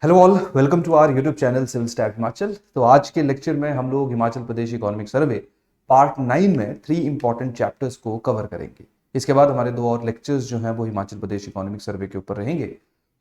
Hello all, welcome to our YouTube channel civil stat Himachal. तो आज के लेक्चर में हम लोग Himachal Pradesh economic survey part 9 में 3 इंपॉर्टेंट चैप्टर्स को कवर करेंगे। इसके बाद हमारे 2 और लेक्चर्स जो हैं वो हिमाचल प्रदेश इकोनॉमिक सर्वे के ऊपर रहेंगे।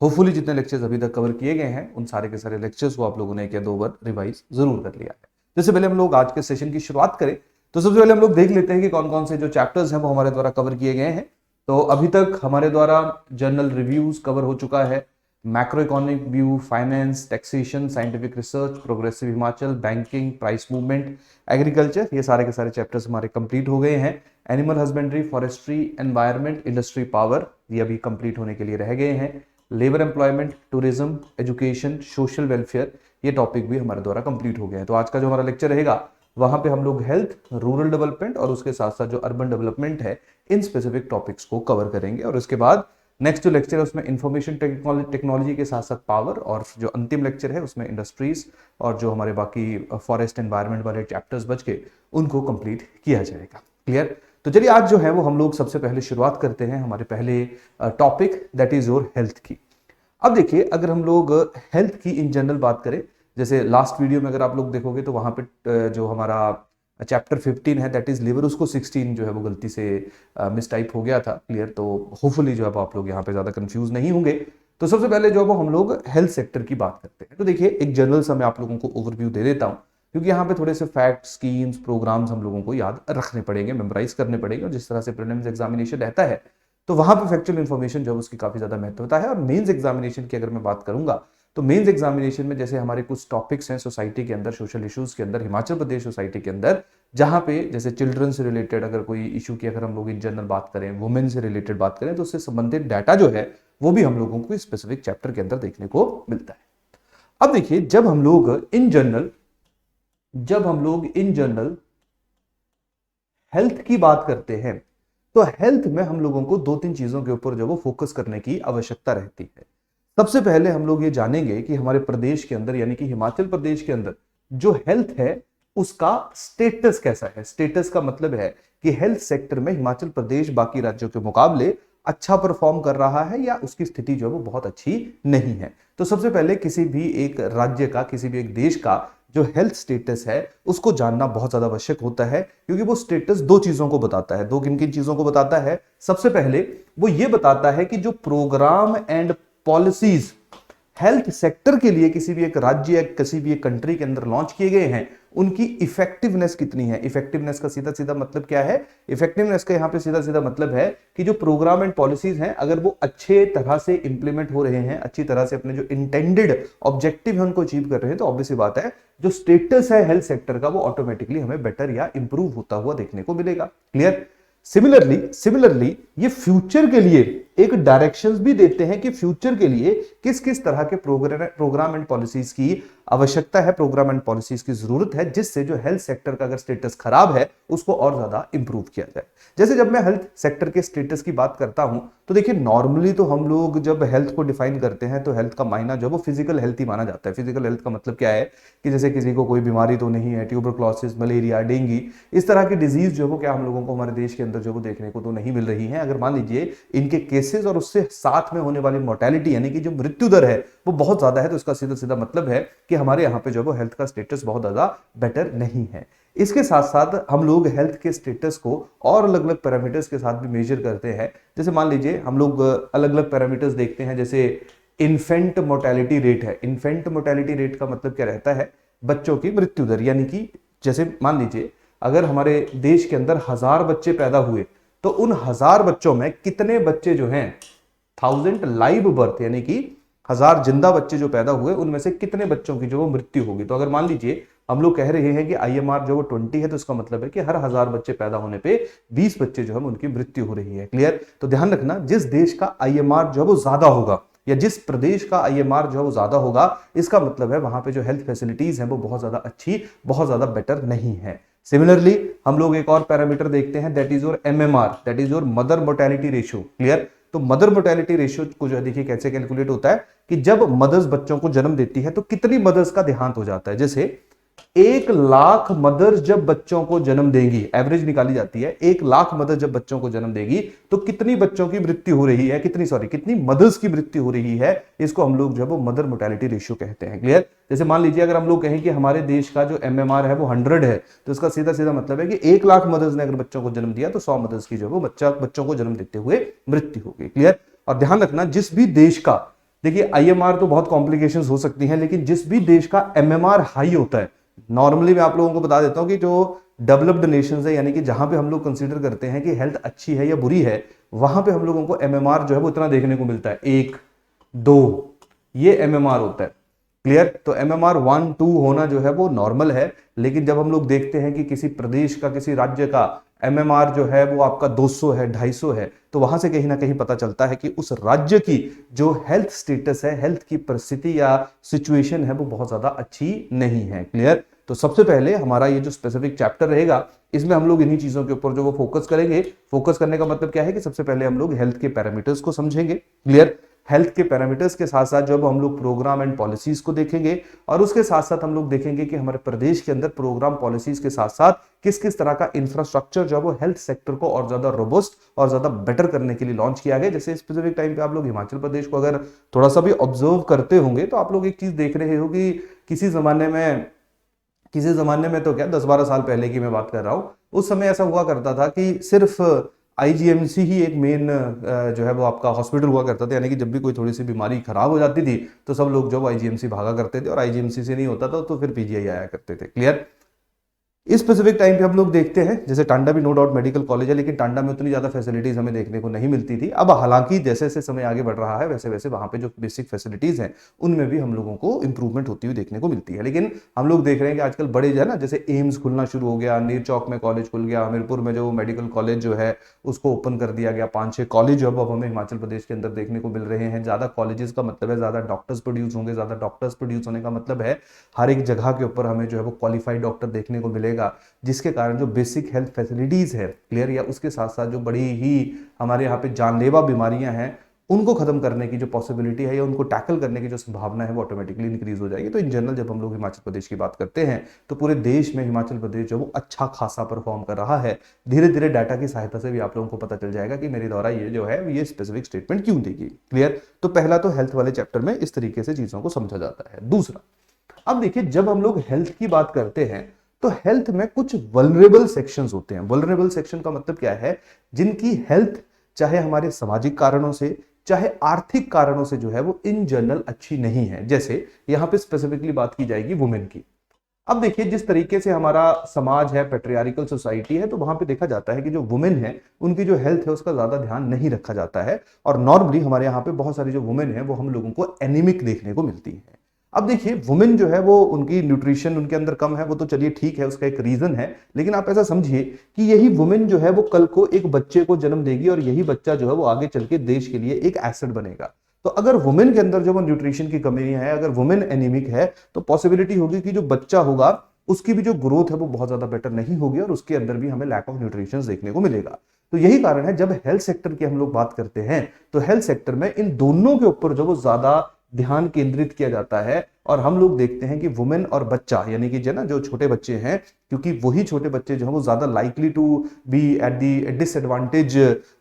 होपफुली जितने लेक्चर्स अभी तक कवर किए गए हैं उन सारे के सारे लेक्चर्स को आप लोगों ने एक या 2 बार रिवाइज जरूर कर लिया है। इससे पहले हम लोग आज के सेशन की शुरुआत करें तो सबसे पहले हम लोग देख लेते हैं कि कौन कौन से जो चैप्टर्स हैं वो हमारे द्वारा कवर किए गए हैं। तो अभी तक हमारे द्वारा जर्नल रिव्यूज कवर हो चुका है, macro economic view, finance, taxation, scientific research, progressive Himachal, banking, price movement, agriculture, ये सारे के सारे चैप्टर्स हमारे कंप्लीट हो गए हैं। Animal husbandry, forestry, environment, industry, power, ये अभी कंप्लीट होने के लिए रह गए हैं। Labour employment, tourism, education, social welfare, ये टॉपिक भी हमारे द्वारा कंप्लीट हो गए हैं। तो आज का जो हमारा लेक्चर रहेगा वहां पे हम लोग हेल्थ, रूरल डेवलपमेंट और उसके साथ साथ जो अर्बन डेवलपमेंट है इन स्पेसिफिक टॉपिक्स को कवर करेंगे। और उसके बाद नेक्स्ट जो लेक्चर है उसमें इंफॉर्मेशन टेक्नोलॉजी के साथ साथ पावर, और जो अंतिम लेक्चर है उसमें इंडस्ट्रीज और जो हमारे बाकी फॉरेस्ट एनवायरनमेंट वाले चैप्टर्स बच के उनको कंप्लीट किया जाएगा। क्लियर? तो चलिए आज जो है वो हम लोग सबसे पहले शुरुआत करते हैं हमारे पहले topic that is your health की। अब देखिए, अगर हम लोग हेल्थ की इन जनरल बात करें, जैसे लास्ट वीडियो में अगर आप लोग देखोगे तो वहां पे जो हमारा चैप्टर 15 है दैट इज लिवर, उसको 16 जो है वो गलती से मिसटाइप हो गया था। क्लियर? तो होपफुली जो है आप लोग यहाँ पे ज्यादा कंफ्यूज नहीं होंगे। तो सबसे पहले जो है हम लोग हेल्थ सेक्टर की बात करते हैं। तो देखिए, एक जनरल सा मैं आप लोगों को ओवरव्यू दे देता हूँ, क्योंकि यहाँ पे थोड़े से फैक्ट, स्कीम्स, प्रोग्राम्स हम लोगों को याद रखने पड़ेंगे, मेमोराइज करने पड़ेंगे। और जिस तरह से प्रीलिम्स एग्जामिनेशन रहता है तो वहां पे फैक्चुअल इन्फॉर्मेशन जो है उसकी काफी ज्यादा महत्वता है। और मेंस एग्जामिनेशन की अगर मैं बात करूंगा तो मेंस एग्जामिनेशन में जैसे हमारे कुछ टॉपिक्स हैं सोसाइटी के अंदर, सोशल इश्यूज के अंदर, हिमाचल प्रदेश सोसाइटी के अंदर, जहां पे जैसे चिल्ड्रन से रिलेटेड अगर कोई इशू की अगर हम लोग इन जनरल बात करें, वुमेन से रिलेटेड बात करें, तो उससे संबंधित डाटा जो है वो भी हम लोगों को स्पेसिफिक चैप्टर के अंदर देखने को मिलता है। अब देखिए, जब हम लोग इन जनरल हेल्थ की बात करते हैं तो हेल्थ में हम लोगों को 2-3 चीजों के ऊपर जो वो फोकस करने की आवश्यकता रहती है। सबसे पहले हम लोग ये जानेंगे कि हमारे प्रदेश के अंदर यानी कि हिमाचल प्रदेश के अंदर जो हेल्थ है उसका स्टेटस कैसा है। स्टेटस का मतलब है कि हेल्थ सेक्टर में हिमाचल प्रदेश बाकी राज्यों के मुकाबले अच्छा परफॉर्म कर रहा है या उसकी स्थिति जो है वो बहुत अच्छी नहीं है। तो सबसे पहले किसी भी एक राज्य का, किसी भी एक देश का जो हेल्थ स्टेटस है उसको जानना बहुत ज्यादा आवश्यक होता है, क्योंकि वो स्टेटस 2 चीजों को बताता है। 2 किन किन चीजों को बताता है? सबसे पहले वो ये बताता है कि जो programme and policies health sector के लिए किसी भी एक राज्य या किसी भी एक कंट्री के अंदर लॉन्च किए गए हैं उनकी इफेक्टिवनेस कितनी है। इफेक्टिवनेस का सीधा सीधा मतलब क्या है? इफेक्टिवनेस का यहां पे सीधा सीधा मतलब है कि जो प्रोग्राम एंड पॉलिसीज हैं अगर वो अच्छे तरह से इंप्लीमेंट हो रहे हैं, अच्छी तरह से अपने जो इंटेंडेड ऑब्जेक्टिव है उनको अचीव कर रहे हैं, तो ऑब्वियस बात है जो स्टेटस है हेल्थ सेक्टर का वो ऑटोमेटिकली हमें बेटर या इंप्रूव होता हुआ देखने को मिलेगा। क्लियर? सिमिलरली ये फ्यूचर के लिए एक डायरेक्शंस भी देते हैं कि फ्यूचर के लिए किस किस तरह के प्रोग्राम एंड पॉलिसीज की आवश्यकता है, प्रोग्राम एंड पॉलिसीज की जरूरत है, जिससे जो हेल्थ सेक्टर का अगर स्टेटस खराब है उसको और ज्यादा इंप्रूव किया जाए। जैसे जब मैं हेल्थ सेक्टर के स्टेटस की बात करता हूं तो देखिए, नॉर्मली तो हम लोग जब हेल्थ को डिफाइन करते हैं तो हेल्थ का मायना जो वो फिजिकल हेल्थ ही माना जाता है। फिजिकल हेल्थ का मतलब क्या है कि जैसे किसी को कोई बीमारी तो नहीं है, ट्यूबरक्लोसिस, मलेरिया, डेंगू, इस तरह की डिजीज जो वो क्या हम लोगों को हमारे देश के अंदर जो वो देखने को तो नहीं मिल रही है। अगर मान लीजिए इनके केसेस और उससे साथ में होने वाली मोर्टेलिटी यानी कि जो मृत्यु दर है वो बहुत ज्यादा है, तो इसका सीधा सीधा मतलब है कि हमारे यहाँ पे जो वो हेल्थ का स्टेटस बहुत ज्यादा बेटर नहीं है। इसके साथ साथ हम लोग हेल्थ के स्टेटस को और अलग अलग पैरामीटर्स के साथ भी मेजर करते हैं। जैसे मान लीजिए हम लोग अलग अलग पैरामीटर्स देखते हैं, जैसे इन्फेंट मोर्टेलिटी रेट है। इन्फेंट मोर्टेलिटी रेट का मतलब क्या रहता है? बच्चों की मृत्यु दर, यानी कि जैसे मान लीजिए अगर हमारे देश के अंदर 1000 बच्चे पैदा हुए तो उन 1000 बच्चों में कितने बच्चे जो हैं 1000 लाइव बर्थ यानी कि 1000 जिंदा बच्चे जो पैदा हुए उनमें से कितने बच्चों की जो वो मृत्यु होगी। तो अगर मान लीजिए हम लोग कह रहे हैं कि आईएमआर जो वो 20 है, तो इसका मतलब है कि हर 1000 बच्चे पैदा होने पे 20 बच्चे जो है उनकी मृत्यु हो रही है। क्लियर? तो ध्यान रखना, जिस देश का आईएमआर जो है वो ज्यादा होगा या जिस प्रदेश का आईएमआर जो है वो ज्यादा होगा, इसका मतलब है वहां पे जो हेल्थ फैसिलिटीज हैं वो बहुत ज्यादा अच्छी, बहुत ज्यादा बेटर नहीं है। सिमिलरली हम लोग एक और पैरामीटर देखते हैं that is your MMR, that is your mother mortality ratio. Clear? तो मदर मोर्टेलिटी रेशियो को जो है देखिए कैसे कैलकुलेट होता है कि जब मदर्स बच्चों को जन्म देती है तो कितनी मदर्स का देहांत हो जाता है। जैसे 1 लाख मदर्स जब बच्चों को जन्म देंगी, एवरेज निकाली जाती है, 1 लाख मदर जब बच्चों को जन्म देगी तो कितनी बच्चों की मृत्यु हो रही है, कितनी मदर्स की मृत्यु हो रही है, इसको हम लोग जो है वो मदर मोर्टेलिटी रेशियो कहते हैं। क्लियर? जैसे मान लीजिए अगर हम लोग कहें कि हमारे देश का जो MMR है वो 100 है, तो इसका सीधा सीधा मतलब है कि 1 लाख मदर्स ने अगर बच्चों को जन्म दिया तो 100 मदर्स की जो है वो बच्चों को जन्म देते हुए मृत्यु हो गई। क्लियर? और ध्यान रखना, जिस भी देश का, देखिए IMR तो बहुत कॉम्प्लिकेशंस हो सकती हैं, लेकिन जिस भी देश का MMR हाई होता है, नॉर्मली मैं आप लोगों को बता देता हूं कि जो डेवलप्ड नेशंस है, यानी कि जहां पे हम लोग कंसीडर करते हैं कि हेल्थ अच्छी है या बुरी है, वहां पे हम लोगों को MMR जो है वो इतना देखने को मिलता है, 1, 2, ये MMR होता है। क्लियर? तो MMR 1, 2 होना जो है वो नॉर्मल है, लेकिन जब हम लोग देखते हैं कि किसी प्रदेश का, किसी राज्य का MMR जो है वो आपका 200 है, 250 है, तो वहां से कहीं ना कहीं पता चलता है कि उस राज्य की जो हेल्थ स्टेटस है, हेल्थ की परिस्थिति या सिचुएशन है, वो बहुत ज्यादा अच्छी नहीं है। क्लियर? तो सबसे पहले हमारा ये जो स्पेसिफिक चैप्टर रहेगा, इसमें हम लोग इन्हीं चीजों के ऊपर जो वो फोकस करेंगे। फोकस करने का मतलब क्या है कि सबसे पहले हम लोग हेल्थ के पैरामीटर्स को समझेंगे। क्लियर? हेल्थ के पैरामीटर्स के साथ साथ जब हम लोग प्रोग्राम एंड पॉलिसीज को देखेंगे, और उसके साथ साथ हम लोग देखेंगे कि हमारे प्रदेश के अंदर प्रोग्राम पॉलिसीज के साथ साथ किस किस तरह का इंफ्रास्ट्रक्चर जो है वो हेल्थ सेक्टर को और ज्यादा रोबस्ट और ज्यादा बेटर करने के लिए लॉन्च किया गया। जैसे स्पेसिफिक टाइम पे आप लोग हिमाचल प्रदेश को अगर थोड़ा सा भी ऑब्जर्व करते होंगे तो आप लोग एक चीज देख रहे हो कि किसी जमाने में तो क्या 10-12 साल पहले की मैं बात कर रहा हूं, उस समय ऐसा हुआ करता था कि सिर्फ IGMC ही एक मेन जो है वो आपका हॉस्पिटल हुआ करता था, यानी कि जब भी कोई थोड़ी सी बीमारी खराब हो जाती थी तो सब लोग जो IGMC भागा करते थे, और IGMC से नहीं होता था तो फिर PGI आया करते थे। क्लियर? इस स्पेसिफिक टाइम पे हम लोग देखते हैं, जैसे टांडा भी नो डाउट मेडिकल कॉलेज है, लेकिन टांडा में उतनी ज्यादा फैसिलिटीज हमें देखने को नहीं मिलती थी। अब हालांकि जैसे जैसे समय आगे बढ़ रहा है वैसे वैसे वहां पे जो बेसिक फैसिलिटीज हैं उनमें भी हम लोगों को इंप्रूवमेंट होती हुई देखने को मिलती है। लेकिन हम लोग देख रहे हैं कि आजकल बड़े जो है ना, जैसे एम्स खुलना शुरू हो गया, नीर चौक में कॉलेज खुल गया, हमीरपुर में जो मेडिकल कॉलेज जो है उसको ओपन कर दिया गया, 5-6 कॉलेज जो अब हमें हिमाचल प्रदेश के अंदर देखने को मिल रहे हैं। ज्यादा कॉलेजेस का मतलब है ज्यादा डॉक्टर्स प्रोड्यूस होंगे, ज्यादा डॉक्टर्स प्रोड्यूस होने का मतलब है हर एक जगह के ऊपर हमें जो है वो क्वालिफाइड डॉक्टर देखने को मिलेगा, जिसके कारण जो बेसिक हेल्थ फैसिलिटीज है, क्लियर, या उसके साथ साथ जो बड़ी ही हमारे यहाँ पे जानलेवा बीमारियां हैं उनको खत्म करने की जो पॉसिबिलिटी है या उनको टैकल करने की जो संभावना है वो ऑटोमेटिकली इंक्रीज हो जाएगी। तो इन जनरल जब हम लोग हिमाचल प्रदेश की बात करते हैं तो पूरे देश में हिमाचल प्रदेश जो वो अच्छा खासा परफॉर्म कर रहा है। धीरे धीरे डाटा की सहायता से भी आप लोगों को पता चल जाएगा कि मेरे द्वारा ये जो है ये स्पेसिफिक स्टेटमेंट क्यों देगी। क्लियर? तो पहला तो हेल्थ वाले चैप्टर में इस तरीके से चीजों को समझा जाता है। दूसरा, अब देखिए जब हम लोग हेल्थ की बात करते हैं तो हेल्थ में कुछ वल्नरेबल सेक्शंस होते हैं। वल्नरेबल सेक्शन का मतलब क्या है? जिनकी हेल्थ चाहे हमारे सामाजिक कारणों से चाहे आर्थिक कारणों से जो है वो इन जनरल अच्छी नहीं है। जैसे यहां पे स्पेसिफिकली बात की जाएगी वुमेन की। अब देखिए जिस तरीके से हमारा समाज है, पेट्रियार्कल सोसाइटी है, तो वहां पे देखा जाता है कि जो वुमेन है उनकी जो हेल्थ है उसका ज्यादा ध्यान नहीं रखा जाता है, और नॉर्मली हमारे यहाँ पे बहुत सारी जो वुमेन है वो हम लोगों को एनीमिक देखने को मिलती है। अब देखिए वुमेन जो है वो उनकी न्यूट्रिशन उनके अंदर कम है, वो तो चलिए ठीक है, उसका एक रीजन है, लेकिन आप ऐसा समझिए कि यही वुमेन जो है वो कल को एक बच्चे को जन्म देगी और यही बच्चा जो है वो आगे चल के देश के लिए एक एसेट बनेगा। तो अगर वुमेन के अंदर जो वो न्यूट्रिशन की कमी है, अगर वुमेन एनीमिक है, तो पॉसिबिलिटी होगी कि जो बच्चा होगा उसकी भी जो ग्रोथ है वो बहुत ज्यादा बेटर नहीं होगी और उसके अंदर भी हमें लैक ऑफ न्यूट्रिशन देखने को मिलेगा। तो यही कारण है जब हेल्थ सेक्टर की हम लोग बात करते हैं तो हेल्थ सेक्टर में इन दोनों के ऊपर जो वो ज्यादा ध्यान केंद्रित किया जाता है। और हम लोग देखते हैं कि वुमेन और बच्चा, यानी कि जो ना जो छोटे बच्चे हैं, क्योंकि वही छोटे बच्चे जो है वो ज्यादा likely to be at the disadvantage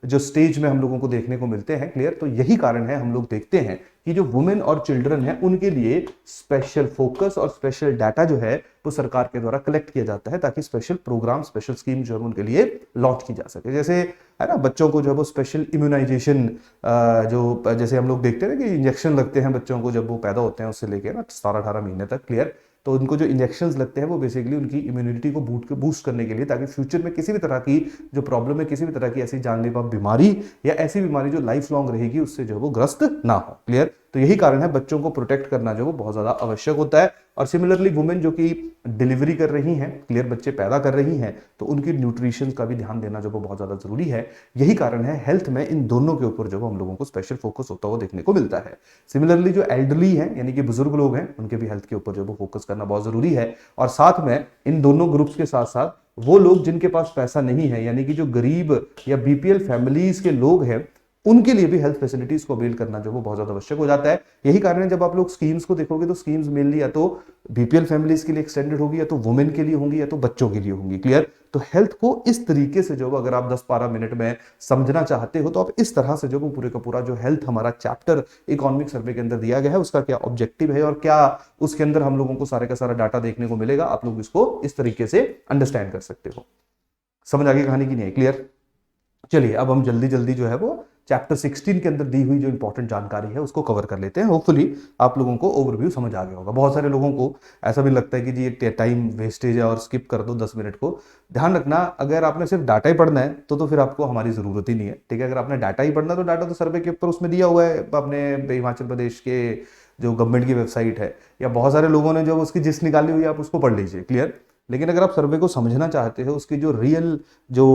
जो स्टेज में हम लोगों को देखने को मिलते हैं। क्लियर? तो यही कारण है हम लोग देखते हैं कि जो वुमेन और चिल्ड्रन है उनके लिए स्पेशल फोकस और स्पेशल डाटा जो है वो सरकार के द्वारा कलेक्ट किया जाता है, ताकि स्पेशल प्रोग्राम, स्पेशल स्कीम जो है उनके लिए लॉन्च की जा सके। जैसे है ना, बच्चों को जो है वो स्पेशल इम्यूनाइजेशन, जो जैसे हम लोग देखते हैं कि इंजेक्शन लगते हैं बच्चों को जब वो पैदा होते हैं उससे लेके ना 17-18 महीने तक। क्लियर? तो उनको जो इंजेक्शंस लगते हैं वो बेसिकली उनकी इम्यूनिटी को बूस्ट करने के लिए, ताकि फ्यूचर में किसी भी तरह की जो प्रॉब्लम है, किसी भी तरह की ऐसी जानलेवा बीमारी या ऐसी बीमारी जो लाइफ लॉन्ग रहेगी उससे जो वो ग्रस्त ना हो। क्लियर? तो यही कारण है बच्चों को प्रोटेक्ट करना जो वो बहुत ज्यादा आवश्यक होता है। और सिमिलरली वुमेन जो कि डिलीवरी कर रही हैं, क्लियर, बच्चे पैदा कर रही हैं, तो उनकी न्यूट्रिशन का भी ध्यान देना जो वो बहुत ज्यादा जरूरी है। यही कारण है हेल्थ में इन दोनों के ऊपर जो हम लोगों को स्पेशल फोकस होता हुआ देखने को मिलता है। सिमिलरली जो एल्डरली हैं, यानी कि बुजुर्ग लोग हैं, उनके भी हेल्थ के ऊपर जो वो फोकस करना बहुत जरूरी है। और साथ में इन दोनों ग्रुप्स के साथ साथ वो लोग जिनके पास पैसा नहीं है, यानी कि जो गरीब या BPL फैमिलीज के लोग हैं, उनके लिए भी हेल्थ फैसिलिटीज को अवेल करना जो वो बहुत ज्यादा आवश्यक हो जाता है। यही कारण है जब आप लोग स्कीम्स को देखोगे तो स्कीम्स मेनली या तो बीपीएल फैमिलीज के लिए एक्सटेंडेड होगी, या तो वुमेन के लिए होंगी, या तो बच्चों के लिए होंगी। क्लियर? तो हेल्थ को इस तरीके से जो अगर आप 10-12 मिनट में समझना चाहते हो तो आप इस तरह से जो वो पूरे का पूरा जो हेल्थ हमारा चैप्टर इकोनॉमिक सर्वे के अंदर दिया गया है उसका क्या ऑब्जेक्टिव है और क्या उसके अंदर हम लोगों को सारे का सारा डाटा देखने को मिलेगा, आप लोग इसको इस तरीके से अंडरस्टैंड कर सकते हो। समझ आ गई कहानी की नहीं है? क्लियर? चलिए अब हम जल्दी जल्दी जो है वो चैप्टर 16 के अंदर दी हुई जो इंपॉर्टेंट जानकारी है उसको कवर कर लेते हैं। होपफुली आप लोगों को ओवरव्यू समझ आ गया होगा। बहुत सारे लोगों को ऐसा भी लगता है कि जी ये टाइम वेस्टेज है और स्किप कर दो 10 मिनट को। ध्यान रखना, अगर आपने सिर्फ डाटा ही पढ़ना है तो फिर आपको हमारी जरूरत ही नहीं है। ठीक है? अगर आपने डाटा ही पढ़ना है तो डाटा तो सर्वे के ऊपर उसमें दिया हुआ है अपने हिमाचल प्रदेश के जो गवर्नमेंट की वेबसाइट है, या बहुत सारे लोगों ने जो उसकी जिस निकाली हुई है आप उसको पढ़ लीजिए। क्लियर? लेकिन अगर आप सर्वे को समझना चाहते हो, उसकी जो रियल जो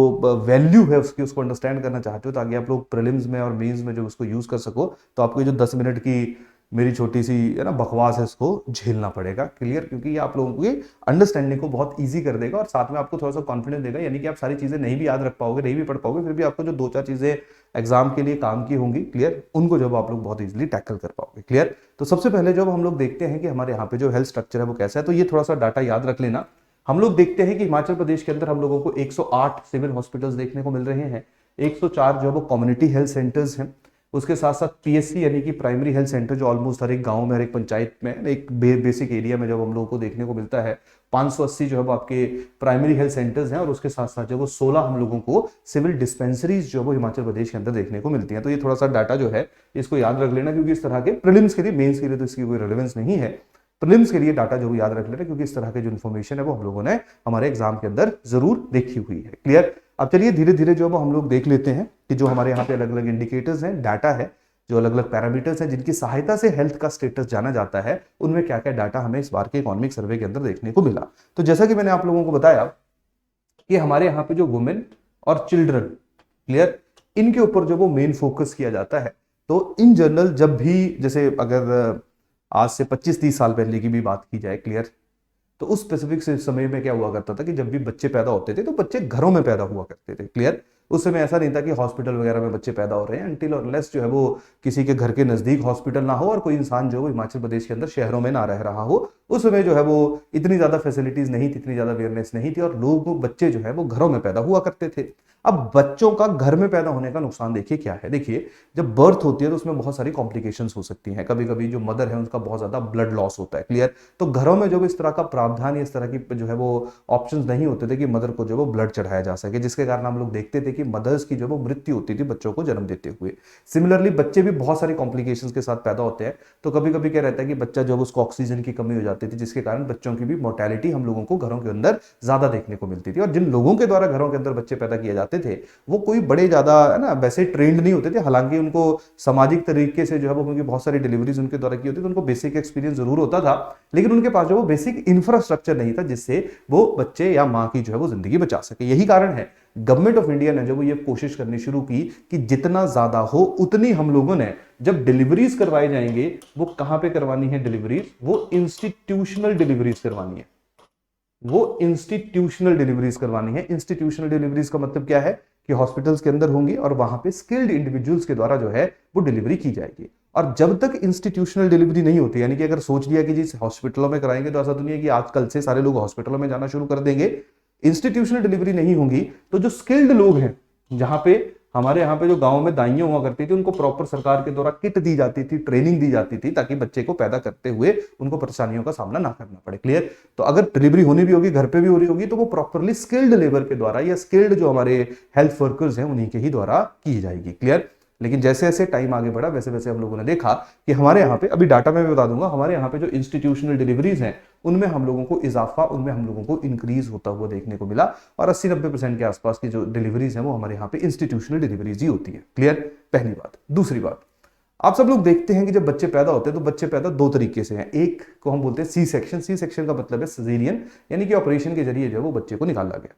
वैल्यू है उसकी, उसको अंडरस्टैंड करना चाहते हो ताकि आप लोग प्रीलिम्स में और मेंस में जो उसको यूज कर सको, तो आपको जो 10 मिनट की मेरी छोटी सी है ना बकवास है इसको झेलना पड़ेगा। क्लियर? क्योंकि ये आप लोगों की अंडरस्टैंडिंग को बहुत ईजी कर देगा और साथ में आपको थोड़ा सा कॉन्फिडेंस देगा। यानी कि आप सारी चीजें नहीं भी याद रख पाओगे, नहीं भी पढ़ पाओगे, फिर भी आपको जो 2-4 चीजें एग्जाम के लिए काम की होंगी, क्लियर, उनको जब आप लोग बहुत इजीली टैकल कर पाओगे। क्लियर? तो सबसे पहले जब हम लोग देखते हैं कि हमारे यहाँ पे जो हेल्थ स्ट्रक्चर है वो कैसा है, तो ये थोड़ा सा डाटा याद रख लेना। हम लोग देखते हैं कि हिमाचल प्रदेश के अंदर हम लोगों को 108 सिविल हॉस्पिटल्स देखने को मिल रहे हैं, 104 जो है वो कम्युनिटी हेल्थ सेंटर्स हैं, उसके साथ साथ पीएससी यानी कि प्राइमरी हेल्थ सेंटर जो ऑलमोस्ट हर एक गांव में, हर एक पंचायत में, एक बेसिक एरिया में जब हम लोगों को देखने को मिलता है। 580 जो है वो आपके प्राइमरी हेल्थ सेंटर्स हैं और उसके साथ साथ जो वो 16 हम लोगों को सिविल डिस्पेंसरीज जो वो हिमाचल प्रदेश के अंदर देखने को मिलती हैं। तो ये थोड़ा सा डाटा जो है इसको याद रख लेना, क्योंकि इस तरह के प्रीलिम्स के लिए, मेंस के लिए तो इसकी कोई रेलेवेंस नहीं है। प्रीलिम्स के लिए डाटा जो याद रख लेना, क्योंकि इस तरह के जो इन्फॉर्मेशन है वो हम लोगों ने हमारे एग्जाम के अंदर जरूर देखी हुई है। क्लियर? अब चलिए धीरे धीरे जो हम लोग देख लेते हैं कि जो हमारे यहाँ पे अलग अलग इंडिकेटर्स हैं, डाटा है, जो अलग अलग पैरामीटर्स हैं जिनकी सहायता से हेल्थ का स्टेटस जाना जाता है, उनमें क्या क्या डाटा हमें इस बार के इकोनॉमिक सर्वे के अंदर देखने को मिला। तो जैसा कि मैंने आप लोगों को बताया कि हमारे यहाँ पे जो वुमेन और चिल्ड्रन, क्लियर, इनके ऊपर जो वो मेन फोकस किया जाता है। तो इन जनरल जब भी, जैसे अगर आज से 25-30 साल पहले की भी बात की जाए, क्लियर, तो उस स्पेसिफिक समय में क्या हुआ करता था कि जब भी बच्चे पैदा होते थे तो बच्चे घरों में पैदा हुआ करते थे। क्लियर? उस समय ऐसा नहीं था कि हॉस्पिटल वगैरह में बच्चे पैदा हो रहे हैं, अनटिल और अनलेस जो है वो किसी के घर के नजदीक हॉस्पिटल ना हो और कोई इंसान जो है हिमाचल प्रदेश के अंदर शहरों में ना रह रहा हो। उस समय जो है वो इतनी ज्यादा फैसिलिटीज नहीं थी, इतनी ज्यादा अवेयरनेस नहीं थी और लोग, बच्चे जो है वो घरों में पैदा हुआ करते थे। अब बच्चों का घर में पैदा होने का नुकसान देखिए क्या है। देखिए, जब बर्थ होती है तो उसमें बहुत सारी कॉम्प्लिकेशंस हो सकती हैं। कभी कभी जो मदर है उनका बहुत ज्यादा ब्लड लॉस होता है। क्लियर? तो घरों में जो इस तरह का प्रावधान, इस तरह की जो है वो ऑप्शंस नहीं होते थे कि मदर को जो वो ब्लड चढ़ाया जा सके, जिसके कारण हम लोग देखते थे कि मदर्स की जो वो मृत्यु होती थी बच्चों को जन्म देते हुए। सिमिलरली बच्चे भी बहुत सारी कॉम्प्लिकेशंस के साथ पैदा होते हैं। तो कभी कभी क्या रहता है कि बच्चा जो उसको ऑक्सीजन की कमी हो जाती थी, जिसके कारण बच्चों की भी मोर्टेलिटी हम लोगों को घरों के अंदर ज्यादा देखने को मिलती थी। और जिन लोगों के द्वारा घरों के अंदर बच्चे पैदा किए जाते थे वो कोई बड़े ज्यादा है ना वैसे ट्रेंड नहीं होते थे। हालांकि उनको सामाजिक तरीके से जो है वो, क्योंकि बहुत सारी डिलीवरीज उनके द्वारा की होती थी, उनको बेसिक एक्सपीरियंस जरूर होता था, लेकिन उनके पास जो वो बेसिक इंफ्रास्ट्रक्चर नहीं था जिससे वो बच्चे या मां की जो है वो जिंदगी बचा सके। यही कारण है गवर्नमेंट ऑफ इंडिया ने जो वो ये कोशिश करनी शुरू की कि जितना ज्यादा हो उतनी हम लोगों ने जब डिलीवरीज करवाए जाएंगे, वो कहां पे करवानी है डिलीवरीज, वो इंस्टीट्यूशनल डिलीवरीज करवानी है। वो इंस्टीट्यूशनल डिलीवरीज करवानी है। इंस्टीट्यूशनल डिलीवरीज का मतलब क्या है कि हॉस्पिटल्स के अंदर होंगी और वहां पे स्किल्ड इंडिविजुअल्स के द्वारा जो है वो डिलीवरी की जाएगी। और जब तक इंस्टीट्यूशनल डिलीवरी नहीं होती, यानी कि अगर सोच लिया कि जी हॉस्पिटलों में कराएंगे, तो ऐसा तो नहीं है कि आजकल से सारे लोग हॉस्पिटलों में जाना शुरू कर देंगे। इंस्टीट्यूशनल डिलीवरी नहीं होंगी तो जो स्किल्ड लोग हैं, जहां पे हमारे यहाँ पे जो गांव में दाइयां हुआ करती थी, उनको प्रॉपर सरकार के द्वारा किट दी जाती थी, ट्रेनिंग दी जाती थी, ताकि बच्चे को पैदा करते हुए उनको परेशानियों का सामना ना करना पड़े। क्लियर? तो अगर डिलीवरी होनी भी होगी, घर पे भी हो रही होगी, तो वो प्रॉपरली स्किल्ड लेबर के द्वारा या स्किल्ड जो हमारे हेल्थ वर्कर्स हैं उन्हीं के ही द्वारा की जाएगी। क्लियर? लेकिन जैसे जैसे टाइम आगे बढ़ा वैसे वैसे हम लोगों ने देखा कि हमारे यहाँ पे, अभी डाटा में भी बता दूंगा, हमारे यहाँ पे जो इंस्टीट्यूशनल डिलीवरीज हैं उनमें हम लोगों को इजाफा, उनमें हम लोगों को इंक्रीज होता हुआ देखने को मिला। और 80-90% के आसपास की जो डिलीवरीज हैं वो हमारे यहाँ पे इंस्टीट्यूशनल डिलीवरीज ही होती है। क्लियर? पहली बात। दूसरी बात, आप सब लोग देखते हैं कि जब बच्चे पैदा होते हैं तो बच्चे पैदा दो तरीके से हैं। एक को हम बोलते हैं सी सेक्शन। सी सेक्शन का मतलब है सिजेरियन, यानी कि ऑपरेशन के जरिए जो है वो बच्चे को निकाला गया।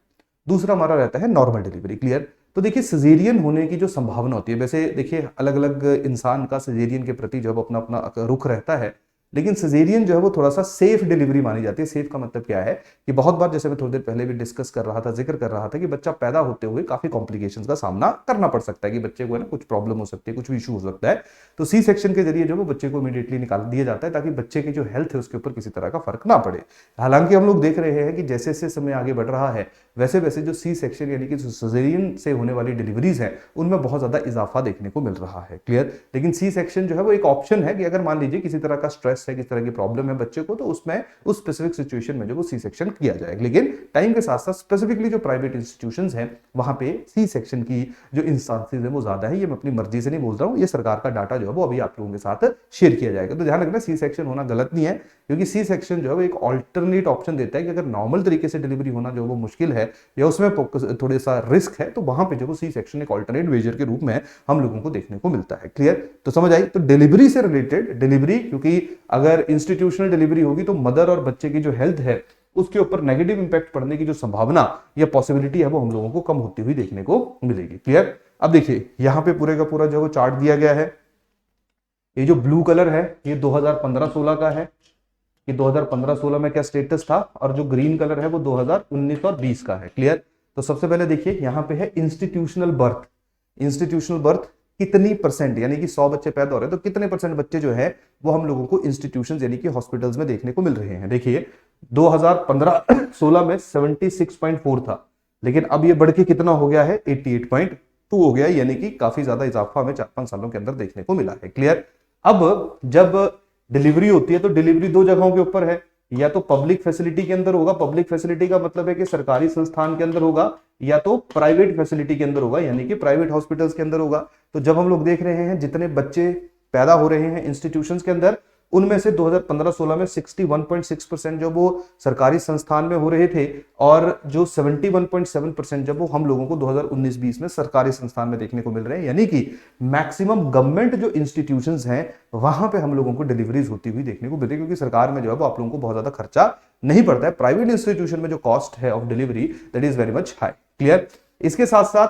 दूसरा हमारा रहता है नॉर्मल डिलीवरी। क्लियर? तो देखिए, सिजेरियन होने की जो संभावना होती है, वैसे देखिए अलग अलग इंसान का सिजेरियन के प्रति जब अपना अपना रुख रहता है, लेकिन सिजेरियन जो है वो थोड़ा सा सेफ डिलीवरी मानी जाती है। सेफ का मतलब क्या है कि बहुत बार, जैसे मैं थोड़ी देर पहले भी डिस्कस कर रहा था, जिक्र कर रहा था कि बच्चा पैदा होते हुए काफी कॉम्प्लिकेशंस का सामना करना पड़ सकता है, कि बच्चे को है ना कुछ प्रॉब्लम हो सकती है, कुछ भी इशू हो सकता है। तो सी सेक्शन के जरिए जो वो बच्चे को इमीडिएटली निकाल दिया जाता है, ताकि बच्चे की जो हेल्थ है उसके ऊपर किसी तरह का फर्क ना पड़े। हालांकि हम लोग देख रहे हैं कि जैसे जैसे समय आगे बढ़ रहा है, वैसे वैसे जो सी सेक्शन यानी कि सिजेरियन से होने वाली डिलीवरीज हैं उनमें बहुत ज्यादा इजाफा देखने को मिल रहा है। क्लियर। लेकिन सी सेक्शन जो है वो एक ऑप्शन है कि अगर मान लीजिए किसी तरह का स्ट्रेस है, किसी तरह की प्रॉब्लम है बच्चे को, तो उसमें उस स्पेसिफिक सिचुएशन में जो वो सी सेक्शन किया जाएगा। लेकिन टाइम के साथ साथ स्पेसिफिकली जो प्राइवेट इंस्टीट्यूशंस हैं वहां पे सी सेक्शन की जो इंस्टांसेस है वो ज्यादा है। ये मैं अपनी मर्जी से नहीं बोल रहा हूं, ये सरकार का डाटा जो है वो अभी आप लोगों के साथ शेयर किया जाएगा। तो ध्यान रखना, सी सेक्शन होना गलत नहीं है, क्योंकि सी सेक्शन जो है वो एक ऑल्टरनेट ऑप्शन देता है कि अगर नॉर्मल तरीके से डिलीवरी होना जो वो मुश्किल है या उसमें थोड़ा सा रिस्क है, तो वहां पे जो वो सी सेक्शन एक ऑल्टरनेट मेजर के रूप में हम लोगों को देखने को मिलता है। क्लियर। तो समझ आई। तो डिलीवरी से रिलेटेड, डिलीवरी क्योंकि अगर इंस्टीट्यूशनल डिलीवरी होगी तो मदर और बच्चे की जो हेल्थ है उसके ऊपर नेगेटिव इंपैक्ट पड़ने की जो संभावना या पॉसिबिलिटी है वो हम लोगों को कम होती हुई देखने को मिलेगी। क्लियर। अब देखिए यहां पे पूरे का पूरा जो वो चार्ट दिया गया है। ये जो ब्लू कलर है ये 2015-16 का है, कि 2015-16 में क्या स्टेटस था, और जो ग्रीन कलर है वो 2019 और 20 का है। क्लियर। तो सबसे पहले देखिए यहां पे है इंस्टीट्यूशनल बर्थ। इंस्टीट्यूशनल बर्थ कितनी परसेंट, यानी कि 100 बच्चे पैदा हो रहे हैं तो कितने परसेंट बच्चे जो है वो हम लोगों को इंस्टीट्यूशंस यानी कि हॉस्पिटल्स में देखने को मिल रहे हैं। देखिए 2015-16 में 76.4 था, लेकिन अब ये बढ़ के कितना हो गया है, 88.2 हो गया है, यानी कि काफी ज्यादा इजाफा हमें 4-5 सालों के अंदर देखने को मिला है। क्लियर। अब जब डिलीवरी होती है तो डिलीवरी दो जगहों के ऊपर है, या तो पब्लिक फैसिलिटी के अंदर होगा, पब्लिक फैसिलिटी का मतलब है कि सरकारी संस्थान के अंदर होगा, या तो प्राइवेट फैसिलिटी के अंदर होगा, यानी कि प्राइवेट हॉस्पिटल्स के अंदर होगा। तो जब हम लोग देख रहे हैं जितने बच्चे पैदा हो रहे हैं इंस्टीट्यूशंस के अंदर, उनमें से 2015-16 में 61.6% जो वो सरकारी संस्थान में हो रहे थे, और जो 71.7% जब वो हम लोगों को 2019-20 में सरकारी संस्थान में देखने को मिल रहे हैं। यानी कि मैक्सिमम गवर्नमेंट जो इंस्टीट्यूशंस हैं वहां पे हम लोगों को डिलीवरीज होती हुई देखने को मिलती है, क्योंकि सरकार में जो है वो आप लोगों को बहुत ज्यादा खर्चा नहीं पड़ता है। प्राइवेट इंस्टीट्यूशन में जो कॉस्ट है of delivery that is very much high. Clear. इसके साथ साथ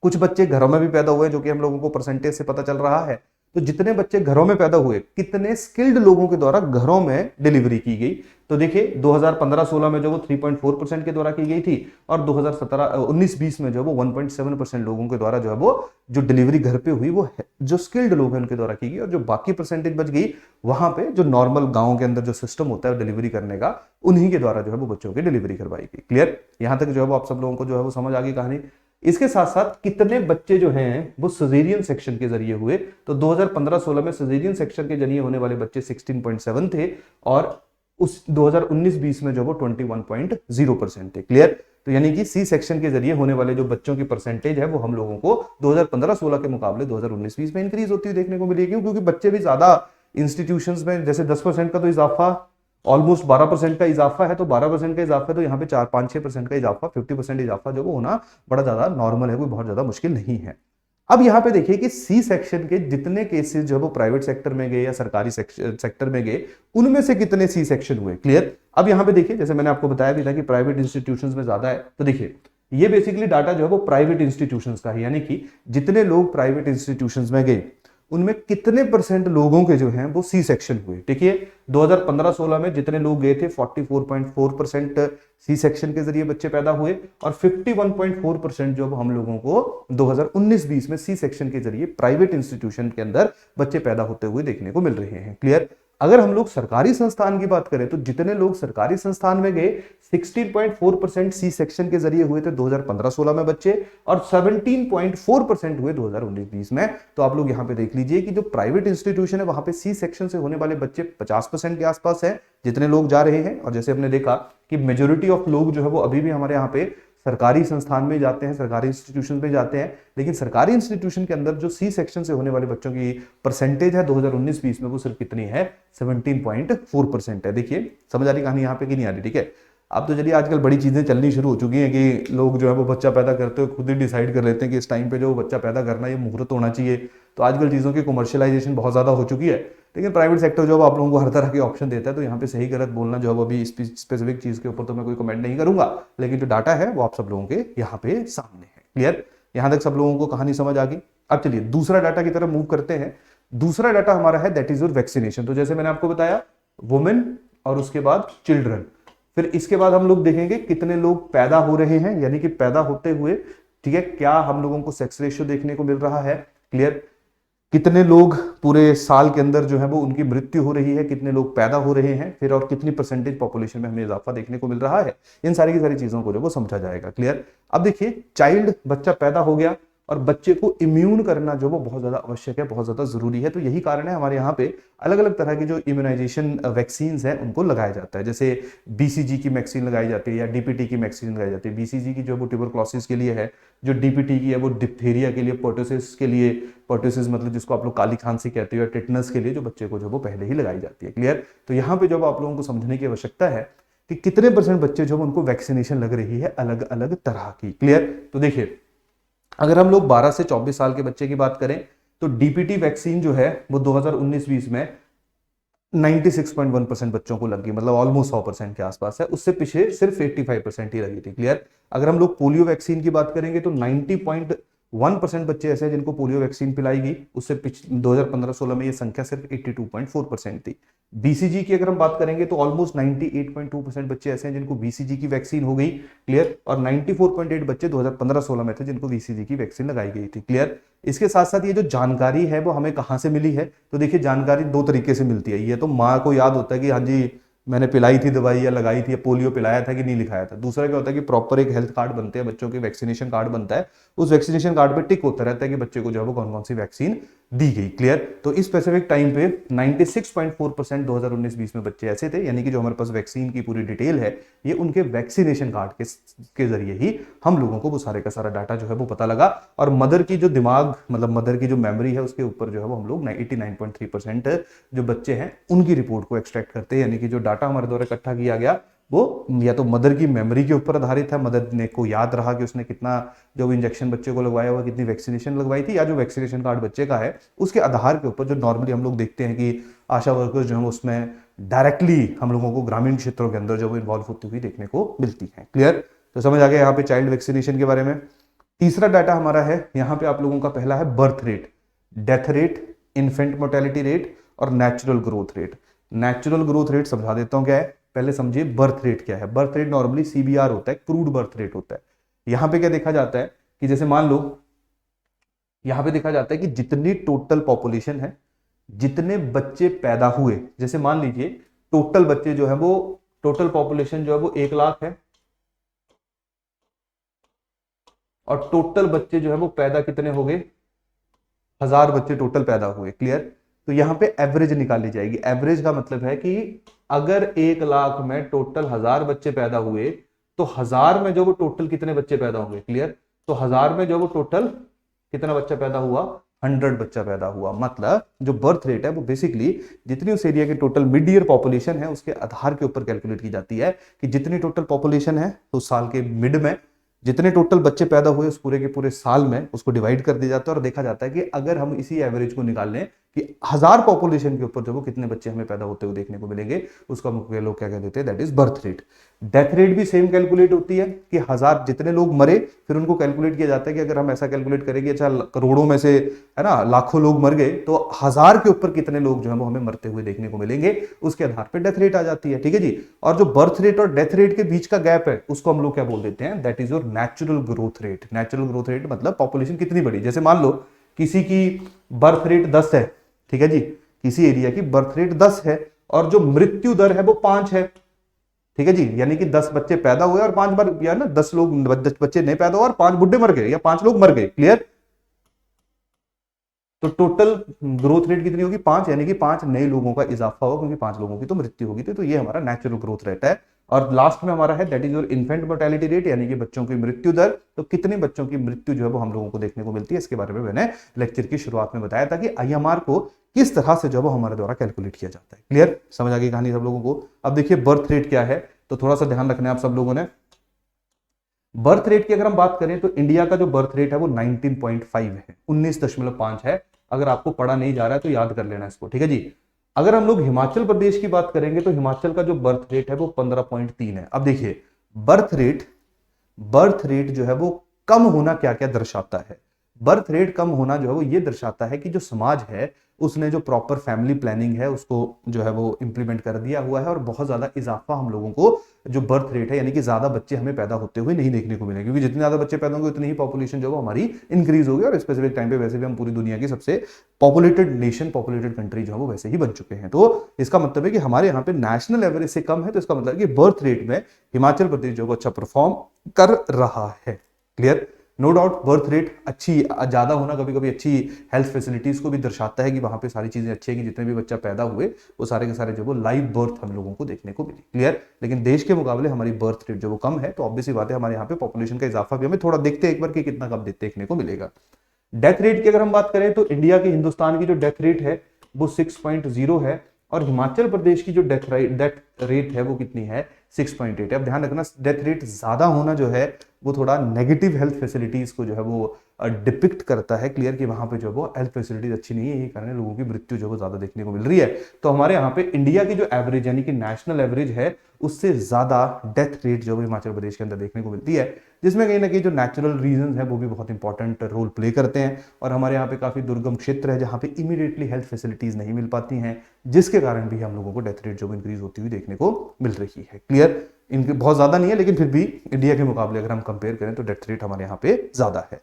कुछ बच्चे घरों में भी पैदा हुए, जो कि हम लोगों को परसेंटेज से पता चल रहा है। तो जितने बच्चे घरों में पैदा हुए, कितने स्किल्ड लोगों के द्वारा घरों में डिलीवरी की गई, तो देखिए 2015-16 में जो वो 3.4% के द्वारा की गई थी, और 2017-19-20 में जो वो 1.7% लोगों के द्वारा जो है वो जो डिलीवरी घर पे हुई वो जो स्किल्ड लोग हैं उनके द्वारा की गई, और जो बाकी परसेंटेज बच गई वहां पे जो नॉर्मल गांव के अंदर जो सिस्टम होता है डिलीवरी करने का, उन्हीं के द्वारा जो है वो बच्चों की डिलीवरी करवाई गई। क्लियर। यहां तक जो है वो आप सब लोगों को जो है वो समझ आ गई कहानी। इसके साथ साथ कितने बच्चे जो हैं वो सिजेरियन सेक्शन के जरिए हुए, तो 2015-16 में सिजेरियन सेक्शन के जरिए होने वाले बच्चे 16.7 थे, और उस 2019-20 में जो वो 21.0% थे। क्लियर। तो यानी कि सी सेक्शन के जरिए होने वाले जो बच्चों की परसेंटेज है वो हम लोगों को 2015-16 के मुकाबले 2019-20 में इंक्रीज होती हुई देखने को मिलेगी, क्योंकि बच्चे भी ज्यादा इंस्टीट्यूशंस में, जैसे 10% का तो इजाफा, ऑलमोस्ट 12% का इजाफा है, तो 12% का इजाफा है तो यहाँ पे 4-5-6% का इजाफा, 50% इजाफा जो वो होना बड़ा ज्यादा नॉर्मल है, कोई बहुत ज्यादा मुश्किल नहीं है। अब यहाँ पे देखिए कि सी सेक्शन के जितने केसेस जो वो प्राइवेट सेक्टर में गए या सरकारी सेक्टर में गए, उनमें से कितने सी सेक्शन हुए। क्लियर। अब यहाँ पे देखिए, जैसे मैंने आपको बताया भी था कि प्राइवेट इंस्टीट्यूशंस में ज्यादा है, तो देखिए ये बेसिकली डाटा जो है वो प्राइवेट इंस्टीट्यूशंस का है, यानी कि जितने लोग प्राइवेट इंस्टीट्यूशंस में गए उनमें कितने परसेंट लोगों के जो हैं वो सी सेक्शन हुए। देखिए 2015-16 में जितने लोग गए थे 44.4% सी सेक्शन के जरिए बच्चे पैदा हुए, और 51.4% जो हम लोगों को 2019-20 में सी सेक्शन के जरिए प्राइवेट इंस्टीट्यूशन के अंदर बच्चे पैदा होते हुए देखने को मिल रहे हैं। क्लियर। अगर हम लोग सरकारी संस्थान की बात करें तो जितने लोग सरकारी संस्थान में गए 16.4% सी सेक्शन के जरिए हुए थे 2015-16 में बच्चे, और 17.4% हुए 2019-20 में। तो आप लोग यहां पे देख लीजिए कि जो प्राइवेट इंस्टीट्यूशन है वहां पे सी सेक्शन से होने वाले बच्चे 50% के आसपास है जितने लोग जा रहे हैं, और जैसे हमने देखा कि मेजोरिटी ऑफ लोग जो है वो अभी भी हमारे यहाँ पे सरकारी संस्थान में जाते हैं, सरकारी इंस्टीट्यूशन में जाते हैं, लेकिन सरकारी इंस्टीट्यूशन के अंदर जो सी सेक्शन से होने वाले बच्चों की परसेंटेज है 2019-20 में वो सिर्फ कितनी है, 17.4% है। देखिए समझ आ रही कहानी यहाँ पे कि नहीं आ रही। ठीक है। अब तो चलिए आजकल बड़ी चीजें चलनी शुरू हो चुकी हैं कि लोग जो है वो बच्चा पैदा करते हुए खुद ही डिसाइड कर लेते हैं कि इस टाइम पे जो बच्चा पैदा करना ये मुहूर्त होना चाहिए। तो आजकल चीज़ों की कमर्शियलाइजेशन बहुत ज़्यादा हो चुकी है, लेकिन प्राइवेट सेक्टर जो है आप लोगों को हर तरह के ऑप्शन देता है। तो यहाँ पे सही गलत बोलना जो है वो अभी स्पेसिफिक चीज़ के ऊपर तो मैं कोई कमेंट नहीं करूंगा, लेकिन जो डाटा है वो आप सब लोगों के यहाँ पे सामने है। क्लियर। यहाँ तक सब लोगों को कहानी समझ आ गई। अब चलिए दूसरा डाटा की तरफ मूव करते हैं। दूसरा डाटा हमारा है दैट इज योर वैक्सीनेशन। तो जैसे मैंने आपको बताया वुमेन और उसके बाद चिल्ड्रन, फिर इसके बाद हम लोग देखेंगे कितने लोग पैदा हो रहे हैं, यानी कि पैदा होते हुए, ठीक है, क्या हम लोगों को सेक्स रेशियो देखने को मिल रहा है, क्लियर, कितने लोग पूरे साल के अंदर जो है वो उनकी मृत्यु हो रही है, कितने लोग पैदा हो रहे हैं, फिर और कितनी परसेंटेज पॉपुलेशन में हमें इजाफा देखने को मिल रहा है, इन सारी की सारी चीजों को जो वो समझा जाएगा, क्लियर। अब देखिए चाइल्ड, बच्चा पैदा हो गया और बच्चे को इम्यून करना जो वो बहुत ज्यादा आवश्यक है, बहुत ज्यादा जरूरी है। तो यही कारण है हमारे यहाँ पे अलग अलग तरह की जो इम्यूनाइजेशन वैक्सीन है उनको लगाया जाता है। जैसे बीसीजी की वैक्सीन लगाई जाती है या डीपीटी की वैक्सीन लगाई जाती है। बीसीजी की जो वो ट्यूबरक्लोसिस के लिए है, जो डीपीटी की है वो डिप्थीरिया के लिए, पर्टुसिस के लिए, पर्टुसिस मतलब जिसको आप लोग काली खांसी कहते हो, या टिटनस के लिए जो बच्चे को जो वो पहले ही लगाई जाती है, क्लियर। तो यहाँ पे जब आप लोगों को समझने की आवश्यकता है कि कितने परसेंट बच्चे जो उनको वैक्सीनेशन लग रही है अलग अलग तरह की, क्लियर। तो देखिए अगर हम लोग 12 से 24 साल के बच्चे की बात करें तो डीपीटी वैक्सीन जो है वो 2019-20 में 96.1% बच्चों को लगी, मतलब ऑलमोस्ट 100% के आसपास है। उससे पीछे सिर्फ 85% ही लगी थी, क्लियर। अगर हम लोग पोलियो वैक्सीन की बात करेंगे तो 90.1% बच्चे ऐसे हैं जिनको पोलियो वैक्सीन पिलाई गई। उससे 2015-16 में ये संख्या सिर्फ 82.4% थी। बीसीजी की अगर हम बात करेंगे तो ऑलमोस्ट 98.2% बच्चे ऐसे हैं जिनको बीसीजी की वैक्सीन हो गई, क्लियर, और 94.8 बच्चे 2015-16 में थे जिनको बीसीजी की वैक्सीन लगाई गई थी, क्लियर। इसके साथ साथ ये जो जानकारी है वो हमें कहां से मिली है, तो देखिए जानकारी दो तरीके से मिलती है। ये तो माँ को याद होता है कि हाँ जी मैंने पिलाई थी दवाई या लगाई थी, या पोलियो पिलाया था कि नहीं लिखाया था। दूसरा क्या होता है कि प्रॉपर एक हेल्थ कार्ड बनते हैं बच्चों के, वैक्सीनेशन कार्ड बनता है, उस वैक्सीनेशन कार्ड पे टिक होता रहता है कि बच्चे को जो है वो कौन कौन सी वैक्सीन दी गई, क्लियर। तो इस स्पेसिफिक टाइम पे 96.4% 2019-20 में बच्चे ऐसे थे, यानी कि जो हमारे पास वैक्सीन की पूरी डिटेल है ये उनके वैक्सीनेशन कार्ड के जरिए ही हम लोगों को वो सारे का सारा डाटा जो है वो पता लगा। और मदर की जो दिमाग, मतलब मदर की जो मेमोरी है उसके ऊपर जो है वो हम लोग 89.3% जो बच्चे हैं उनकी रिपोर्ट को एक्सट्रैक्ट करते हैं, यानी कि जो डाटा हमारे द्वारा इकट्ठा किया गया वो या तो मदर की मेमोरी के ऊपर आधारित है, मदर ने को याद रहा कि उसने कितना जो इंजेक्शन बच्चे को लगवाया हुआ, कितनी वैक्सीनेशन लगवाई थी, या जो वैक्सीनेशन कार्ड बच्चे का है उसके आधार के ऊपर जो नॉर्मली हम लोग देखते हैं कि आशा वर्कर्स जो है उसमें डायरेक्टली हम लोगों को ग्रामीण क्षेत्रों के अंदर जो इन्वॉल्व होती हुई देखने को मिलती है, क्लियर। तो समझ आ गया यहाँ पे चाइल्ड वैक्सीनेशन के बारे में। तीसरा डाटा हमारा है यहाँ पे आप लोगों का पहला है birth rate, death rate, infant mortality rate और natural growth rate. Natural growth rate समझा देता हूं क्या है, पहले समझिए बर्थ रेट क्या है। बर्थ रेट नॉर्मली सीबीआर होता है, क्रूड बर्थ रेट होता है। यहां पे क्या देखा जाता है कि जैसे मान लो यहां पे देखा जाता है कि जितनी टोटल पॉपुलेशन है, जितने बच्चे पैदा हुए, जैसे मान लीजिए टोटल बच्चे जो है वो, टोटल पॉपुलेशन जो है वो 1 लाख है और टोटल बच्चे जो है वो पैदा कितने हो गए, 1000 बच्चे टोटल पैदा हुए, क्लियर। तो यहां पे एवरेज निकाली जाएगी। एवरेज का मतलब है कि अगर 1 लाख में टोटल 1000 बच्चे पैदा हुए तो 1000 में जो वो टोटल कितने बच्चे पैदा होंगे, क्लियर। तो 1000 में जो वो टोटल कितना बच्चा पैदा हुआ, 100 बच्चा पैदा हुआ। मतलब जो बर्थ रेट है वो बेसिकली जितनी उस एरिया की टोटल मिड ईयर पॉपुलेशन है उसके आधार के ऊपर कैलकुलेट की जाती है कि जितनी टोटल पॉपुलेशन है तो साल के मिड में जितने टोटल बच्चे पैदा हुए उस पूरे के पूरे साल में उसको डिवाइड कर दिया जाता है और देखा जाता है कि अगर हम इसी एवरेज को निकाल लें कि 1000 पॉपुलेशन के ऊपर जो वो कितने बच्चे हमें पैदा होते हुए देखने को मिलेंगे, उसका मुख्य लोग क्या कह देते हैं, that is birth rate. Death rate भी सेम कैलकुलेट होती है कि 1000 जितने लोग मरे फिर उनको कैलकुलेट किया जाता है कि अगर हम ऐसा कैलकुलेट करेंगे अच्छा करोड़ों में से है ना लाखों लोग मर गए तो 1000 के ऊपर कितने लोग जो है वो हमें मरते हुए देखने को मिलेंगे, उसके आधार पर डेथ रेट आ जाती है, ठीक है जी। और जो बर्थ रेट और डेथ रेट के बीच का गैप है उसको हम लोग क्या बोल देते हैं, that is your natural growth rate. Natural growth rate मतलब पॉपुलेशन कितनी बड़ी, जैसे मान लो किसी की बर्थ रेट 10 है, ठीक है जी, किसी एरिया की बर्थ रेट 10 है और जो मृत्यु दर है वो 5 है, ठीक है जी, यानी कि 10 बच्चे पैदा हुए और 5 बार या ना 10 लोग 10 बच्चे नहीं पैदा हुए और 5 बुढ़े मर गए या 5 लोग मर गए, क्लियर। तो टोटल ग्रोथ रेट कितनी होगी, 5, यानी कि 5 नए लोगों का इजाफा होगा क्योंकि 5 लोगों की तो मृत्यु होगी। तो ये हमारा नेचुरल ग्रोथ रेट है। और लास्ट में हमारा है that is your infant mortality rate, यानी कि बच्चों की मृत्यु दर। तो कितने बच्चों की मृत्यु जो है वो हम लोगों को देखने को मिलती है, इसके बारे में मैंने लेक्चर की शुरुआत में बताया था कि आईएमआर को किस तरह से जो है वो हमारे द्वारा कैलकुलेट किया जाता है, क्लियर, समझ आ गई कहानी सब लोगों को। अब देखिए बर्थ रेट क्या है, तो थोड़ा सा ध्यान रखना है आप सब लोगों ने। बर्थ रेट की अगर हम बात करें तो इंडिया का जो बर्थ रेट है वो 19.5 है, 19.5 है। अगर आपको पढ़ा नहीं जा रहा है तो याद कर लेना इसको, ठीक है जी। अगर हम लोग हिमाचल प्रदेश की बात करेंगे तो हिमाचल का जो बर्थ रेट है वो 15.3 है। अब देखिए बर्थ रेट जो है वो कम होना क्या क्या दर्शाता है। बर्थ रेट कम होना जो है वो ये दर्शाता है कि जो समाज है उसने जो प्रॉपर फैमिली प्लानिंग है उसको जो है वो इंप्लीमेंट कर दिया हुआ है, और बहुत ज्यादा इजाफा हम लोगों को जो बर्थ रेट है यानी कि ज्यादा बच्चे हमें पैदा होते हुए नहीं देखने को मिलेंगे, क्योंकि जितने ज्यादा बच्चे पैदा होंगे उतनी ही पॉपुलेशन जो है वो हमारी इंक्रीज होगी, और स्पेसिफिक टाइम पे वैसे भी हम पूरी दुनिया की सबसे पॉपुलेटेड नेशन, पॉपुलेटेड कंट्री जो है वो वैसे ही बन चुके हैं। तो इसका मतलब है कि हमारे यहाँ पे नेशनल एवरेज से कम है, तो इसका मतलब है कि बर्थ रेट में हिमाचल प्रदेश जो है वो अच्छा परफॉर्म कर रहा है। Clear? No doubt birth rate अच्छी ज्यादा होना कभी कभी अच्छी हेल्थ फैसिलिटीज को भी दर्शाता है कि वहां पे सारी चीजें अच्छी है, कि जितने भी बच्चा पैदा हुए वो सारे के सारे जो वो लाइव बर्थ हम लोगों को देखने को मिली। क्लियर? लेकिन देश के मुकाबले हमारी बर्थ रेट जो वो कम है, तो ऑब्वियसली बात है हमारे यहाँ पे पॉपुलेशन का इजाफा भी हमें थोड़ा देखते हैं एक बार कि कितना कब देखने को मिलेगा। डेथ रेट की अगर हम बात करें तो इंडिया की, हिंदुस्तान की जो डेथ रेट है वो 6.0 है, और हिमाचल प्रदेश की जो डेथ रेट है वो कितनी है? 6.8 है। अब ध्यान रखना, डेथ रेट ज्यादा होना जो है वो थोड़ा नेगेटिव हेल्थ फैसिलिटीज को जो है वो डिपिक्ट करता है। क्लियर? कि वहां पे जो वो हेल्थ फैसिलिटीज अच्छी नहीं है, यही कारण लोगों की मृत्यु जो वो ज्यादा देखने को मिल रही है। तो हमारे यहाँ पे इंडिया की जो एवरेज यानी कि नेशनल एवरेज है उससे ज्यादा डेथ रेट जो हिमाचल प्रदेश के अंदर देखने को मिलती है, जिसमें कहीं ना कहीं जो नेचुरल रीजन है वो भी बहुत इंपॉर्टेंट रोल प्ले करते हैं, और हमारे यहाँ पे काफी दुर्गम क्षेत्र है जहाँ पे इमीडिएटली हेल्थ फैसिलिटीज नहीं मिल पाती हैं, जिसके कारण भी हम लोगों को डेथ रेट जो इंक्रीज होती हुई देखने को मिल रही है। क्लियर? इनके बहुत ज्यादा नहीं है, लेकिन फिर भी इंडिया के मुकाबले अगर हम कंपेयर करें तो डेथ रेट हमारे यहाँ पे ज्यादा है।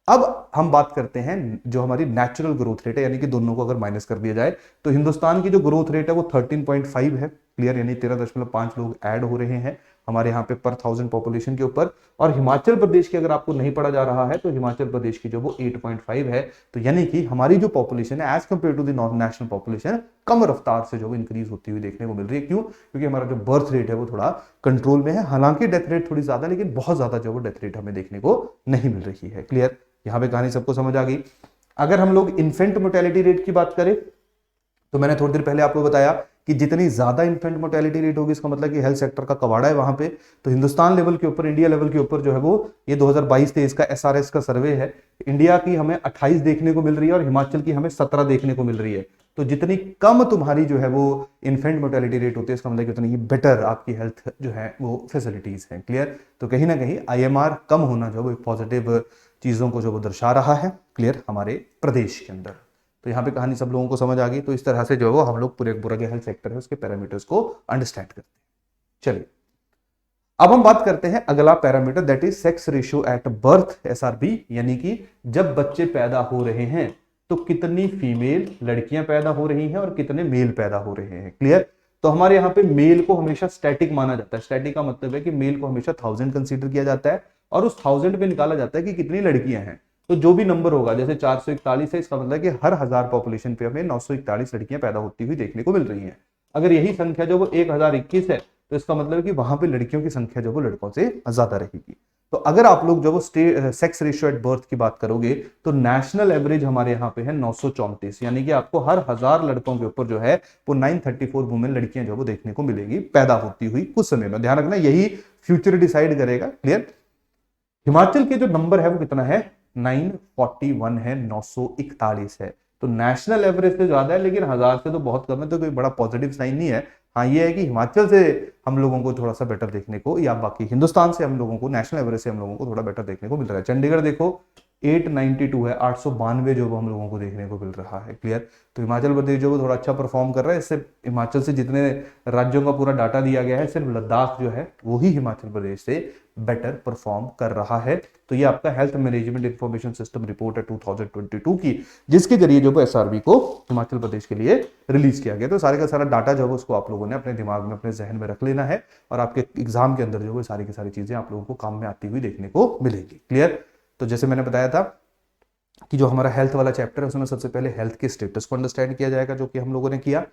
अब हम बात करते हैं जो हमारी नेचुरल ग्रोथ रेट है, यानी कि दोनों को अगर माइनस कर दिया जाए तो हिंदुस्तान की जो ग्रोथ रेट है वो 13.5 है। क्लियर? यानी 13.5 लोग ऐड हो रहे हैं हमारे यहाँ पे पर 1000 पॉपुलेशन के ऊपर, और हिमाचल प्रदेश की अगर आपको नहीं पढ़ा जा रहा है तो हिमाचल प्रदेश की जो वो 8.5 है। तो यानी कि हमारी जो पॉपुलेशन है as compared to the national population कम रफ्तार से जो इंक्रीज होती हुई देखने को मिल रही है। क्यों? क्योंकि हमारा जो बर्थ रेट है वो थोड़ा कंट्रोल में है, हालांकि डेथ रेट थोड़ी ज्यादा, लेकिन बहुत ज्यादा जो वो डेथ रेट हमें देखने को नहीं मिल रही है। क्लियर? यहां पे कहानी सबको समझ आ गई। अगर हम लोग इन्फेंट मोर्टेलिटी रेट की बात करें तो मैंने थोड़ी देर पहले आपको बताया कि जितनी ज्यादा इन्फेंट मोर्टेलिटी रेट होगी इसका मतलब कि हेल्थ सेक्टर का कवाड़ा है वहां पे। तो हिंदुस्तान लेवल के ऊपर, इंडिया लेवल के ऊपर जो है वो ये 2022-23 का एसआरएस का सर्वे है, इंडिया की हमें 28 देखने को मिल रही है और हिमाचल की हमें 17 देखने को मिल रही है। तो जितनी कम तुम्हारी जो है वो इन्फेंट मोर्टेलिटी रेट होती है इसका मतलब कि उतनी ही बेटर आपकी हेल्थ जो है वो फैसिलिटीज है। क्लियर? तो कहीं ना कहीं आईएमआर कम होना जो वो एक पॉजिटिव चीजों को जो वो दर्शा रहा है। क्लियर? हमारे प्रदेश के अंदर। तो यहाँ पे कहानी सब लोगों को समझ आ गई। तो इस तरह से जो है वो हम लोग पूरे के हेल्थ सेक्टर है उसके पैरामीटर्स को अंडरस्टैंड करते हैं। चलिए अब हम बात करते हैं अगला parameter, that is sex ratio at birth, SRB, यानी कि जब बच्चे पैदा हो रहे हैं तो कितनी फीमेल लड़कियां पैदा हो रही हैं और कितने मेल पैदा हो रहे हैं। क्लियर? तो हमारे यहाँ पे मेल को हमेशा स्टैटिक माना जाता है। स्टैटिक का मतलब है कि मेल को हमेशा 1000 कंसीडर किया जाता है और उस 1000 पे निकाला जाता है कि कितनी लड़कियां हैं। तो जो भी नंबर होगा, जैसे 441 है, इसका मतलब है कि हर 1000 पॉपुलेशन पे हमें 941 लड़कियां पैदा होती हुई देखने को मिल रही हैं। अगर यही संख्या जो वो 1021 है तो इसका मतलब है कि वहां पे लड़कियों की संख्या जो वो लड़कों से ज्यादा रहेगी। तो अगर आप लोग जो वो सेक्स रेशियो एट बर्थ की बात करोगे तो नेशनल एवरेज हमारे यहाँ पे है 934, यानी कि आपको हर 1000 लड़कों के ऊपर जो है वो 934 वुमेन लड़कियां जो वो देखने को मिलेगी पैदा होती हुई कुछ समय में। ध्यान रखना यही फ्यूचर डिसाइड करेगा। क्लियर? हिमाचल के जो नंबर है वो कितना है? 941 है, 941 है। तो नेशनल एवरेज से ज्यादा है लेकिन 1000 से तो बहुत कम है, तो कोई बड़ा पॉजिटिव साइन नहीं है। हाँ ये है कि हिमाचल से हम लोगों को थोड़ा सा बेटर देखने को, या बाकी हिंदुस्तान से हम लोगों को, नेशनल एवरेज से हम लोगों को थोड़ा बेटर देखने को मिल रहा है। चंडीगढ़ देखो 892 है, 892 जो हम लोगों को देखने को मिल रहा है। क्लियर? तो हिमाचल प्रदेश जो वो थोड़ा अच्छा परफॉर्म कर रहा है। इससे हिमाचल से जितने राज्यों का पूरा डाटा दिया गया है सिर्फ लद्दाख जो है वो ही हिमाचल प्रदेश से बेटर परफॉर्म कर रहा है। तो ये आपका health management information system report है 2022 की, जिसके जरिए जो एसआरबी को हिमाचल प्रदेश के लिए रिलीज किया गया। तो सारे का सारा डाटा जो है उसको आप लोगों ने अपने दिमाग में, अपने जहन में रख लेना है, और आपके एग्जाम के अंदर जो है सारी की सारी चीजें आप लोगों को काम में आती हुई देखने को मिलेगी। क्लियर? तो जैसे मैंने बताया था कि जो हमारा हेल्थ वाला चैप्टर है उसमें सबसे पहले हेल्थ के स्टेटस को अंडरस्टैंड किया जाएगा, जो कि हम लोगों ने किया।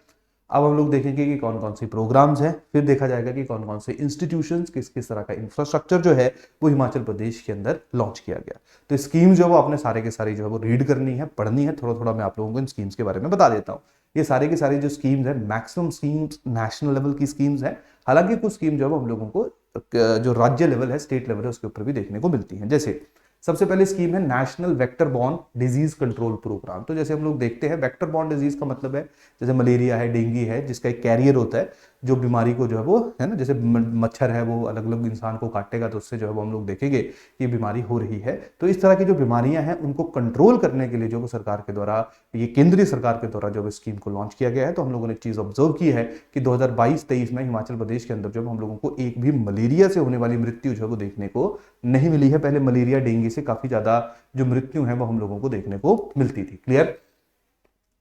अब हम लोग देखेंगे कि कौन कौन सी प्रोग्राम्स हैं, फिर देखा जाएगा कि कौन कौन से इंस्टीट्यूशंस, किस किस तरह का इंफ्रास्ट्रक्चर जो है वो हिमाचल प्रदेश के अंदर लॉन्च किया गया। तो स्कीम जो है वो आपने सारे के सारे जो है वो रीड करनी है, पढ़नी है। थोड़ा थोड़ा मैं आप लोगों को इन स्कीम्स के बारे में बता देता हूँ। ये सारी की सारी जो स्कीम्स है मैक्सिमम स्कीम्स नेशनल लेवल की स्कीम्स है, हालांकि कुछ स्कीम जो है हम लोगों को जो राज्य लेवल है, स्टेट लेवल है, उसके ऊपर भी देखने को मिलती है। जैसे सबसे पहले स्कीम है national vector borne disease control programme. तो जैसे हम लोग देखते हैं वेक्टर बॉर्न डिजीज का मतलब है जैसे मलेरिया है, डेंगू है, जिसका एक कैरियर होता है, जो बीमारी को जो है वो है ना, जैसे मच्छर है वो अलग अलग इंसान को काटेगा तो उससे जो है वो हम लोग देखेंगे कि ये बीमारी हो रही है। तो इस तरह की जो बीमारियां हैं उनको कंट्रोल करने के लिए जो वो सरकार के द्वारा, ये केंद्रीय सरकार के द्वारा जो स्कीम को लॉन्च किया गया है। तो हम लोगों ने चीज ऑब्जर्व की है कि 2022-23 में हिमाचल प्रदेश के अंदर जब हम लोगों को एक भी मलेरिया से होने वाली मृत्यु जो है वो देखने को नहीं मिली है। पहले मलेरिया डेंगू से काफी ज्यादा जो मृत्यु है वो हम लोगों को देखने को मिलती थी। क्लियर।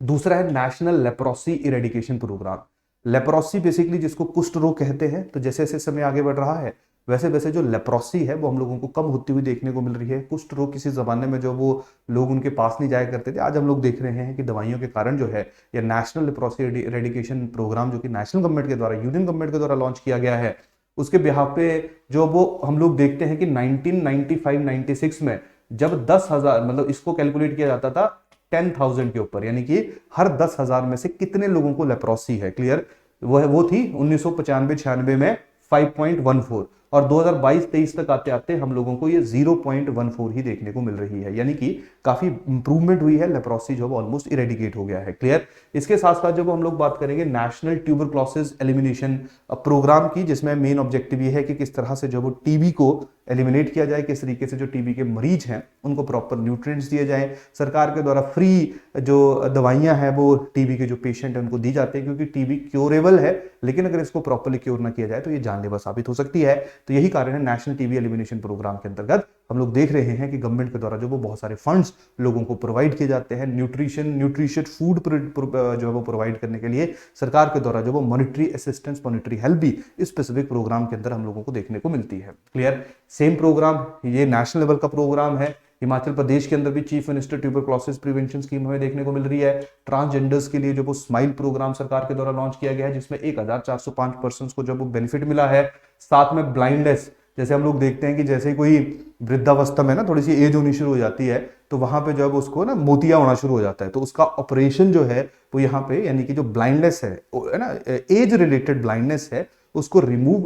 दूसरा है national leprosy eradication programme. Leprosy basically जिसको कुष्ठ रोग कहते हैं, तो जैसे जैसे समय आगे बढ़ रहा है वैसे वैसे जो लेप्रोसी है वो हम लोगों को कम होती हुई देखने को मिल रही है। कुष्ठ रोग किसी जमाने में जो वो लोग उनके पास नहीं जाया करते थे, आज हम लोग देख रहे हैं कि दवाइयों के कारण जो है या नेशनल लेप्रोसी इरेडिकेशन प्रोग्राम जो कि नेशनल गवर्नमेंट के द्वारा, यूनियन गवर्नमेंट के द्वारा लॉन्च किया गया है, उसके बिहाफ पे जो वो हम लोग देखते हैं कि 1995-96 में जब 10,000 मतलब इसको कैलकुलेट किया जाता था 10,000 के ऊपर, यानी कि हर 10,000 में से कितने लोगों को लेप्रोसी है। क्लियर। वो थी 1995-96 में 5.14 और 2022-23 तक आते आते हम लोगों को ये 0.14 ही देखने को मिल रही है, यानी कि काफी इंप्रूवमेंट हुई है। लेप्रोसी जो ऑलमोस्ट इरेडिकेट हो गया है। क्लियर। इसके साथ साथ जब हम लोग बात करेंगे नेशनल ट्यूबरक्लोसिस एलिमिनेशन प्रोग्राम की, जिसमें मेन ऑब्जेक्टिव ये है कि किस तरह से जो वो टीबी को एलिमिनेट किया जाए, किस तरीके से जो टीबी के मरीज हैं उनको प्रॉपर न्यूट्रिएंट्स दिए जाएं। सरकार के द्वारा फ्री जो दवाइयां हैं वो टीबी के जो पेशेंट हैं उनको दी जाती है, क्योंकि टीबी क्योरेबल है, लेकिन अगर इसको प्रॉपर्ली क्योर ना किया जाए तो ये जानलेवा साबित हो सकती है। तो यही कारण है नेशनल टीबी एलिमिनेशन प्रोग्राम के अंतर्गत हम लोग देख रहे हैं कि गवर्नमेंट के द्वारा जो वो बहुत सारे फंड्स लोगों को प्रोवाइड किए जाते हैं न्यूट्रिशियस फूड जो है वो प्रोवाइड करने के लिए। सरकार के द्वारा जो वो मॉनिटरी असिस्टेंस, मॉनिटरी हेल्प भी इस स्पेसिफिक प्रोग्राम के अंदर हम लोगों को देखने को मिलती है। क्लियर। सेम प्रोग्राम ये नेशनल लेवल का प्रोग्राम है। हिमाचल प्रदेश के अंदर भी chief minister tuberculosis prevention scheme हमें देखने को मिल रही है। ट्रांसजेंडर्स के लिए जो वो स्माइल प्रोग्राम सरकार के द्वारा लॉन्च किया गया है, जिसमें 1405 पर्सन को जब वो बेनिफिट मिला है। साथ में ब्लाइंडनेस, जैसे हम लोग देखते हैं कि जैसे कोई वृद्धावस्था में ना थोड़ी सी एज होनी शुरू हो जाती है तो वहां पे जब उसको ना मोतिया होना शुरू हो जाता है, तो उसका ऑपरेशन जो है वो यहाँ पे, यानी कि जो ब्लाइंडनेस है ना, एज रिलेटेड ब्लाइंडनेस है, उसको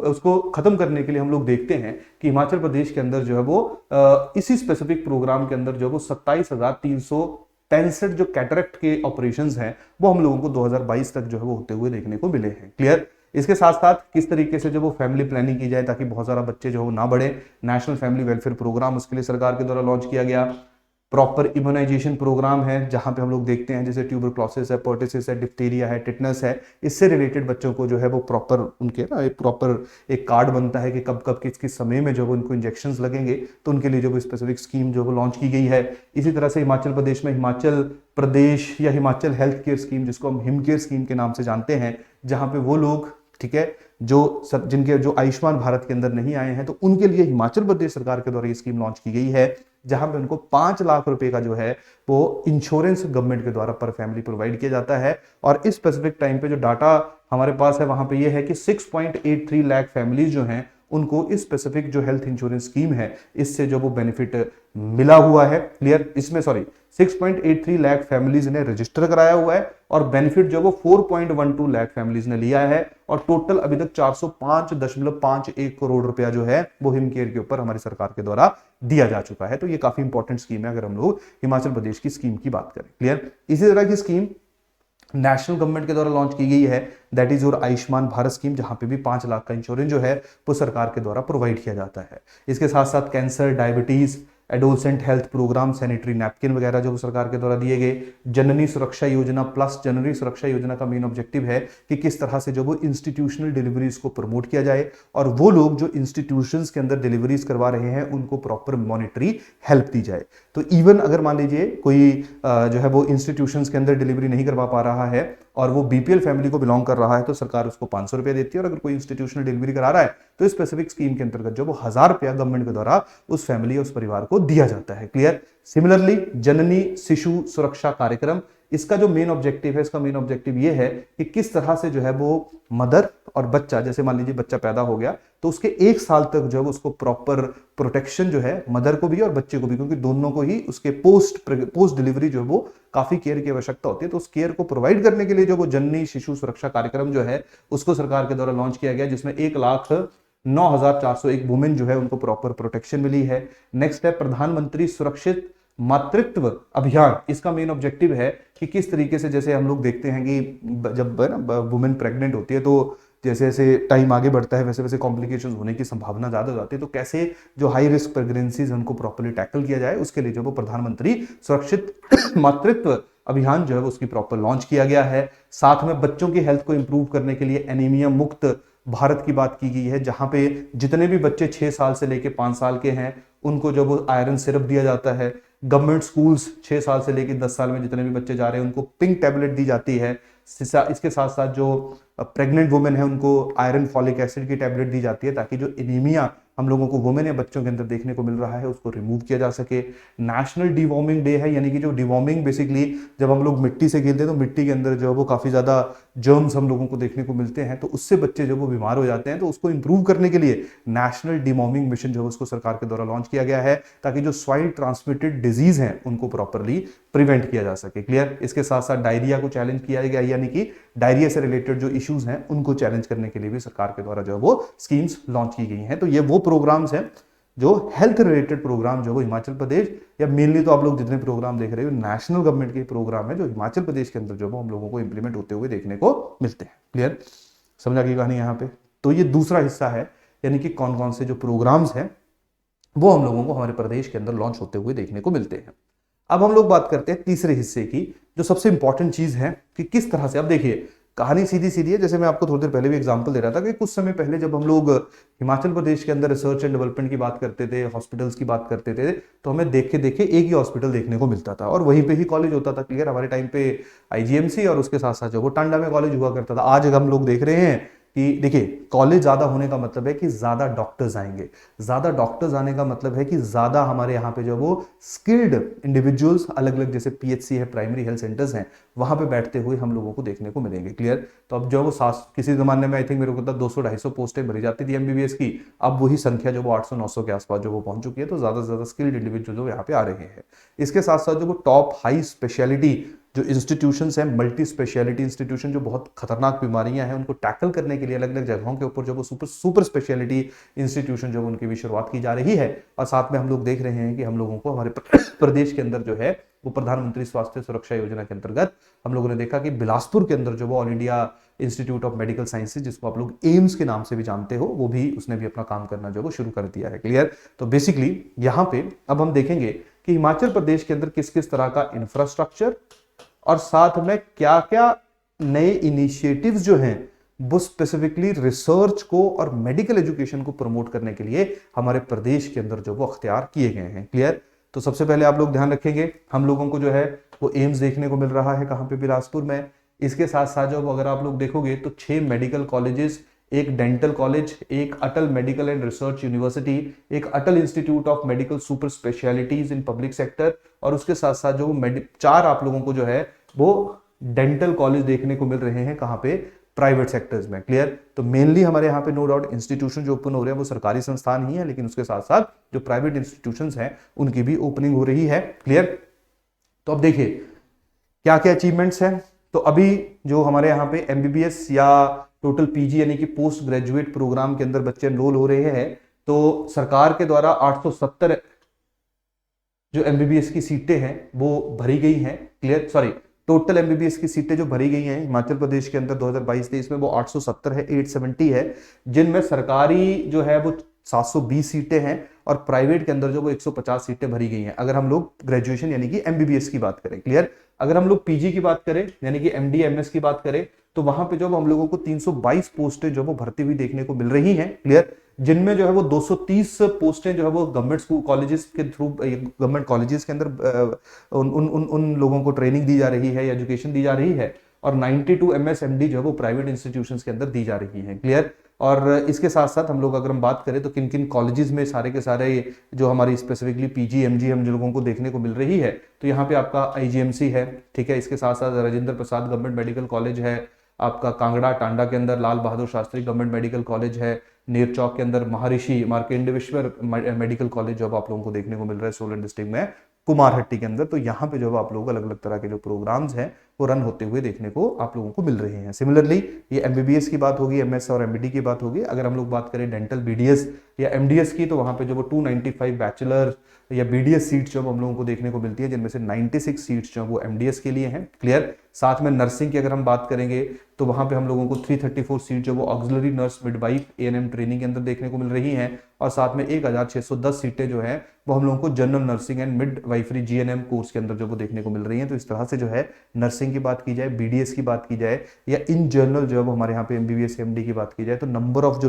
उसको खत्म करने के लिए हम लोग देखते हैं कि हिमाचल प्रदेश के अंदर जो है वो इसी स्पेसिफिक प्रोग्राम के अंदर जो है वो 27,365 जो कैटरेक्ट के ऑपरेशंस हैं वो हम लोगों को 2022 तक जो है वो होते हुए देखने को मिले हैं। क्लियर। इसके साथ साथ किस तरीके से जो वो फैमिली प्लानिंग की जाए ताकि बहुत सारा बच्चे जो है ना बढ़े, नेशनल फैमिली वेलफेयर प्रोग्राम उसके लिए सरकार के द्वारा लॉन्च किया गया। प्रॉपर इम्यूनाइजेशन प्रोग्राम है, जहां पे हम लोग देखते हैं जैसे ट्यूबरक्लोसिस है, पर्टिसिस है, डिप्थीरिया है, टिटनस है, इससे रिलेटेड बच्चों को जो है वो प्रॉपर उनके ना एक प्रॉपर एक कार्ड बनता है कि कब कब किस किस समय में जो वो उनको इंजेक्शंस लगेंगे, तो उनके लिए जो वो स्पेसिफिक स्कीम जो वो लॉन्च की गई है। इसी तरह से हिमाचल प्रदेश में हिमाचल प्रदेश या हिमाचल हेल्थ केयर स्कीम, जिसको हम हिम केयर स्कीम के नाम से जानते हैं, जहां पे वो लोग, ठीक है, जो सब जिनके जो आयुष्मान भारत के अंदर नहीं आए हैं, तो उनके लिए हिमाचल प्रदेश सरकार के द्वारा ये स्कीम लॉन्च की गई है, जहां पे उनको 5 लाख रुपए का जो है वो इंश्योरेंस गवर्नमेंट के द्वारा पर फैमिली प्रोवाइड किया जाता है। और इस स्पेसिफिक टाइम पे जो डाटा हमारे पास है वहां पे ये है कि 6.83 लाख फैमिलीज जो हैं उनको इस स्पेसिफिक जो हेल्थ इंश्योरेंस स्कीम है इससे जो वो बेनिफिट मिला हुआ है। क्लियर। इसमें 6.83 लाख फैमिलीज ने रजिस्टर कराया हुआ है और बेनिफिट जो वो 4.12 लाख फैमिलीज ने लिया है, और टोटल अभी तक 405.51 करोड़ रुपया जो है वो हिम केयर के ऊपर हमारी सरकार के द्वारा दिया जा चुका है। तो ये काफी इंपॉर्टेंट स्कीम है अगर हम लोग हिमाचल प्रदेश की स्कीम की बात करें। क्लियर। इसी तरह की स्कीम नेशनल गवर्नमेंट के द्वारा लॉन्च की गई है, that is your Ayushman Bharat scheme, जहां पे भी 5 लाख का इंश्योरेंस जो है वो सरकार के द्वारा प्रोवाइड किया जाता है। इसके साथ साथ cancer, diabetes, adolescent health programme, sanitary napkin वगैरह जो सरकार के द्वारा दिए गए। जननी सुरक्षा योजना प्लस, जननी सुरक्षा योजना का मेन ऑब्जेक्टिव है कि किस तरह से जो वो इंस्टीट्यूशनल डिलीवरीज को प्रमोट किया जाए और वो लोग जो इंस्टीट्यूशंस के अंदर डिलीवरीज करवा रहे हैं उनको प्रॉपर मॉनिटरी हेल्प दी जाए। तो इवन अगर मान लीजिए कोई जो है वो इंस्टीट्यूशंस के अंदर डिलीवरी नहीं करवा पा रहा है और वो बीपीएल फैमिली को बिलोंग कर रहा है, तो सरकार उसको 500 रुपया देती है, और अगर कोई इंस्टीट्यूशनल डिलीवरी करा रहा है तो स्पेसिफिक स्कीम के अंतर्गत जो वो 1000 रुपया गवर्नमेंट के द्वारा उस फैमिली या उस परिवार को दिया जाता है। क्लियर। सिमिलरली जननी शिशु सुरक्षा कार्यक्रम, इसका जो मेन ऑब्जेक्टिव है, इसका मेन ऑब्जेक्टिव ये है कि किस तरह से जो है वो मदर और बच्चा, जैसे मान लीजिए बच्चा पैदा हो गया तो उसके 1 साल तक जो है उसको प्रॉपर प्रोटेक्शन जो है मदर को भी और बच्चे को भी, क्योंकि दोनों को ही उसके पोस्ट डिलीवरी जो है वो काफी केयर की आवश्यकता होती है, तो उस केयर को प्रोवाइड करने के लिए जो वो जननी शिशु सुरक्षा कार्यक्रम जो है उसको सरकार के द्वारा लॉन्च किया गया, जिसमें 1,09,401 वुमेन जो है उनको प्रॉपर प्रोटेक्शन मिली है। नेक्स्ट है प्रधानमंत्री सुरक्षित मातृत्व अभियान, इसका मेन ऑब्जेक्टिव है कि किस तरीके से, जैसे हम लोग देखते हैं कि जब ना वुमेन प्रेग्नेंट होती है तो जैसे जैसे टाइम आगे बढ़ता है वैसे वैसे कॉम्प्लिकेशंस होने की संभावना ज़्यादा हो जाती है। तो कैसे जो हाई रिस्क प्रेगनेंसीज उनको प्रॉपर्ली टैकल किया जाए, उसके लिए जो वो प्रधानमंत्री सुरक्षित मातृत्व अभियान जो है वो उसकी प्रॉपर लॉन्च किया गया है। साथ में बच्चों की हेल्थ को इंप्रूव करने के लिए एनीमिया मुक्त भारत की बात की गई है, जहां पे जितने भी बच्चे 6 साल से लेके 5 साल के हैं उनको जो वो आयरन सिरप दिया जाता है। गवर्नमेंट स्कूल्स 6 साल से लेकर 10 साल में जितने भी बच्चे जा रहे हैं उनको पिंक टैबलेट दी जाती है। इसके साथ साथ जो प्रेग्नेंट वुमेन है उनको आयरन फॉलिक एसिड की टैबलेट दी जाती है, ताकि जो एनीमिया हम लोगों को वुमेन या बच्चों के अंदर देखने को मिल रहा है उसको रिमूव किया जा सके। नेशनल डिवॉर्मिंग डे है, यानी कि जो डिवॉर्मिंग बेसिकली जब हम लोग मिट्टी से खेलते हैं तो मिट्टी के अंदर जो है वो काफी ज्यादा जर्म्स हम लोगों को देखने को मिलते हैं, तो उससे बच्चे जो वो बीमार हो जाते हैं। तो उसको इंप्रूव करने के लिए नेशनल डिवॉर्मिंग मिशन जो है उसको सरकार के द्वारा लॉन्च किया गया है, ताकि जो स्वाइल ट्रांसमिटेड डिजीज है उनको प्रॉपरली प्रिवेंट किया जा सके। क्लियर। इसके साथ साथ डायरिया को चैलेंज किया गया, यानी कि डायरिया से रिलेटेड जो इश्यूज हैं उनको चैलेंज करने के लिए भी सरकार के द्वारा जो है वो स्कीम्स लॉन्च की गई हैं। तो ये वो प्रोग्राम्स हैं जो हेल्थ रिलेटेड प्रोग्राम जो वो हिमाचल प्रदेश, या मेनली तो आप लोग जितने प्रोग्राम देख रहे हो नेशनल गवर्नमेंट के प्रोग्राम है जो हिमाचल प्रदेश के अंदर जो हम लोगों को इंप्लीमेंट होते हुए देखने को मिलते हैं। क्लियर, समझ आ गई कहानी यहाँ पे। तो ये दूसरा हिस्सा है, यानी कि कौन कौन से जो प्रोग्राम्स हैं वो हम लोगों को हमारे प्रदेश के अंदर लॉन्च होते हुए देखने को मिलते हैं। अब हम लोग बात करते हैं तीसरे हिस्से की, जो सबसे इंपॉर्टेंट चीज है कि किस तरह से, अब देखिए कहानी सीधी सीधी है। जैसे मैं आपको थोड़ी देर पहले भी एग्जांपल दे रहा था कि कुछ समय पहले जब हम लोग हिमाचल प्रदेश के अंदर रिसर्च एंड डेवलपमेंट की बात करते थे, हॉस्पिटल्स की बात करते थे, तो हमें देखे देखे एक ही हॉस्पिटल देखने को मिलता था और वहीं पे ही कॉलेज होता था। क्लियर। हमारे टाइम पे आईजीएमसी और उसके साथ साथ जो वो टांडा में कॉलेज हुआ करता था। आज हम लोग देख रहे हैं कि देखिए कॉलेज ज्यादा होने का मतलब है कि ज्यादा डॉक्टर्स आएंगे, ज्यादा डॉक्टर्स आने का मतलब है कि ज्यादा हमारे यहाँ पे जो वो स्किल्ड इंडिविजुअल्स अलग अलग जैसे पीएचसी है, प्राइमरी हेल्थ सेंटर्स हैं, वहां पे बैठते हुए हम लोगों को देखने को मिलेंगे। क्लियर। तो अब जो वो किसी जमाने में आई थिंक मेरे को 200-250 पोस्टें भरी जाती थी एमबीबीएस की, अब वही संख्या जो वो 800-900 के आसपास जो वो पहुंच चुकी है। तो ज्यादा से ज्यादा स्किल्ड इंडिविजुअल जो यहाँ पे आ रहे हैं। इसके साथ साथ जो वो टॉप हाई स्पेशलिटी जो इंस्टीट्यूशंस हैं, मल्टी स्पेशलिटी इंस्टीट्यूशन, जो बहुत खतरनाक बीमारियां हैं उनको टैकल करने के लिए अलग अलग जगहों के ऊपर जो वो सुपर स्पेशलिटी इंस्टीट्यूशन जो उनकी भी शुरुआत की जा रही है। और साथ में हम लोग देख रहे हैं कि हम लोगों को हमारे प्रदेश के अंदर जो है वो प्रधानमंत्री स्वास्थ्य सुरक्षा योजना के अंतर्गत हम लोगों ने देखा कि बिलासपुर के अंदर जो वो all India institute of medical sciences, जिसको आप लोग एम्स के नाम से भी जानते हो, वो भी उसने भी अपना काम करना जो वो शुरू कर दिया है। क्लियर। तो बेसिकली यहाँ पे अब हम देखेंगे कि हिमाचल प्रदेश के अंदर किस किस तरह का इंफ्रास्ट्रक्चर और साथ में क्या क्या नए इनिशिएटिव्स जो हैं वो स्पेसिफिकली रिसर्च को और मेडिकल एजुकेशन को प्रमोट करने के लिए हमारे प्रदेश के अंदर जो वो अख्तियार किए गए हैं। क्लियर। तो सबसे पहले आप लोग ध्यान रखेंगे, हम लोगों को जो है वो एम्स देखने को मिल रहा है, कहां पे, बिलासपुर में। इसके साथ साथ जो अगर आप लोग देखोगे तो 6 मेडिकल कॉलेजेस, एक डेंटल कॉलेज, एक Atal medical and research university, एक Atal institute of medical super specialities in public sector, और उसके साथ साथ जो 4 आप लोगों को जो है वो डेंटल कॉलेज देखने को मिल रहे हैं, कहां पे, प्राइवेट सेक्टर्स में। क्लियर। तो मेनली हमारे यहाँ पे नो डाउट इंस्टीट्यूशन जो ओपन हो रहे हैं वो सरकारी संस्थान ही है, लेकिन उसके साथ साथ जो प्राइवेट इंस्टीट्यूशंस हैं उनकी भी ओपनिंग हो रही है। क्लियर। तो अब देखिए क्या क्या अचीवमेंट्स हैं। तो अभी जो हमारे यहाँ पे एमबीबीएस या टोटल पीजी यानी कि पोस्ट ग्रेजुएट प्रोग्राम के अंदर बच्चे एनरोल हो रहे हैं, तो सरकार के द्वारा 870 जो एमबीबीएस की सीटें हैं वो भरी गई हैं। क्लियर, सॉरी, टोटल एमबीबीएस की सीटें जो भरी गई हैं हिमाचल प्रदेश के अंदर 2022-23 में वो 870 है, 870 है, जिनमें सरकारी जो है वो 720 सीटें हैं और प्राइवेट के अंदर जो वो 150 सीटें भरी गई हैं, अगर हम लोग ग्रेजुएशन यानी कि एमबीबीएस की बात करें। क्लियर। अगर हम लोग पीजी की बात करें यानी कि एमडी एमएस की बात करें, तो वहां पे जो हम लोगों को 322 पोस्टें जो वो भर्ती हुई देखने को मिल रही हैं। क्लियर। जिनमें जो है वो 230 पोस्टें जो है वो गवर्नमेंट स्कूल कॉलेजेस के थ्रू, गवर्नमेंट कॉलेजेस के अंदर उन लोगों को ट्रेनिंग दी जा रही है, एजुकेशन दी जा रही है, और 92 एमएसएमडी जो है वो प्राइवेट इंस्टीट्यूशंस के अंदर दी जा रही है। क्लियर। और इसके साथ साथ हम लोग अगर हम बात करें तो किन किन कॉलेजेस में सारे के सारे जो हमारी स्पेसिफिकली पीजी एमजी हम जो लोगों को देखने को मिल रही है, तो यहाँ पे आपका आईजीएमसी है, ठीक है। इसके साथ साथ Rajendra Prasad government medical college है, आपका कांगड़ा टांडा के अंदर Lal Bahadur Shastri government medical college है, नेरचौक के अंदर महर्षि मार्केंडेश्वर मेडिकल कॉलेज जो आप लोगों को देखने को मिल रहा है सोलन डिस्ट्रिक्ट में कुमारहट्टी के अंदर। तो यहाँ पे जो आप लोग अलग अलग तरह के जो प्रोग्राम्स हैं वो रन होते हुए देखने को आप लोगों को मिल रहे हैं। सिमिलरली ये एमबीबीएस की बात होगी, एमएस और एमबीडी की बात होगी। अगर हम लोग बात करें डेंटल बीडीएस या एमडीएस की, तो वहां पे जो वो 295 बैचलर या बीडीएस सीट्स जो हम लोगों को देखने को मिलती है, जिनमें से 96 सीट्स जो वो एमडीएस के लिए हैं। क्लियर। साथ में नर्सिंग की अगर हम बात करेंगे तो वहां पे हम लोगों को 334 सीट जो वो auxiliary nurse midwife ANM training के अंदर देखने को मिल रही हैं, और साथ में 1610 सीटें जो है वो हम लोगों को general nursing and midwifery GNM course के अंदर जो वो देखने को मिल रही हैं। तो इस तरह से जो है नर्सिंग की बात की जाए, बीडीएस की बात की जाए, या इन जनरल जो है वो हमारे यहाँ पे एमबीबीएस एमडी की बात की जाए, तो नंबर ऑफ जो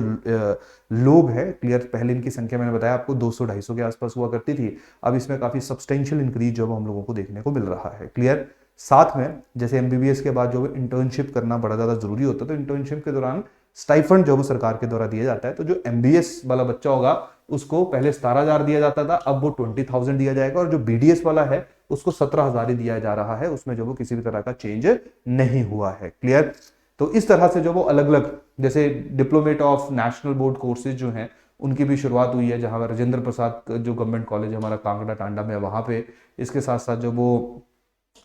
लोग हैं, क्लियर, पहले इनकी संख्या मैंने बताया आपको 200-250 के आसपास हुआ करती थी, अब इसमें काफी सब्सटेंशियल इंक्रीज जो हम लोगों को देखने को मिल रहा है। क्लियर। साथ में जैसे एमबीबीएस के बाद जो इंटर्नशिप करना बड़ा ज्यादा जरूरी होता है, तो इंटर्नशिप के दौरान स्टाइफंड जो वो सरकार के द्वारा दिया जाता है। तो जो एमबीएस वाला बच्चा होगा उसको पहले 17,000 दिया जाता था, अब वो 20,000 दिया जाएगा, और जो बीडीएस वाला है उसको 17,000 ही दिया जा रहा है। उसमें जो वो किसी भी तरह का चेंज नहीं हुआ है। क्लियर। तो इस तरह से जो वो अलग अलग, जैसे diplomat of national board courses जो हैं उनकी भी शुरुआत हुई है, जहां राजेंद्र प्रसाद जो गवर्नमेंट कॉलेज हमारा कांगड़ा टांडा में है वहां पे। इसके साथ साथ जो वो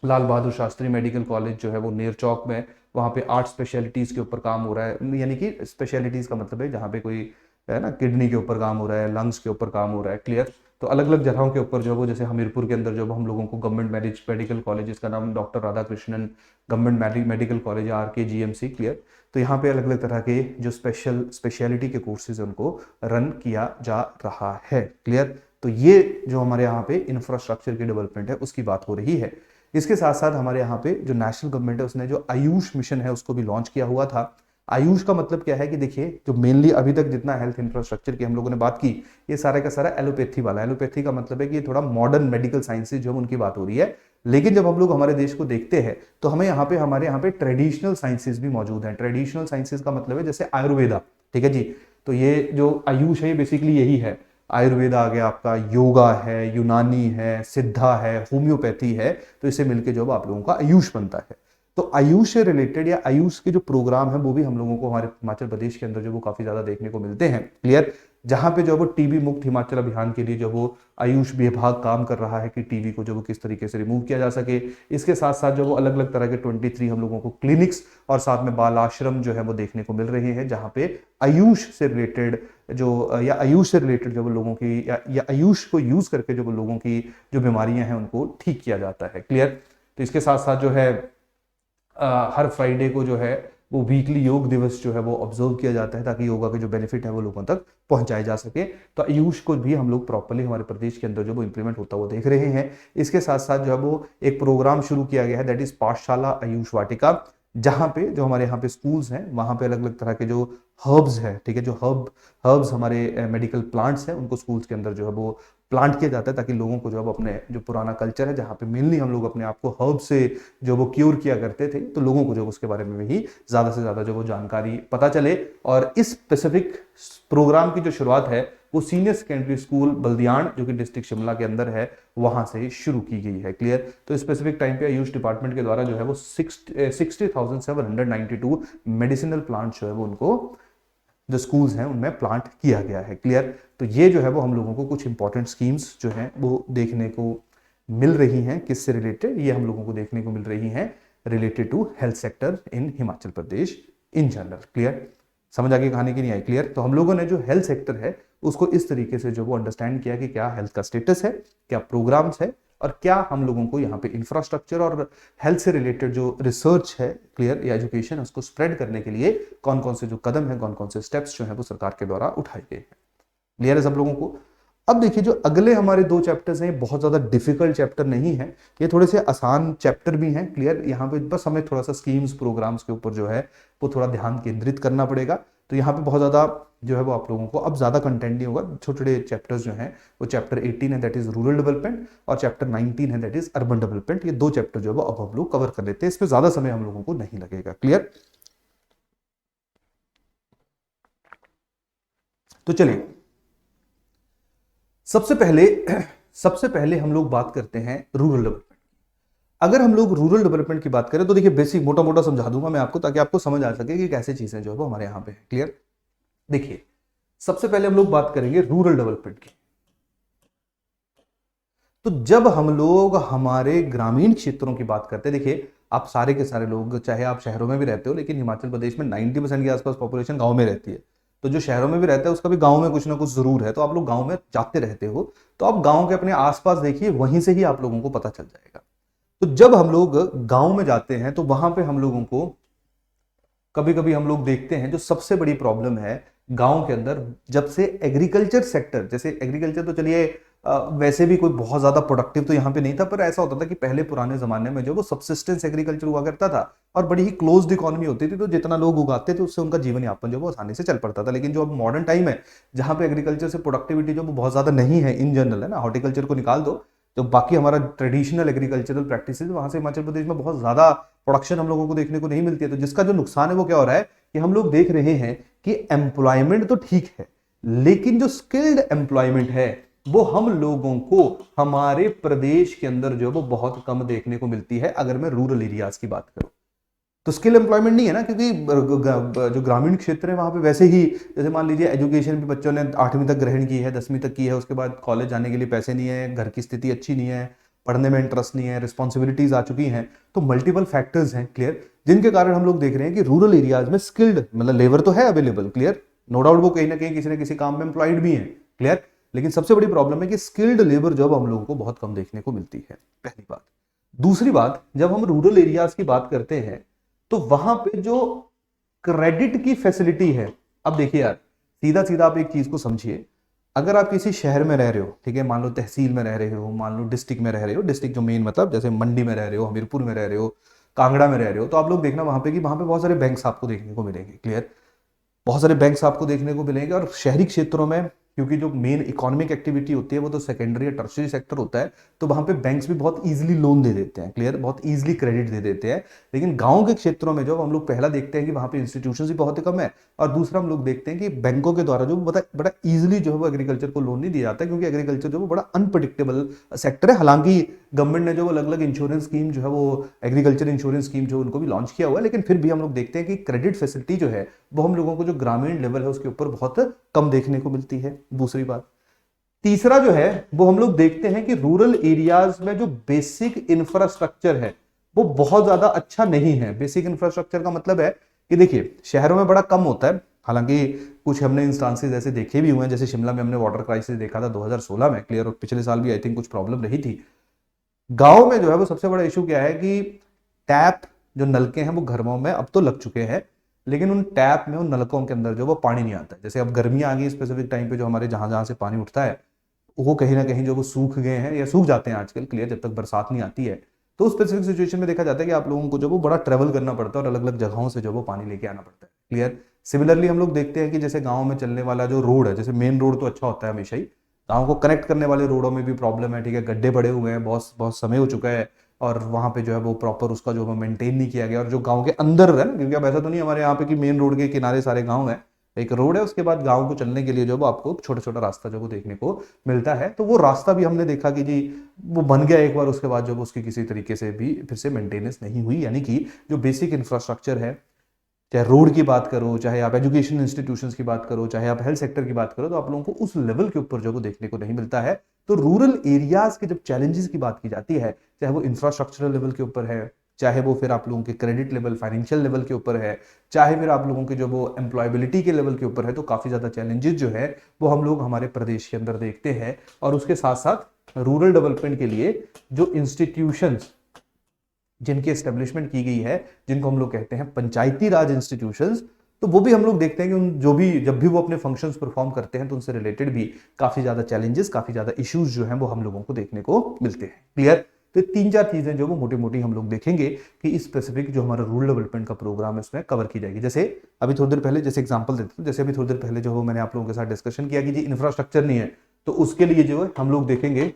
लाल बहादुर शास्त्री मेडिकल कॉलेज जो है वो नेर चौक में, वहाँ पे 8 स्पेशलिटीज के ऊपर काम हो रहा है। यानी कि स्पेशलिटीज का मतलब है जहाँ पे कोई है ना किडनी के ऊपर काम हो रहा है, लंग्स के ऊपर काम हो रहा है। क्लियर। तो अलग अलग जगहों के ऊपर जो है वो, जैसे हमीरपुर के अंदर जो हम लोगों को गवर्नमेंट मेडिकल कॉलेज, जिसका नाम doctor Radhakrishnan government medical college RKGMC। Clear. तो यहाँ पे अलग अलग तरह के जो स्पेशलिटी के कोर्सेज उनको रन किया जा रहा है। क्लियर। तो ये जो हमारे यहाँ पे इंफ्रास्ट्रक्चर की डेवलपमेंट है उसकी बात हो रही है। इसके साथ साथ हमारे यहाँ पे जो नेशनल गवर्नमेंट है उसने जो आयुष मिशन है उसको भी लॉन्च किया हुआ था। आयुष का मतलब क्या है कि देखिए, जो मेनली अभी तक जितना हेल्थ इंफ्रास्ट्रक्चर की हम लोगों ने बात की, ये सारा का सारा एलोपैथी वाला। एलोपैथी का मतलब है कि ये थोड़ा मॉडर्न मेडिकल साइंसेज जो उनकी बात हो रही है। लेकिन जब हम लोग हमारे देश को देखते हैं तो हमें हमारे यहाँ पे ट्रेडिशनल साइंसेज भी मौजूद हैं। ट्रेडिशनल साइंसेज का मतलब है जैसे आयुर्वेदा। ठीक है जी। तो ये जो आयुष है ये बेसिकली यही है। आयुर्वेदा आ गया आपका, योगा है, यूनानी है, सिद्धा है, होम्योपैथी है। तो इसे मिलकर जो आप लोगों का आयुष बनता है। तो आयुष से रिलेटेड या आयुष के जो प्रोग्राम है वो भी हम लोगों को हमारे हिमाचल प्रदेश के अंदर जो वो काफी ज्यादा देखने को मिलते हैं। क्लियर। जहां पे जो वो टीबी मुक्त हिमाचल अभियान के लिए जो वो आयुष विभाग काम कर रहा है कि टीबी को जो वो किस तरीके से रिमूव किया जा सके। इसके साथ साथ जो वो अलग अलग तरह के 23 हम लोगों को क्लिनिक्स और साथ में बाल आश्रम जो है वो देखने को मिल रहे हैं, जहां पे आयुष से रिलेटेड जो वो लोगों की या आयुष को यूज करके जो वो लोगों की जो बीमारियां हैं उनको ठीक किया जाता है। क्लियर। तो इसके साथ साथ जो है हर फ्राइडे को जो है वो वीकली योग दिवस जो है वो ऑब्जर्व किया जाता है, ताकि योगा के जो बेनिफिट है वो लोगों तक पहुंचाए जा सके। तो आयुष को भी हम लोग प्रॉपर्ली हमारे प्रदेश के अंदर जो वो इंप्लीमेंट होता वो देख रहे हैं। इसके साथ साथ जो है वो एक प्रोग्राम शुरू किया गया है, दैट इज पाठशाला आयुष वाटिका, जहां पे जो हमारे यहाँ पे स्कूल्स हैं वहां पे अलग अलग तरह के जो हर्ब्स है, ठीक है, जो हर्ब्स हमारे मेडिकल प्लांट्स हैं उनको स्कूल्स के अंदर जो है वो प्लांट किया जाता है, ताकि लोगों को जो अब अपने जो पुराना कल्चर है जहाँ पे मेनली हम लोग अपने आप को हर्ब से जो वो क्योर किया करते थे, तो लोगों को जो उसके बारे में ही ज्यादा से ज्यादा जो वो जानकारी पता चले। और इस स्पेसिफिक प्रोग्राम की जो शुरुआत है वो सीनियर सेकेंडरी स्कूल बल्दियान जो कि डिस्ट्रिक्ट शिमला के अंदर है वहां से शुरू की गई है। क्लियर। तो स्पेसिफिक टाइम पे आयुष डिपार्टमेंट के द्वारा जो है वो 60,792 मेडिसिनल प्लांट जो है वो उनको जो स्कूल्स हैं उनमें प्लांट किया गया है। क्लियर। तो ये जो है वो हम लोगों को कुछ इंपॉर्टेंट स्कीम्स जो हैं वो देखने को मिल रही हैं। किससे रिलेटेड? ये हम लोगों को देखने को मिल रही हैं related to health sector in Himachal Pradesh in general. Clear. समझ आगे कहानी की नहीं आई? क्लियर। तो हम लोगों ने जो हेल्थ सेक्टर है उसको इस तरीके से जो वो अंडरस्टैंड किया कि क्या हेल्थ का स्टेटस है, क्या प्रोग्राम्स है, और क्या हम लोगों को यहाँ पे इंफ्रास्ट्रक्चर और हेल्थ से रिलेटेड जो रिसर्च है, क्लियर, या एजुकेशन उसको स्प्रेड करने के लिए कौन कौन से जो कदम है, कौन कौन से स्टेप्स जो है वो सरकार के द्वारा उठाए गए हैं। क्लियर है सब लोगों को? अब देखिए जो अगले हमारे 2 चैप्टर्स हैं बहुत ज्यादा डिफिकल्ट चैप्टर नहीं है, ये थोड़े से आसान चैप्टर भी हैं। क्लियर। यहाँ पे बस हमें थोड़ा सा स्कीम्स प्रोग्राम्स के ऊपर जो है वो थोड़ा ध्यान केंद्रित करना पड़ेगा। तो यहाँ पे बहुत ज्यादा जो है वो आप लोगों को अब ज्यादा कंटेंट नहीं होगा। छोटे छोटे चैप्टर्स जो हैं वो चैप्टर 18 है दैट इज रूरल डेवलपमेंट, और चैप्टर 19 है दैट इज अर्बन डेवलपमेंट। ये 2 चैप्टर जो है वो अब हम लोग कवर कर लेते हैं, इसमें ज्यादा समय हम लोगों को नहीं लगेगा। क्लियर। तो चलिए सबसे पहले हम लोग बात करते हैं रूरल डेवलपमेंट। अगर हम लोग रूरल डेवलपमेंट की बात करें तो देखिए बेसिक मोटा मोटा समझा दूंगा मैं आपको, ताकि आपको समझ आ सके कि कैसे चीजें जो है वो हमारे यहाँ पे है। क्लियर। देखिए सबसे पहले हम लोग बात करेंगे रूरल डेवलपमेंट की। तो जब हम लोग हमारे ग्रामीण क्षेत्रों की बात करते हैं, देखिए आप सारे के सारे लोग, चाहे आप शहरों में भी रहते हो, लेकिन हिमाचल प्रदेश में 90% के आसपास पॉपुलेशन गांव में रहती है। तो जो शहरों में भी रहता है उसका भी गांव में कुछ ना कुछ जरूर है। तो आप लोग गांव में जाते रहते हो, तो आप गांव के अपने आसपास देखिए, वहीं से ही आप लोगों को पता चल जाएगा। तो जब हम लोग गांव में जाते हैं तो वहां पे हम लोगों को कभी कभी हम लोग देखते हैं जो सबसे बड़ी प्रॉब्लम है गांव के अंदर, जब से एग्रीकल्चर सेक्टर, जैसे एग्रीकल्चर तो चलिए वैसे भी कोई बहुत ज्यादा प्रोडक्टिव तो यहाँ पे नहीं था, पर ऐसा होता था कि पहले पुराने जमाने में जो वो सबसिस्टेंस एग्रीकल्चर हुआ करता था और बड़ी ही क्लोज्ड इकोनॉमी होती थी, तो जितना लोग उगाते थे उससे उनका जीवन यापन जो वो आसानी से चल पड़ता था। लेकिन जो अब मॉडर्न टाइम है, जहां पे एग्रीकल्चर से प्रोडक्टिविटी जो वो बहुत ज्यादा नहीं है इन जनरल, है ना, हॉर्टिकल्चर को निकाल दो, तो बाकी हमारा ट्रेडिशनल एग्रीकल्चरल प्रैक्टिस, वहां से हिमाचल प्रदेश में बहुत ज्यादा प्रोडक्शन हम लोगों को देखने को नहीं मिलती है। तो जिसका जो नुकसान है वो क्या हो रहा है कि हम लोग देख रहे हैं कि एम्प्लॉयमेंट तो ठीक है, लेकिन जो स्किल्ड एम्प्लॉयमेंट है वो हम लोगों को हमारे प्रदेश के अंदर जो वो बहुत कम देखने को मिलती है, अगर मैं रूरल एरियाज की बात करूं। तो स्किल एम्प्लॉयमेंट नहीं है ना, क्योंकि जो ग्रामीण क्षेत्र है वहां पे वैसे ही, जैसे मान लीजिए एजुकेशन भी बच्चों ने 8वीं तक ग्रहण की है, 10वीं तक की है, उसके बाद कॉलेज जाने के लिए पैसे नहीं है, घर की स्थिति अच्छी नहीं है, पढ़ने में इंटरेस्ट नहीं है, रिस्पॉन्सिबिलिटीज आ चुकी हैं, तो मल्टीपल फैक्टर्स हैं, क्लियर, जिनके कारण हम लोग देख रहे हैं कि रूरल एरियाज में स्किल्ड मतलब लेबर तो है अवेलेबल, क्लियर, नो डाउट वो कहीं ना कहीं किसी न किसी काम में एम्प्लॉयड भी है, क्लियर, लेकिन सबसे बड़ी प्रॉब्लम है कि स्किल्ड लेबर जॉब हम लोगों को बहुत कम देखने को मिलती है, पहली बात। दूसरी बात, जब हम रूरल एरियाज की बात करते हैं तो वहां पे जो क्रेडिट की फैसिलिटी है, अब देखिए यार, सीधा सीधा आप एक चीज को समझिए, अगर आप किसी शहर में रह रहे हो, ठीक है, मान लो तहसील में रह रहे हो, मान लो डिस्ट्रिक्ट में रह रहे हो, डिस्ट्रिक्ट जो मेन मतलब जैसे मंडी में रह रहे हो, हमीरपुर में रह रहे हो, कांगड़ा में रह रहे हो, तो आप लोग देखना वहां पे कि वहां पे बहुत सारे बैंक्स आपको देखने को मिलेंगे, क्लियर, बहुत सारे बैंक्स आपको देखने को मिलेंगे। और शहरी क्षेत्रों में क्योंकि जो मेन इकोनॉमिक एक्टिविटी होती है वो तो सेकेंडरी या टर्शियरी सेक्टर होता है, तो वहां पे बैंक्स भी बहुत इजीली लोन दे देते हैं, क्लियर, बहुत इजीली क्रेडिट दे देते हैं। लेकिन गांव के क्षेत्रों में जो हम लोग पहला देखते हैं कि वहां पे इंस्टीट्यूशंस भी बहुत ही कम है, और दूसरा हम लोग देखते हैं कि बैंकों के द्वारा जो बड़ा बड़ा इजीली जो है वो एग्रीकल्चर को लोन नहीं दिया जाता है, क्योंकि एग्रीकल्चर जो वो बड़ा अनप्रडिक्टेबल सेक्टर है। हालांकि गवर्नमेंट ने जो अलग अलग इंश्योरेंस स्कीम जो है वो एग्रीकल्चर इंश्योरेंस स्कीम जो उनको भी लॉन्च किया हुआ है, लेकिन फिर भी हम लोग देखते हैं कि क्रेडिट फैसिलिटी जो है वो हम लोगों को जो ग्रामीण लेवल है उसके ऊपर बहुत कम देखने को मिलती है, दूसरी बात। तीसरा जो है वो हम लोग देखते हैं कि रूरल एरियाज में जो बेसिक इंफ्रास्ट्रक्चर है वो बहुत ज्यादा अच्छा नहीं है। बेसिक इंफ्रास्ट्रक्चर का मतलब है कि देखिए शहरों में बड़ा कम होता है, हालांकि कुछ हमने इंस्टांसेस ऐसे देखे भी हुए हैं, जैसे शिमला में हमने वाटर क्राइसिस देखा था 2016 में, क्लियर, और पिछले साल भी आई थिंक कुछ प्रॉब्लम रही थी। गांव में जो है वो सबसे बड़ा इशू क्या है कि टैप जो नलके हैं वो घरों में अब तो लग चुके हैं, लेकिन उन टैप में उन नलकों के अंदर जो वो पानी नहीं आता है। जैसे अब गर्मियां आ गई, स्पेसिफिक टाइम पे जो हमारे जहां जहां से पानी उठता है वो कहीं ना कहीं जो वो सूख गए हैं या सूख जाते हैं आजकल, क्लियर, जब तक बरसात नहीं आती है। तो उस स्पेसिफिक सिचुएशन में देखा जाता है कि आप लोगों को जो वो बड़ा ट्रेवल करना पड़ता है और अलग अलग जगहों से जो वो पानी लेके आना पड़ता है, क्लियर। सिमिलरली हम लोग देखते हैं कि जैसे गाँव में चलने वाला जो रोड है, जैसे मेन रोड तो अच्छा होता है हमेशा ही, गाँव को कनेक्ट करने वाले रोडों में भी प्रॉब्लम है, ठीक है, गड्ढे पड़े हुए हैं, बहुत बहुत समय हो चुका है, और वहां पे जो है वो प्रॉपर उसका जो है मेंटेन नहीं किया गया। और जो गांव के अंदर है ना, क्योंकि अब ऐसा तो नहीं हमारे यहाँ पे कि मेन रोड के किनारे सारे गांव है, एक रोड है, उसके बाद गांव को चलने के लिए जो वो आपको छोटा छोटा रास्ता जो वो देखने को मिलता है। तो वो रास्ता भी हमने देखा कि जी वो बन गया एक बार, उसके बाद जब उसकी किसी तरीके से भी फिर से मेंटेनेंस नहीं हुई, यानी कि जो बेसिक इंफ्रास्ट्रक्चर है, चाहे रोड की बात करो, चाहे आप एजुकेशन इंस्टीट्यूशंस की बात करो, चाहे आप हेल्थ सेक्टर की बात करो, तो आप लोगों को उस लेवल के ऊपर जो वो देखने को नहीं मिलता है। तो रूरल एरियाज के जब चैलेंजेस की बात की जाती है, चाहे वो इंफ्रास्ट्रक्चरल लेवल के ऊपर है, चाहे वो फिर आप लोगों के क्रेडिट लेवल, फाइनेंशियल लेवल के ऊपर है, चाहे फिर आप लोगों के जो वो एम्प्लॉयबिलिटी के लेवल के ऊपर है, तो काफी ज्यादा चैलेंजेस जो है वो हम लोग हमारे प्रदेश के अंदर देखते हैं। और उसके साथ साथ रूरल डेवलपमेंट के लिए जो इंस्टीट्यूशंस जिनकी एस्टेब्लिशमेंट की गई है, जिनको हम लोग कहते हैं पंचायती राज इंस्टीट्यूशंस, तो वो भी हम लोग देखते हैं कि उन जो भी जब भी वो अपने फंक्शंस परफॉर्म करते हैं तो उनसे रिलेटेड भी काफी ज्यादा चैलेंजेस, काफी ज्यादा इश्यूज जो हैं वो हम लोगों को देखने को मिलते हैं, क्लियर। तो तीन चार चीजें जो वो मोटी मोटी हम लोग देखेंगे कि इस स्पेसिफिक जो हमारा रूरल डेवलपमेंट का प्रोग्राम है उसमें कवर की जाएगी। जैसे अभी थोड़ी देर पहले, जैसे एग्जांपल देते हैं, जैसे अभी थोड़ी देर पहले जो मैंने आप लोगों के साथ डिस्कशन किया कि जी इंफ्रास्ट्रक्चर नहीं है, तो उसके लिए जो है हम लोग देखेंगे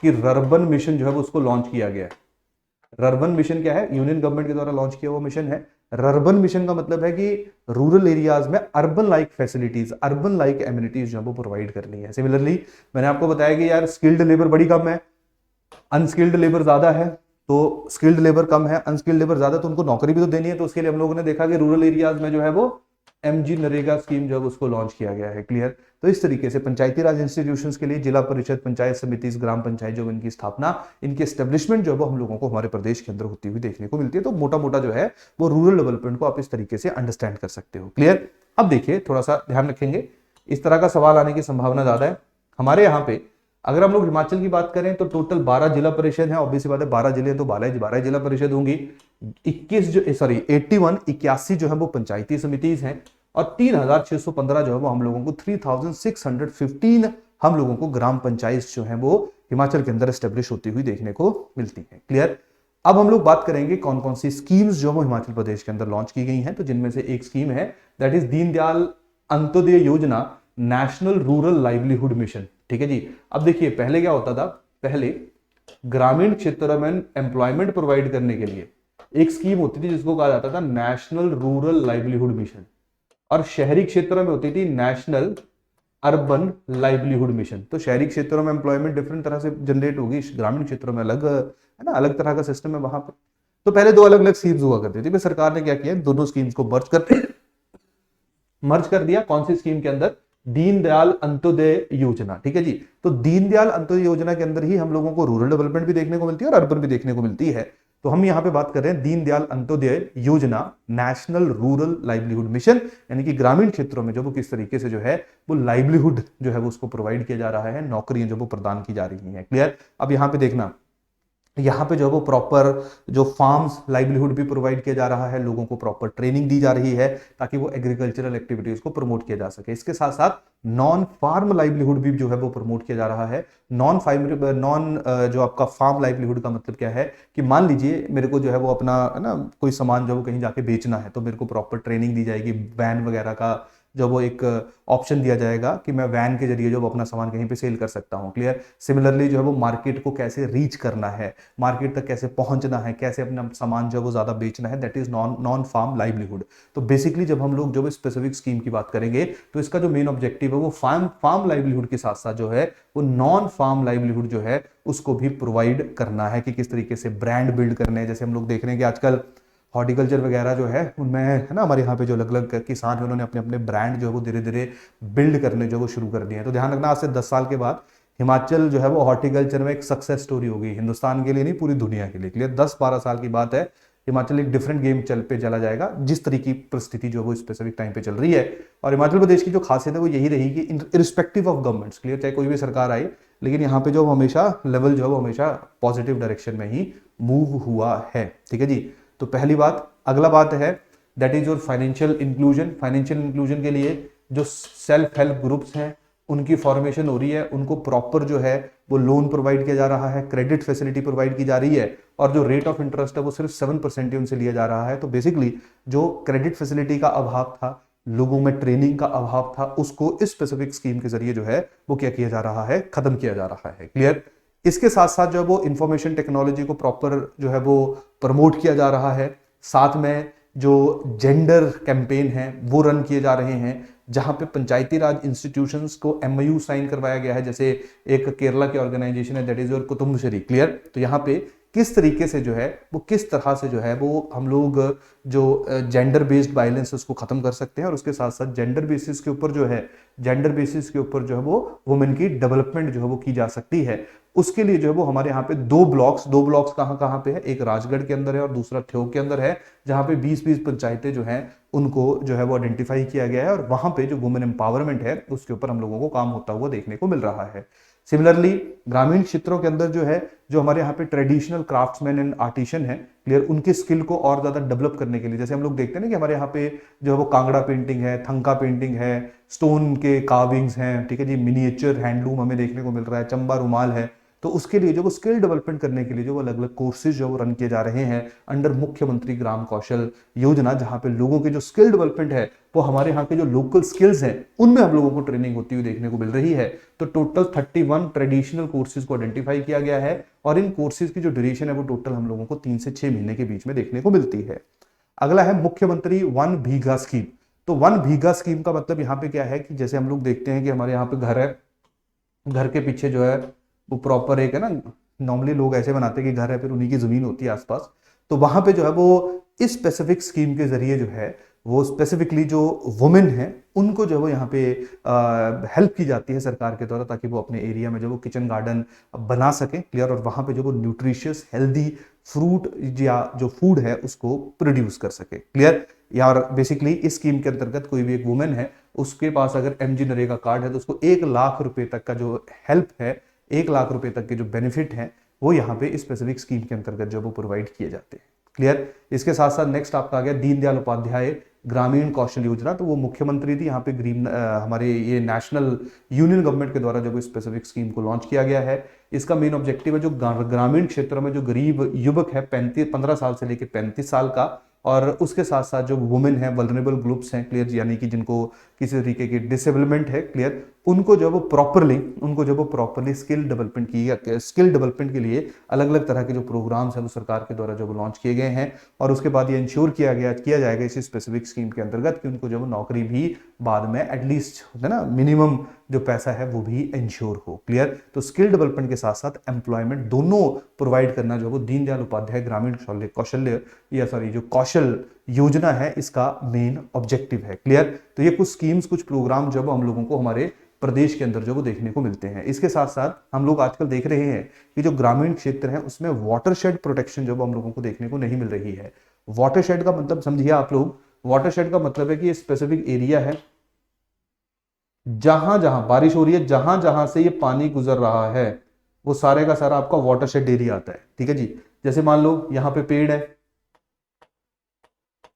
कि रर्बन मिशन जो है वो उसको लॉन्च किया गया है। रर्बन मिशन क्या है? यूनियन गवर्नमेंट के द्वारा लॉन्च किया हुआ मिशन है। रर्बन मिशन का मतलब है कि रूरल एरियाज में urban like facilities, urban like amenities जो है वो प्रोवाइड करनी है। सिमिलरली मैंने आपको बताया कि यार स्किल्ड लेबर बड़ी कम है, अनस्किल्ड लेबर ज्यादा है, तो स्किल्ड लेबर कम है, अनस्किल्ड लेबर ज्यादा, तो उनको नौकरी भी तो देनी है। तो उसके लिए हम लोगों ने देखा कि रूरल एरियाज में जो है वो एमजी नरेगा स्कीम जो है उसको लॉन्च किया गया है। क्लियर। तो इस तरीके से पंचायती राज इंस्टीट्यूशंस के लिए जिला परिषद, पंचायत समिति, ग्राम पंचायत जो इनकी स्थापना, इनकी एस्टेब्लिशमेंट जो है वो हम लोगों को हमारे प्रदेश के अंदर होती हुई देखने को मिलती है। तो मोटा मोटा जो है वो रूरल डेवलपमेंट को आप इस तरीके से अंडरस्टैंड कर सकते हो। क्लियर। अब देखिए थोड़ा सा ध्यान रखेंगे, इस तरह का सवाल आने की संभावना ज्यादा है। हमारे यहाँ पे अगर हम लोग हिमाचल की बात करें तो टोटल 12 जिला परिषद है। ऑब्वियसली बात है 12 जिले तो 12 जिला परिषद होंगी। 81 जो है वो पंचायती समितिज हैं और 3615 जो है वो हम लोगों को 3615 हम लोगों को ग्राम पंचायत जो है वो हिमाचल के अंदर एस्टेब्लिश होती हुई देखने को मिलती है। क्लियर। अब हम लोग बात करेंगे कौन कौन सी स्कीम्स जो वो हिमाचल प्रदेश के अंदर लॉन्च की गई हैं। तो जिनमें से एक स्कीम है दैट इज दीनदयाल अंत्योदय योजना, नेशनल रूरल लाइवलीहुड मिशन। ठीक है जी। अब देखिए पहले क्या होता था, पहले ग्रामीण क्षेत्रों में एम्प्लॉयमेंट प्रोवाइड करने के लिए एक स्कीम होती थी जिसको कहा जाता था नेशनल रूरल लाइवलीहुड मिशन, और शहरी क्षेत्रों में होती थी नेशनल अर्बन लाइवलीहुड मिशन। तो शहरी क्षेत्रों में एम्प्लॉयमेंट डिफरेंट तरह से जनरेट होगी, ग्रामीण क्षेत्रों में अलग है ना, अलग तरह का सिस्टम है वहां पर। तो पहले दो अलग अलग स्कीम्स हुआ करती थी, सरकार ने क्या किया, दोनों स्कीम्स को मर्ज कर दिया। कौन सी स्कीम के अंदर, दीनदयाल अंत्योदय योजना। ठीक है जी। तो दीनदयाल अंत्योदय योजना के अंदर ही हम लोगों को रूरल डेवलपमेंट भी देखने को मिलती है और अर्बन भी देखने को मिलती है। तो हम यहां पे बात कर रहे हैं दीनदयाल अंत्योदय योजना, नेशनल रूरल लाइवलीहुड मिशन, यानी कि ग्रामीण क्षेत्रों में जो वो किस तरीके से जो है वो लाइवलीहुड जो है वो उसको प्रोवाइड किया जा रहा है, नौकरियां जो वो प्रदान की जा रही हैं। क्लियर। अब यहां पे देखना, यहाँ पे जो है वो प्रॉपर जो फार्म्स लाइवलीहुड भी प्रोवाइड किया जा रहा है, लोगों को प्रॉपर ट्रेनिंग दी जा रही है ताकि वो एग्रीकल्चरल एक्टिविटीज को प्रमोट किया जा सके। इसके साथ साथ नॉन फार्म लाइवलीहुड भी जो है वो प्रमोट किया जा रहा है। नॉन जो आपका फार्म लाइवलीहुड का मतलब क्या है कि मान लीजिए मेरे को जो है वो अपना है ना कोई सामान जो वो कहीं जाके बेचना है, तो मेरे को प्रॉपर ट्रेनिंग दी जाएगी, वैन वगैरह का जो वो एक ऑप्शन दिया जाएगा कि मैं वैन के जरिए जो अपना सामान कहीं पे सेल कर सकता हूं। क्लियर। सिमिलरली जो है वो मार्केट को कैसे रीच करना है, मार्केट तक कैसे पहुंचना है, कैसे अपना सामान जो है वो ज्यादा बेचना है, that is non farm livelihood. तो बेसिकली जब हम लोग जो स्पेसिफिक स्कीम की बात करेंगे तो इसका जो मेन ऑब्जेक्टिव है वो फार्म लाइवलीहुड के साथ साथ जो है वो नॉन फार्म लाइवलीहुड जो है उसको भी प्रोवाइड करना है कि किस तरीके से ब्रांड बिल्ड करने हैं। जैसे हम लोग देख रहे हैं कि आजकल हॉर्टिकल्चर वगैरह जो है उनमें है ना, हमारे यहाँ पे जो अलग अलग किसान है उन्होंने अपने अपने ब्रांड जो है वो धीरे धीरे बिल्ड करने जो वो शुरू कर दिए हैं। तो ध्यान रखना, आज से 10 साल के बाद हिमाचल जो है वो हॉर्टिकल्चर में एक सक्सेस स्टोरी होगी, हिंदुस्तान के लिए नहीं पूरी दुनिया के लिए। क्लियर। 10-12 साल की बात है, हिमाचल एक डिफरेंट गेम चला जाएगा जिस तरह की परिस्थिति जो है वो स्पेसिफिक टाइम पे चल रही है। और हिमाचल प्रदेश की जो खासियत है वो यही रही कि इरिस्पेक्टिव ऑफ गवर्नमेंट्स, क्लियर, चाहे कोई भी सरकार आई, लेकिन यहाँ पे जो हमेशा लेवल जो है वो हमेशा पॉजिटिव डायरेक्शन में ही मूव हुआ है। ठीक है जी। तो पहली बात। अगला बात है that is your financial inclusion. Financial inclusion के लिए जो सेल्फ हेल्प ग्रुप्स हैं उनकी फॉर्मेशन हो रही है, उनको प्रॉपर जो है वो लोन प्रोवाइड किया जा रहा है, क्रेडिट फैसिलिटी प्रोवाइड की जा रही है, और जो रेट ऑफ इंटरेस्ट है वो सिर्फ 7% ही उनसे लिया जा रहा है। तो बेसिकली जो क्रेडिट फैसिलिटी का अभाव था, लोगों में ट्रेनिंग का अभाव था, उसको इस स्पेसिफिक स्कीम के जरिए जो है वो क्या किया जा रहा है, खत्म किया जा रहा है। क्लियर। इसके साथ साथ जो है वो इंफॉर्मेशन टेक्नोलॉजी को प्रॉपर जो है वो प्रमोट किया जा रहा है। साथ में जो जेंडर कैंपेन है वो रन किए जा रहे हैं, जहां पे पंचायती राज इंस्टीट्यूशंस को MOU साइन करवाया गया है। जैसे एक केरला की ऑर्गेनाइजेशन है दैट इज योर कुतुम्बश्री। क्लियर। तो यहाँ पे किस तरीके से जो है वो किस तरह से जो है वो हम लोग जो जेंडर बेस्ड वायलेंस उसको खत्म कर सकते हैं, और उसके साथ साथ जेंडर बेसिस के ऊपर जो है वो वुमेन की डेवलपमेंट जो है वो की जा सकती है। उसके लिए जो है वो हमारे यहाँ पे दो ब्लॉक्स कहाँ पे है, एक राजगढ़ के अंदर है और दूसरा ठियोग के अंदर है, जहाँ पे 20-20 पंचायतें जो हैं उनको जो है वो आइडेंटिफाई किया गया है, और वहां पे जो वुमेन एम्पावरमेंट है उसके ऊपर हम लोगों को काम होता हुआ देखने को मिल रहा है। सिमिलरली ग्रामीण क्षेत्रों के अंदर जो है जो हमारे यहाँ पे ट्रेडिशनल क्राफ्ट्समैन एंड आर्टिशन है, क्लियर, उनकी स्किल को और ज्यादा डेवलप करने के लिए, जैसे हम लोग देखते हैं ना कि हमारे यहाँ पे जो है वो कांगड़ा पेंटिंग है, थंका पेंटिंग है, स्टोन के कार्विंग्स हैं, ठीक है जी, मिनिएचर हैंडलूम हमें देखने को मिल रहा है, चंबा रुमाल है। तो उसके लिए जो वो स्किल डेवलपमेंट करने के लिए जो वो अलग अलग कोर्सेज जो वो रन किए जा रहे हैं अंडर मुख्यमंत्री ग्राम कौशल योजना, जहां पे लोगों के जो स्किल डेवलपमेंट है वो हमारे यहाँ के जो लोकल स्किल्स हैं उनमें हम लोगों को ट्रेनिंग होती हुई देखने को मिल रही है। तो टोटल 31 ट्रेडिशनल कोर्सेज को आइडेंटिफाई किया गया है, और इन कोर्सेज की जो ड्यूरेशन है वो टोटल हम लोगों को 3 से 6 महीने के बीच में देखने को मिलती है। अगला है मुख्यमंत्री 1 बीघा स्कीम। तो 1 बीघा स्कीम का मतलब यहाँ पे क्या है कि जैसे हम लोग देखते हैं कि हमारे यहाँ पे घर है, घर के पीछे जो है वो प्रॉपर एक है ना, नॉर्मली लोग ऐसे बनाते हैं कि घर है फिर उन्हीं की जमीन होती है आसपास, तो वहां पे जो है वो इस स्पेसिफिक स्कीम के जरिए जो है वो स्पेसिफिकली जो वुमेन है उनको जो है वो यहाँ पे हेल्प की जाती है सरकार के द्वारा, ताकि वो अपने एरिया में जो वो किचन गार्डन बना सकें, क्लियर, और वहाँ पे जो वो न्यूट्रिशियस हेल्दी फ्रूट या जो फूड है उसको प्रोड्यूस कर सके, क्लियर। यार बेसिकली इस स्कीम के अंतर्गत कोई भी एक वुमेन है, उसके पास अगर एमजी नरेगा कार्ड है तो उसको 1 लाख रुपए तक का जो हेल्प है, 1 लाख रुपए तक के जो बेनिफिट है वो यहाँ पे स्पेसिफिक स्कीम के अंतर्गत जो वो प्रोवाइड किए जाते हैं, क्लियर। इसके साथ साथ नेक्स्ट आपका आ गया दीनदयाल उपाध्याय ग्रामीण कौशल योजना। तो वो मुख्यमंत्री थी यहाँ पे हमारे ये नेशनल यूनियन गवर्नमेंट के द्वारा जब स्पेसिफिक स्कीम को लॉन्च किया गया है। इसका मेन ऑब्जेक्टिव है जो ग्रामीण क्षेत्रों में जो गरीब युवक है 15 साल से लेकर 35 साल का, और उसके साथ साथ जो वुमेन है, वल्नरेबल ग्रुप्स हैं, क्लियर, यानी कि जिनको किसी तरीके की डिसेबलमेंट है, क्लियर, उनको जो वो प्रॉपरली स्किल डेवलपमेंट के लिए अलग अलग तरह के जो प्रोग्राम्स हैं वो सरकार के द्वारा जो लॉन्च किए गए हैं। और उसके बाद ये इंश्योर किया जाएगा इसी स्पेसिफिक स्कीम के अंतर्गत कि उनको जो नौकरी भी बाद में एटलीस्ट होता है ना, मिनिमम जो पैसा है वो भी इंश्योर हो, क्लियर। तो स्किल डेवलपमेंट के साथ साथ एम्प्लॉयमेंट दोनों प्रोवाइड करना जो वो दीनदयाल उपाध्याय ग्रामीण कौशल योजना है, इसका मेन ऑब्जेक्टिव है, क्लियर। तो ये कुछ स्कीम्स, कुछ प्रोग्राम जब हम लोगों को हमारे प्रदेश के अंदर जो वो देखने को मिलते हैं। इसके साथ साथ हम लोग आजकल देख रहे हैं कि जो ग्रामीण क्षेत्र है उसमें वाटरशेड प्रोटेक्शन जो हम लोगों को देखने को नहीं मिल रही है। वाटरशेड का मतलब समझिए आप लोग, वाटरशेड का मतलब है कि ये स्पेसिफिक एरिया है जहां जहां बारिश हो रही है, जहां जहां से ये पानी गुजर रहा है वो सारे का सारा आपका वाटरशेड एरिया आता है, ठीक है जी। जैसे मान लो यहाँ पे पेड़ है,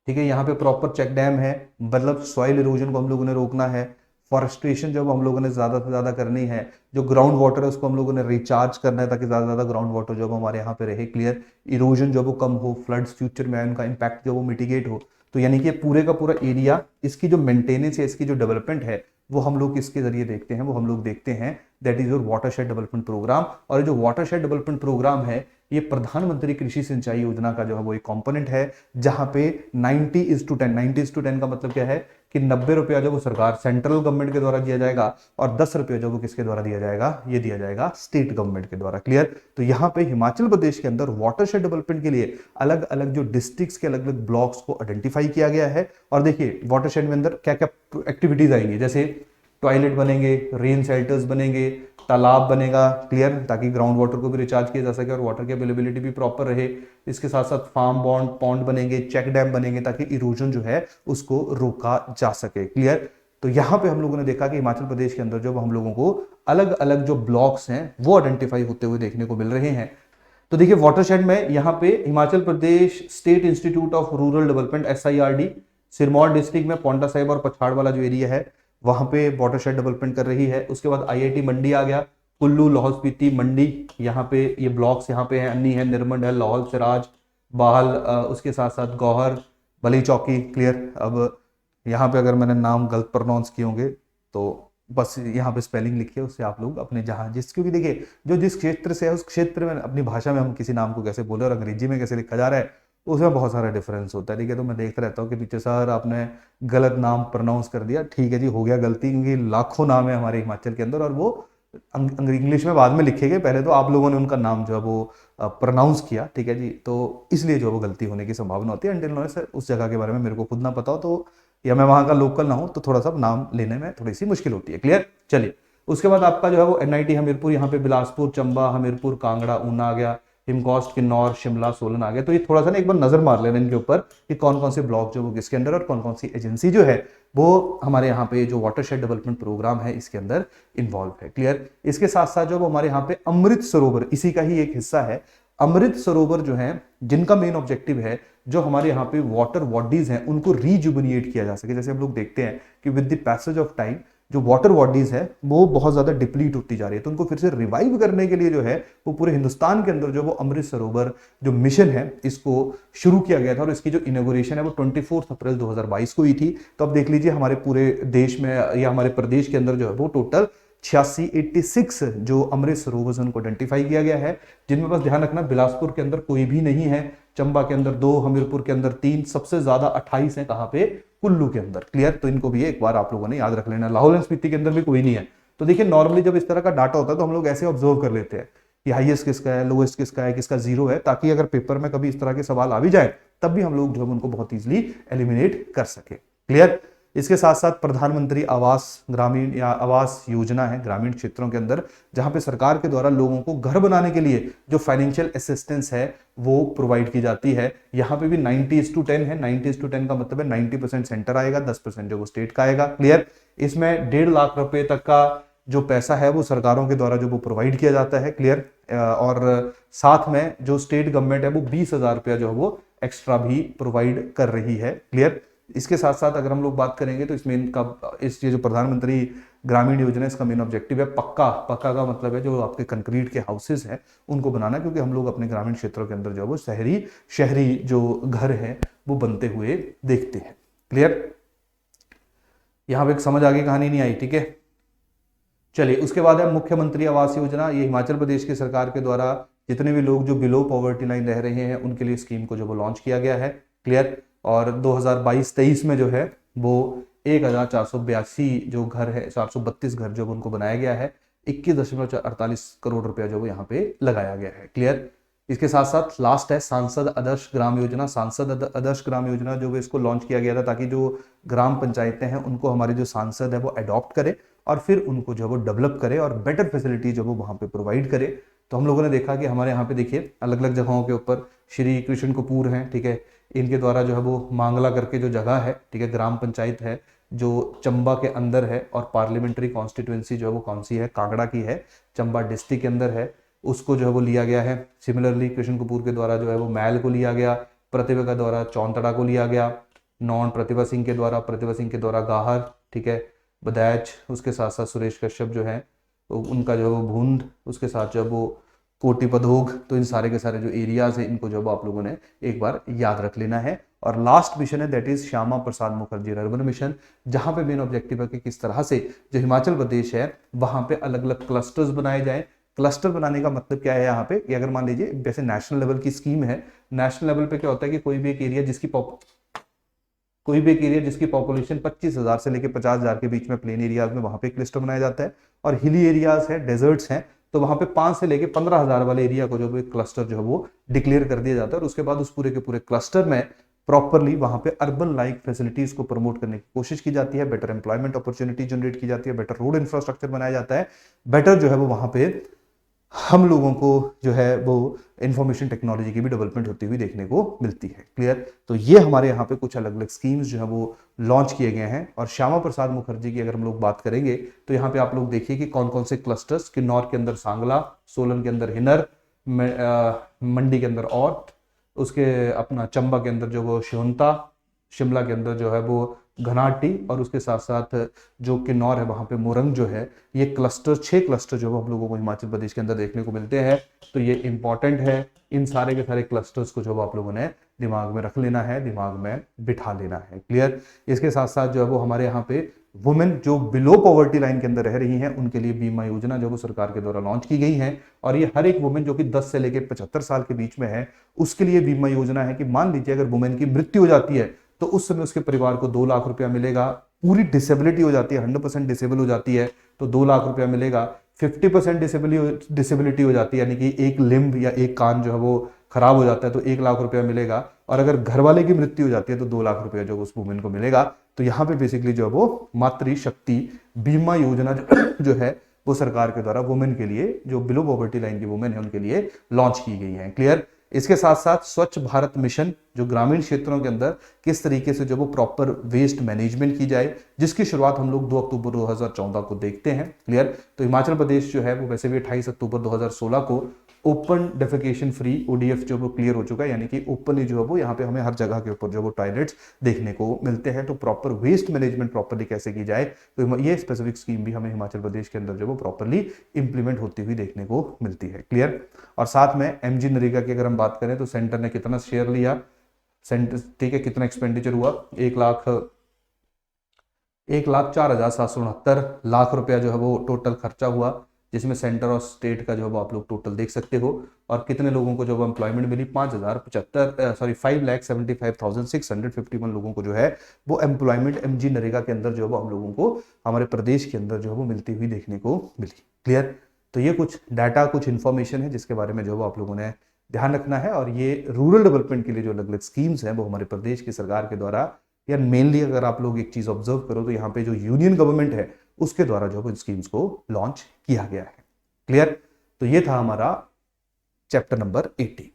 ठीक है, यहाँ पे प्रॉपर चेक डैम है, मतलब सॉइल इरोजन को हम लोगों ने रोकना है। फॉरेस्ट्रेशन जब हम लोगों ने ज्यादा से ज्यादा करनी है, जो ग्राउंड वाटर है उसको हम लोगों ने रिचार्ज करना है ताकि ज्यादा से ज्यादा ग्राउंड वाटर जो हमारे यहाँ पे रहे, क्लियर। इरोजन जो वो कम हो, फ्लड्स फ्यूचर में उनका इम्पैक्ट जो वो मिटिगेट हो। तो यानी कि पूरे का पूरा एरिया, इसकी जो मेंटेनेंस है, इसकी जो डेवलपमेंट है वो हम लोग किसके जरिए देखते हैं, वो हम लोग देखते हैं that is your watershed development programme. और जो वाटरशेड डेवलपमेंट प्रोग्राम है ये प्रधानमंत्री कृषि सिंचाई योजना का जो है वो एक कंपोनेंट है, जहां पे 90:10 का मतलब क्या है कि 90 रुपया जो वो सरकार सेंट्रल गवर्नमेंट के द्वारा दिया जाएगा और 10 रुपया जो वो किसके द्वारा दिया जाएगा, ये दिया जाएगा स्टेट गवर्नमेंट के द्वारा, क्लियर। तो यहाँ पे हिमाचल प्रदेश के अंदर वाटरशेड डेवलपमेंट के लिए अलग अलग जो डिस्ट्रिक्ट्स के अलग अलग ब्लॉक्स को आइडेंटिफाई किया गया है। और देखिए वाटरशेड में अंदर क्या क्या एक्टिविटीज आएंगी, जैसे टॉयलेट बनेंगे, रेन शेल्टर्स बनेंगे, तालाब बनेगा, क्लियर, ताकि ग्राउंड वाटर को भी रिचार्ज किया जा सके और वाटर की अवेलेबिलिटी भी प्रॉपर रहे। इसके साथ साथ फार्म पॉन्ड बनेंगे, चेक डैम बनेंगे ताकि इरोजन जो है उसको रोका जा सके, क्लियर। तो यहाँ पे हम लोगों ने देखा कि हिमाचल प्रदेश के अंदर जो हम लोगों को अलग अलग जो ब्लॉक्स हैं वो आइडेंटिफाई होते हुए देखने को मिल रहे हैं। तो देखिए वाटरशेड में यहाँ पे Himachal Pradesh state institute of rural development SIRD Sirmaur district में पौंटा साहिब और पछाड़ वाला जो एरिया है वहां पे वाटरशेड डेवलपमेंट कर रही है। उसके बाद IIT मंडी आ गया, कुल्लू, लाहौल स्पीति, मंडी, यहाँ पे ये ब्लॉक्स यहाँ पे हैं, अन्नी है, निर्मंड है, लाहौल, सिराज, बाहल, उसके साथ साथ गौहर, बली चौकी, क्लियर। अब यहाँ पे अगर मैंने नाम गलत प्रोनाउंस किए होंगे तो बस यहाँ पे स्पेलिंग लिखिए, उससे आप लोग अपने जहाँ क्योंकि देखिए जो जिस क्षेत्र से है उस क्षेत्र में अपनी भाषा में हम किसी नाम को कैसे बोले और अंग्रेजी में कैसे लिखा जा रहा है उसमें बहुत सारा डिफरेंस होता है, ठीक है। तो मैं देखता रहता हूँ कि पीछे सर आपने गलत नाम प्रोनाउंस कर दिया, ठीक है जी, हो गया गलती, क्योंकि लाखों नाम है हमारे हिमाचल के अंदर और वो इंग्लिश में बाद में लिखे गए, पहले तो आप लोगों ने उनका नाम जो है वो प्रोनाउंस किया, ठीक है जी। तो इसलिए जो वो गलती होने की संभावना होती है अंटिल नॉलेज उस जगह के बारे में मेरे को खुद ना पता हो तो, या मैं वहां का लोकल ना हूं तो थोड़ा सा नाम लेने में थोड़ी सी मुश्किल होती है, क्लियर। चलिए उसके बाद आपका जो है वो NIT हमीरपुर, यहाँ पे बिलासपुर, चंबा, हमीरपुर, कांगड़ा, ऊना आ गया, हिमकॉस्ट, किन्नौर, शिमला, सोलन आ गया। तो ये थोड़ा सा ना एक बार नजर मार लेना इनके ऊपर कि कौन कौन से ब्लॉक जो वो किसके अंदर और कौन कौन सी एजेंसी जो है वो हमारे यहाँ पे जो वाटरशेड डेवलपमेंट प्रोग्राम है इसके अंदर इन्वॉल्व है, क्लियर। इसके साथ साथ जो हमारे यहाँ पे अमृत सरोवर इसी का ही एक हिस्सा है। अमृत सरोवर जो है जिनका मेन ऑब्जेक्टिव है जो हमारे यहाँ पे वाटर बॉडीज हैं उनको रीजुबिनिएट किया जा सके। जैसे हम लोग देखते हैं कि with the passage of time जो वाटर बॉडीज है वो बहुत ज्यादा डिप्लीट होती जा रही है, तो उनको फिर से रिवाइव करने के लिए जो है वो पूरे हिंदुस्तान के अंदर जो वो अमृत सरोवर जो मिशन है इसको शुरू किया गया था और इसकी जो इनॉग्रेशन है वो 24 अप्रैल 2022 को हुई थी। तो अब देख लीजिए हमारे पूरे देश में या हमारे प्रदेश के अंदर जो है वो टोटल 86 जो अमृत सरोवर उनको आइडेंटिफाई किया गया है, जिनमें बस ध्यान रखना बिलासपुर के अंदर कोई भी नहीं है, चंबा के अंदर 2, हमीरपुर के अंदर 3, सबसे ज्यादा 28 है कहां पे, कुल्लू के अंदर, क्लियर। तो इनको भी एक बार आप लोगों ने याद रख लेना। लाहौल एंड स्पीति के अंदर भी कोई नहीं है। तो देखिए नॉर्मली जब इस तरह का डाटा होता है तो हम लोग ऐसे ऑब्जर्व कर लेते हैं कि हाईएस्ट किसका है, लोएस्ट किसका है, किसका जीरो है, ताकि अगर पेपर में कभी इस तरह के सवाल आ भी जाए तब भी हम लोग जो है उनको बहुत ईजिली एलिमिनेट कर सके। क्लियर। इसके साथ साथ प्रधानमंत्री आवास ग्रामीण या आवास योजना है ग्रामीण क्षेत्रों के अंदर, जहां पे सरकार के द्वारा लोगों को घर बनाने के लिए जो फाइनेंशियल असिस्टेंस है वो प्रोवाइड की जाती है। यहाँ पे भी 90:10 है। 90:10 का मतलब है 90% सेंटर आएगा, 10% जो वो स्टेट का आएगा। क्लियर। इसमें 1.5 लाख रुपए तक का जो पैसा है वो सरकारों के द्वारा जो वो प्रोवाइड किया जाता है। क्लियर। और साथ में जो स्टेट गवर्नमेंट है वो 20,000 रुपया जो है वो एक्स्ट्रा भी प्रोवाइड कर रही है। क्लियर। इसके साथ साथ अगर हम लोग बात करेंगे तो इसमें इनका इस ये जो प्रधानमंत्री ग्रामीण योजना इसका मेन ऑब्जेक्टिव है पक्का का मतलब है जो आपके कंक्रीट के हाउसेस हैं उनको बनाना, क्योंकि हम लोग अपने ग्रामीण क्षेत्रों के अंदर जो है वो शहरी जो घर हैं वो बनते हुए देखते हैं। क्लियर। यहां पे एक समझ आगे कहानी नहीं आई। ठीक है, चलिए उसके बाद है मुख्यमंत्री आवास योजना। ये हिमाचल प्रदेश की सरकार के द्वारा जितने भी लोग जो बिलो पॉवर्टी लाइन रह रहे हैं उनके लिए स्कीम को जो वो लॉन्च किया गया है। क्लियर। और 2022-23 में जो है वो 1482 जो घर है 432 घर जो उनको बनाया गया है, 21.48 करोड़ रुपया जो वो यहाँ पे लगाया गया है। क्लियर। इसके साथ साथ लास्ट है सांसद आदर्श ग्राम योजना। सांसद आदर्श ग्राम योजना जो है इसको लॉन्च किया गया था ताकि जो ग्राम पंचायतें हैं उनको हमारे जो सांसद है वो अडॉप्ट करे और फिर उनको जो है वो डेवलप करे और बेटर फैसिलिटी जो वो वहां पे प्रोवाइड करे। तो हम लोगों ने देखा कि हमारे यहाँ पे देखिए अलग अलग जगहों के ऊपर श्री कृष्ण कपूर हैं, ठीक है, इनके द्वारा जो है वो मांगला करके जो जगह है, ठीक है, ग्राम पंचायत है जो चंबा के अंदर है और पार्लियामेंट्री कॉन्स्टिट्यूएंसी जो है वो कौन सी है, कांगड़ा की है, चंबा डिस्ट्रिक्ट के अंदर है, उसको जो है वो लिया गया है। सिमिलरली कृष्ण कपूर के द्वारा जो है वो मैल को लिया गया, प्रतिभा के द्वारा चौंतड़ा को लिया गया, नॉन प्रतिभा सिंह के द्वारा गाहर, ठीक है, बदैच, उसके साथ साथ सुरेश कश्यप जो है उनका जो है वो भूंद, उसके साथ जो है वो कोटी पदोग। तो इन सारे के सारे जो एरियाज है इनको जो आप लोगों ने एक बार याद रख लेना है। और लास्ट मिशन है that is Shyama Prasad Mukherjee urban mission, जहां पे मेन ऑब्जेक्टिव है कि किस तरह से जो हिमाचल प्रदेश है वहां पे अलग अलग क्लस्टर्स बनाए जाए। क्लस्टर बनाने का मतलब क्या है यहाँ पे कि अगर मान लीजिए जैसे नेशनल लेवल की स्कीम है, नेशनल लेवल पे क्या होता है कि कोई भी एक एरिया जिसकी पॉपुलेशन 25,000 से लेकर 50,000 के बीच में प्लेन एरियाज में वहां पे क्लस्टर बनाया जाता है, और हिली एरियाज है, डेजर्ट्स हैं, तो वहां पे 5 से लेके 15,000 वाले एरिया को जो क्लस्टर जो है वो डिक्लेयर कर दिया जाता है। और उसके बाद उस पूरे के पूरे क्लस्टर में प्रॉपरली वहां पे अर्बन लाइक फैसिलिटीज को प्रमोट करने की कोशिश की जाती है, बेटर एम्प्लॉयमेंट अपॉर्चुनिटी जनरेट की जाती है, बेटर रोड इंफ्रास्ट्रक्चर बनाया जाता है, बेटर जो है वो वहां पे हम लोगों को जो है वो इंफॉर्मेशन टेक्नोलॉजी की भी डेवलपमेंट होती हुई देखने को मिलती है। क्लियर। तो ये हमारे यहाँ पे कुछ अलग अलग स्कीम्स जो है वो लॉन्च किए गए हैं। और श्यामा प्रसाद मुखर्जी की अगर हम लोग बात करेंगे तो यहाँ पे आप लोग देखिए कि कौन कौन से क्लस्टर्स, किन्नौर के अंदर सांगला, सोलन के अंदर हिनर, मंडी के अंदर औट, उसके अपना चंबा के अंदर जो वो श्योंता, शिमला के अंदर जो है वो घनाटी, और उसके साथ साथ जो किन्नौर है वहां पे मोरंग जो है, ये क्लस्टर 6 क्लस्टर जो हम लोगों को हिमाचल प्रदेश के अंदर देखने को मिलते हैं। तो ये इंपॉर्टेंट है, इन सारे के सारे क्लस्टर्स को जो आप लोगों ने दिमाग में रख लेना है, दिमाग में बिठा लेना है। क्लियर। इसके साथ साथ जो है वो हमारे यहाँ पे वुमेन जो बिलो पॉवर्टी लाइन के अंदर रह रही हैं उनके लिए बीमा योजना जो वो सरकार के द्वारा लॉन्च की गई है, और ये हर एक वुमेन जो कि 10 से लेकर 75 साल के बीच में है उसके लिए बीमा योजना है कि मान लीजिए अगर वुमेन की मृत्यु हो जाती है तो उस समय उसके परिवार को 2 लाख रुपया मिलेगा। पूरी डिसेबिलिटी हो जाती है, 100% डिसेबल हो जाती है तो 2 लाख रुपया मिलेगा। 50% डिसेबिलिटी हो जाती है, यानी कि एक लिम्ब या एक कान जो है वो खराब हो जाता है तो 1 लाख रुपया मिलेगा। और अगर घर वाले की मृत्यु हो जाती है तो 2 लाख रुपया जो उस वुमेन को मिलेगा। तो यहाँ पे बेसिकली जो है वो मातृ शक्ति बीमा योजना जो है वो सरकार के द्वारा वुमेन के लिए, जो बिलो पॉवर्टी लाइन की वुमेन है उनके लिए लॉन्च की गई है। क्लियर। इसके साथ साथ स्वच्छ भारत मिशन जो ग्रामीण क्षेत्रों के अंदर किस तरीके से जो वो प्रॉपर वेस्ट मैनेजमेंट की जाए, जिसकी शुरुआत हम लोग 2 अक्टूबर 2014 को देखते हैं। क्लियर। तो हिमाचल प्रदेश जो है वो वैसे भी 28 अक्टूबर 2016 को ओपन डेफिकेशन फ्री ODF जो वो क्लियर हो चुका है, यानी कि ओपनली जो है वो यहाँ पे हमें हर जगह के ऊपर जो वो टॉयलेट्स देखने को मिलते हैं। तो प्रॉपर वेस्ट मैनेजमेंट प्रॉपरली कैसे की जाए, तो ये स्पेसिफिक स्कीम भी हमें हिमाचल प्रदेश के अंदर जो वो प्रॉपरली इंप्लीमेंट होती हुई देखने को मिलती है। क्लियर। और साथ में MG नरेगा की अगर हम बात करें तो सेंटर ने कितना शेयर लिया, सेंटर ठीक है, कितना एक्सपेंडिचर हुआ, 1,04,769 लाख रुपया जो है वो टोटल खर्चा हुआ, जिसमें सेंटर और स्टेट का जो है वो आप लोग टोटल देख सकते हो। और कितने लोगों को जो है एम्प्लॉयमेंट मिली, 5,75,651 लोगों को जो है वो एम्प्लॉयमेंट MG नरेगा के अंदर जो है वो हम लोगों को हमारे प्रदेश के अंदर जो है वो मिलती हुई देखने को मिली। क्लियर। तो ये कुछ डाटा, कुछ इन्फॉर्मेशन है जिसके बारे में जो है वो आप लोगों ने ध्यान रखना है। और ये रूरल डेवलपमेंट के लिए जो अलग अलग स्कीम्स हैं वो हमारे प्रदेश की सरकार के द्वारा, या मेनली अगर आप लोग एक चीज ऑब्जर्व करो तो यहाँ पे जो यूनियन गवर्नमेंट है उसके द्वारा जो है स्कीम्स को लॉन्च किया गया है। क्लियर? तो ये था हमारा चैप्टर नंबर 18।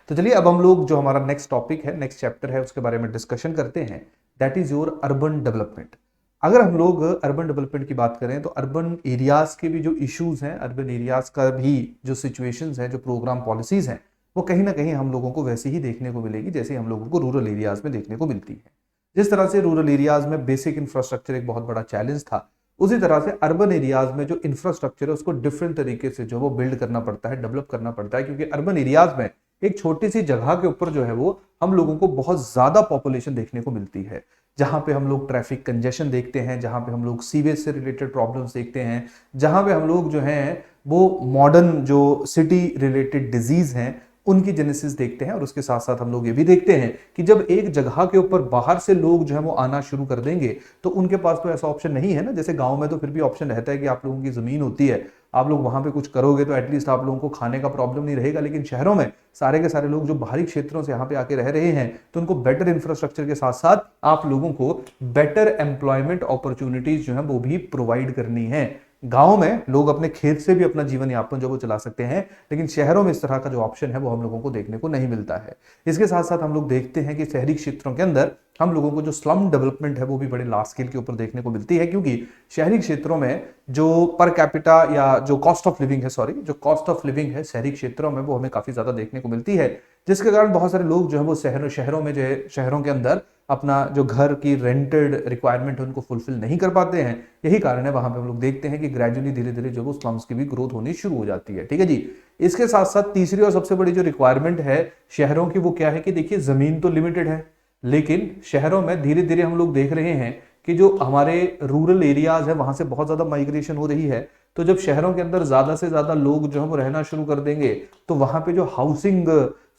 तो चलिए अब हम लोग जो हमारा नेक्स्ट टॉपिक है, नेक्स्ट चैप्टर है, उसके बारे में डिस्कशन करते हैं। That is your urban development. अगर हम लोग अर्बन डेवलपमेंट की बात करें तो अर्बन एरियाज के भी जो इश्यूज हैं, अर्बन एरियाज का भी जो सिचुएशंस हैं, जो प्रोग्राम पॉलिसीज हैं, वो कहीं ना कहीं हम लोगों को वैसे ही देखने को मिलेगी जैसे हम लोगों को रूरल एरियाज में देखने को मिलती है। जिस तरह से रूरल एरियाज में बेसिक इंफ्रास्ट्रक्चर एक बहुत बड़ा चैलेंज था, उसी तरह से अर्बन एरियाज में जो इंफ्रास्ट्रक्चर है उसको डिफरेंट तरीके से जो वो बिल्ड करना पड़ता है, डेवलप करना पड़ता है, क्योंकि अर्बन एरियाज में एक छोटी सी जगह के ऊपर जो है वो हम लोगों को बहुत ज्यादा पॉपुलेशन देखने को मिलती है, जहां पे हम लोग ट्रैफिक कंजेशन देखते हैं, जहां पे हम लोग सीवेज से रिलेटेड प्रॉब्लम्स देखते हैं, जहां पे हम लोग जो हैं वो मॉडर्न जो सिटी रिलेटेड डिजीज हैं उनकी जेनेसिस देखते हैं। और उसके साथ साथ हम लोग ये भी देखते हैं कि जब एक जगह के ऊपर बाहर से लोग जो है वो आना शुरू कर देंगे तो उनके पास तो ऐसा ऑप्शन नहीं है ना। जैसे गांव में तो फिर भी ऑप्शन रहता है कि आप लोगों की जमीन होती है, आप लोग वहां पे कुछ करोगे तो एटलीस्ट आप लोगों को खाने का प्रॉब्लम नहीं रहेगा। लेकिन शहरों में सारे के सारे लोग जो बाहरी क्षेत्रों से यहाँ पे आके रह रहे हैं तो उनको बेटर इंफ्रास्ट्रक्चर के साथ साथ आप लोगों को बेटर एम्प्लॉयमेंट अपॉर्चुनिटीज जो है वो भी प्रोवाइड करनी है। गांव में लोग अपने खेत से भी अपना जीवन यापन जो वो चला सकते हैं, लेकिन शहरों में इस तरह का जो ऑप्शन है वो हम लोगों को देखने को नहीं मिलता है। इसके साथ साथ हम लोग देखते हैं कि शहरी क्षेत्रों के अंदर हम लोगों को जो स्लम डेवलपमेंट है वो भी बड़े लार्ज स्केल के ऊपर देखने को मिलती है, क्योंकि शहरी क्षेत्रों में जो पर कैपिटा या जो कॉस्ट ऑफ लिविंग है, जो कॉस्ट ऑफ लिविंग है शहरी क्षेत्रों में वो हमें काफी ज्यादा देखने को मिलती है, जिसके कारण बहुत सारे लोग जो है वो शहरों में जो है शहरों के अंदर अपना जो घर की रेंटेड रिक्वायरमेंट है उनको फुलफिल नहीं कर पाते हैं। यही कारण है वहां पे हम लोग देखते हैं कि ग्रेजुअली धीरे धीरे जो वो स्लम्स की भी ग्रोथ होनी शुरू हो जाती है। ठीक है जी। इसके साथ साथ तीसरी और सबसे बड़ी जो रिक्वायरमेंट है शहरों की वो क्या है कि देखिए जमीन तो लिमिटेड है, लेकिन शहरों में धीरे धीरे हम लोग देख रहे हैं कि जो हमारे रूरल एरियाज है वहां से बहुत ज्यादा माइग्रेशन हो रही है। तो जब शहरों के अंदर ज्यादा से ज्यादा लोग जो है वो रहना शुरू कर देंगे तो वहां पे जो हाउसिंग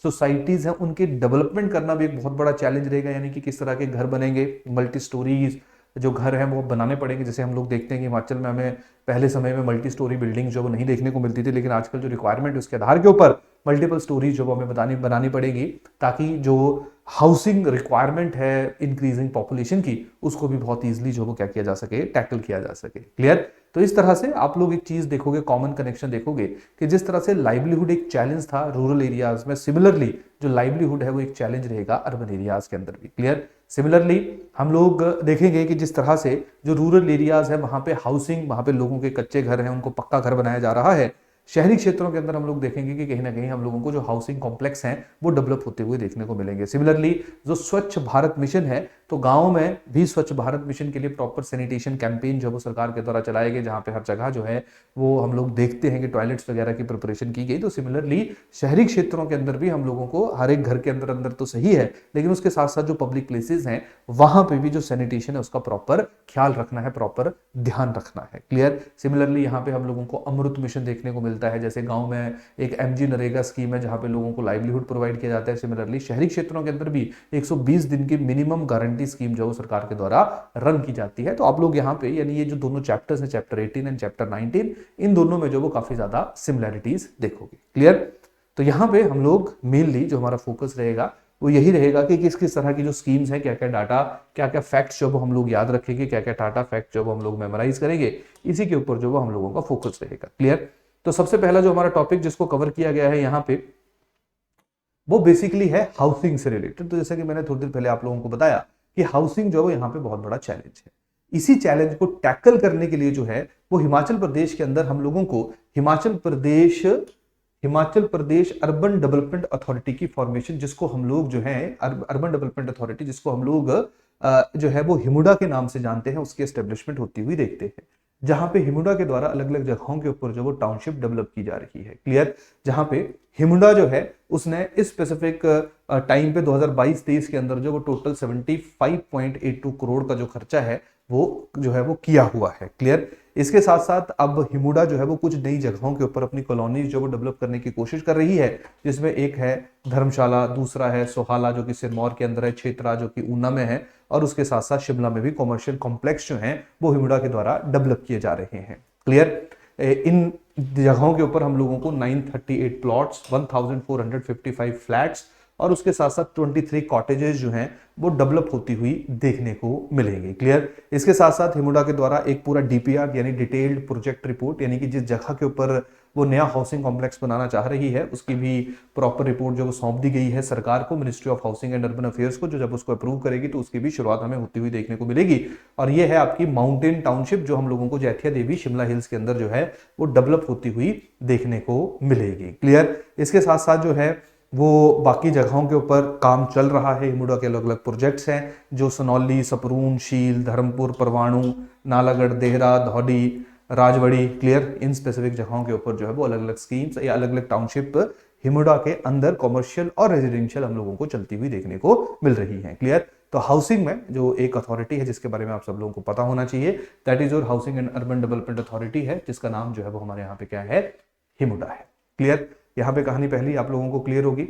सोसाइटीज हैं उनकी डेवलपमेंट करना भी एक बहुत बड़ा चैलेंज रहेगा। यानी कि किस तरह के घर बनेंगे, मल्टी स्टोरीज जो घर हैं वो बनाने पड़ेंगे। जैसे हम लोग देखते हैं कि हिमाचल में हमें पहले समय में मल्टी स्टोरी बिल्डिंग जो वो नहीं देखने को मिलती थी, लेकिन आजकल जो रिक्वायरमेंट है उसके आधार के ऊपर मल्टीपल स्टोरीज जो वो हमें बनानी पड़ेगी, ताकि जो हाउसिंग रिक्वायरमेंट है इंक्रीजिंग पॉपुलेशन की उसको भी बहुत ईजिली जो वो क्या किया जा सके, टैकल किया जा सके। क्लियर? तो इस तरह से आप लोग एक चीज देखोगे, कॉमन कनेक्शन देखोगे कि जिस तरह से लाइवलीहुड एक चैलेंज था रूरल एरियाज में, सिमिलरली जो लाइवलीहुड है वो एक चैलेंज रहेगा अर्बन एरियाज के अंदर भी। क्लियर? सिमिलरली हम लोग देखेंगे कि जिस तरह से जो रूरल एरियाज है वहां पे हाउसिंग, वहां पे लोगों के कच्चे घर हैं उनको पक्का घर बनाया जा रहा है। शहरी क्षेत्रों के अंदर हम लोग देखेंगे कि कहीं ना कहीं हम लोगों को जो हाउसिंग कॉम्प्लेक्स हैं वो डेवलप होते हुए देखने को मिलेंगे। सिमिलरली जो स्वच्छ भारत मिशन है तो गांव में भी स्वच्छ भारत मिशन के लिए प्रॉपर सैनिटेशन कैंपेन जो वो सरकार के द्वारा चलाए गए, जहां पे हर जगह जो है वो हम लोग देखते हैं कि टॉयलेट्स वगैरह की प्रिपरेशन की गई। तो सिमिलरली शहरी क्षेत्रों के अंदर भी हम लोगों को हर एक घर के अंदर अंदर तो सही है, लेकिन उसके साथ साथ जो पब्लिक प्लेसेस हैं वहां पे भी जो सैनिटेशन है उसका प्रॉपर ख्याल रखना है, प्रॉपर ध्यान रखना है। क्लियर? सिमिलरली यहाँ पे हम लोगों को अमृत मिशन देखने को मिलता है। जैसे गांव में एक एमजी नरेगा स्कीम है जहां पे लोगों को लाइवलीहुड प्रोवाइड किया जाता है। सिमिलरली शहरी क्षेत्रों के अंदर भी 120 दिन की मिनिमम गारंटी स्कीम जो सरकार के द्वारा रन की जाती है। तो आप लोग यहाँ पे यानी ये जो दोनों चैप्टर्स हैं, चैप्टर 18 एंड चैप्टर 19, इन दोनों में जो वो काफी ज्यादा सिमिलैरिटीज देखोगे। क्लियर? तो यहाँ पे हम लोग मेनली जो हमारा फोकस रहेगा वो यही रहेगा कि किस किस तरह की जो स्कीम्स हैं, क्या क्या डाटा, क्या क्या फैक्ट्स जो हम लोग याद रखेंगे, क्या क्या डाटा फैक्ट जो हम लोग मेमोराइज करेंगे, इसी के ऊपर जो हम लोगों का फोकस रहेगा। क्लियर? तो सबसे पहला जो हमारा टॉपिक जिसको कवर किया गया है यहाँ पे वो बेसिकली है हाउसिंग से रिलेटेड। तो जैसा कि मैंने थोड़ी देर पहले आप लोगों को बताया कि हाउसिंग जो है यहाँ पे बहुत बड़ा चैलेंज है। इसी चैलेंज को टैकल करने के लिए जो है वो हिमाचल प्रदेश के अंदर हम लोगों को Himachal Pradesh urban development authority की फॉर्मेशन, जिसको हम लोग जो है अर्बन डेवलपमेंट अथॉरिटी, जिसको हम लोग जो है वो हिमुडा के नाम से जानते हैं, उसकी एस्टेब्लिशमेंट होती हुई देखते हैं, जहां पे हिमुडा के द्वारा अलग अलग जगहों के ऊपर जो वो टाउनशिप डेवलप की जा रही है। क्लियर? जहां पे हिमुडा जो है उसने इस स्पेसिफिक टाइम पे 2022-23 के अंदर जो वो टोटल 75.82 करोड़ का जो खर्चा है वो जो है वो किया हुआ है। क्लियर? इसके साथ साथ अब हिमुडा जो है वो कुछ नई जगहों के ऊपर अपनी कॉलोनीज जो वो डेवलप करने की कोशिश कर रही है, जिसमें एक है धर्मशाला, दूसरा है सोहाला जो कि सिरमौर के अंदर है, छेत्रा जो कि ऊना में है, और उसके साथ साथ शिमला में भी कॉमर्शियल कॉम्प्लेक्स जो हैं वो हिमुडा के द्वारा डेवलप किए जा रहे हैं। क्लियर? इन जगहों के ऊपर हम लोगों को 938 प्लॉट्स, 1455 फ्लैट्स और उसके साथ साथ 23 कॉटेजेस जो हैं वो डेवलप होती हुई देखने को मिलेंगे। क्लियर। इसके साथ साथ हिमुडा के द्वारा एक पूरा डीपीआर यानी डिटेल्ड प्रोजेक्ट रिपोर्ट, यानी कि जिस जगह के ऊपर वो नया हाउसिंग कॉम्प्लेक्स बनाना चाह रही है उसकी भी प्रॉपर रिपोर्ट जो सौंप दी गई है सरकार को, ministry of housing and urban affairs को, जो जब उसको अप्रूव करेगी तो उसकी भी शुरुआत हमें होती हुई देखने को मिलेगी। और ये है आपकी माउंटेन टाउनशिप जो हम लोगों को जैथिया देवी शिमला हिल्स के अंदर जो है वो डेवलप होती हुई देखने को मिलेगी। क्लियर। इसके साथ साथ जो है वो बाकी जगहों के ऊपर काम चल रहा है। हिमुडा के अलग अलग प्रोजेक्ट्स हैं जो सनौली, सपरून, शील, Dharampur, Parwanoo, Nalagarh, Dehra, धौडी, Rajwadi, clear, in specific जगहों के ऊपर जो है वो अलग अलग स्कीम्स या अलग अलग टाउनशिप हिमुडा के अंदर कॉमर्शियल और रेजिडेंशियल हम लोगों को चलती हुई देखने को मिल रही है। क्लियर। तो हाउसिंग में जो एक अथॉरिटी है जिसके बारे में आप सब लोगों को पता होना चाहिए, that is your housing and urban development authority है, जिसका नाम जो है वो हमारे यहाँ पे क्या है, हिमुडा है। क्लियर। यहाँ पे कहानी पहली आप लोगों को क्लियर होगी।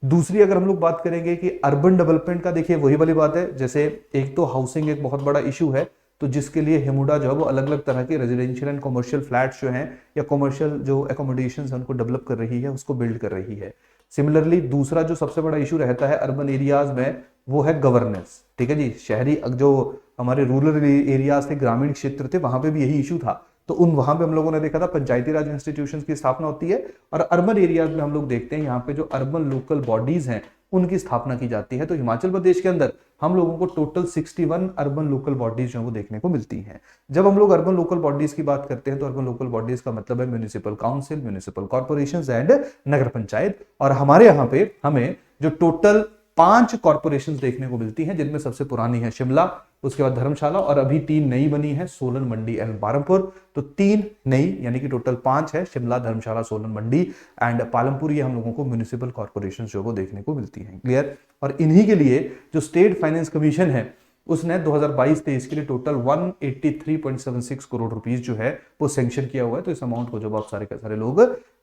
दूसरी अगर हम लोग बात करेंगे कि अर्बन डेवलपमेंट का, देखिए वही वाली बात है, जैसे एक तो हाउसिंग एक बहुत बड़ा इशू है, तो जिसके लिए हिमुडा जो है वो अलग अलग तरह के रेजिडेंशियल एंड कमर्शियल फ्लैट्स जो हैं या कमर्शियल जो एकोमोडेशंस हैं उनको डेवलप कर रही है, उसको बिल्ड कर रही है। सिमिलरली दूसरा जो सबसे बड़ा इशू रहता है अर्बन एरियाज में वो है गवर्नेंस। ठीक है जी। शहरी जो हमारे रूरल एरियाज थे, ग्रामीण क्षेत्र थे, वहां पे भी यही इशू था। तो वहां पे हम लोगों ने देखा था पंचायती राज इंस्टीट्यूशंस की स्थापना होती है, और अर्बन एरियाज में हम लोग देखते हैं यहाँ पे जो अर्बन लोकल बॉडीज हैं उनकी स्थापना की जाती है। तो हिमाचल प्रदेश के अंदर हम लोगों को टोटल 61 अर्बन लोकल बॉडीज जो है वो देखने को मिलती हैं। जब हम लोग अर्बन लोकल बॉडीज की बात करते हैं तो अर्बन लोकल बॉडीज का मतलब है municipal council, municipal corporations and nagar panchayat. और हमारे यहाँ पे हमें जो टोटल 5 कॉर्पोरेशंस देखने को मिलती हैं, जिनमें सबसे पुरानी है शिमला, उसके बाद धर्मशाला, और अभी 3 नई बनी है, सोलन, मंडी एंड पालमपुर। तो 3 नई यानी कि टोटल 5 है, शिमला, धर्मशाला, सोलन, मंडी एंड पालमपुर। ये हम लोगों को म्युनिसिपल कॉर्पोरेशन जो वो देखने को मिलती हैं। क्लियर। और इन्हीं के लिए जो स्टेट फाइनेंस कमीशन है उसने 2022-23 के लिए टोटल 183.76 करोड़ रुपीस जो है वो सैंक्शन किया हुआ है। तो इस अमाउंट को जब आप सारे लोग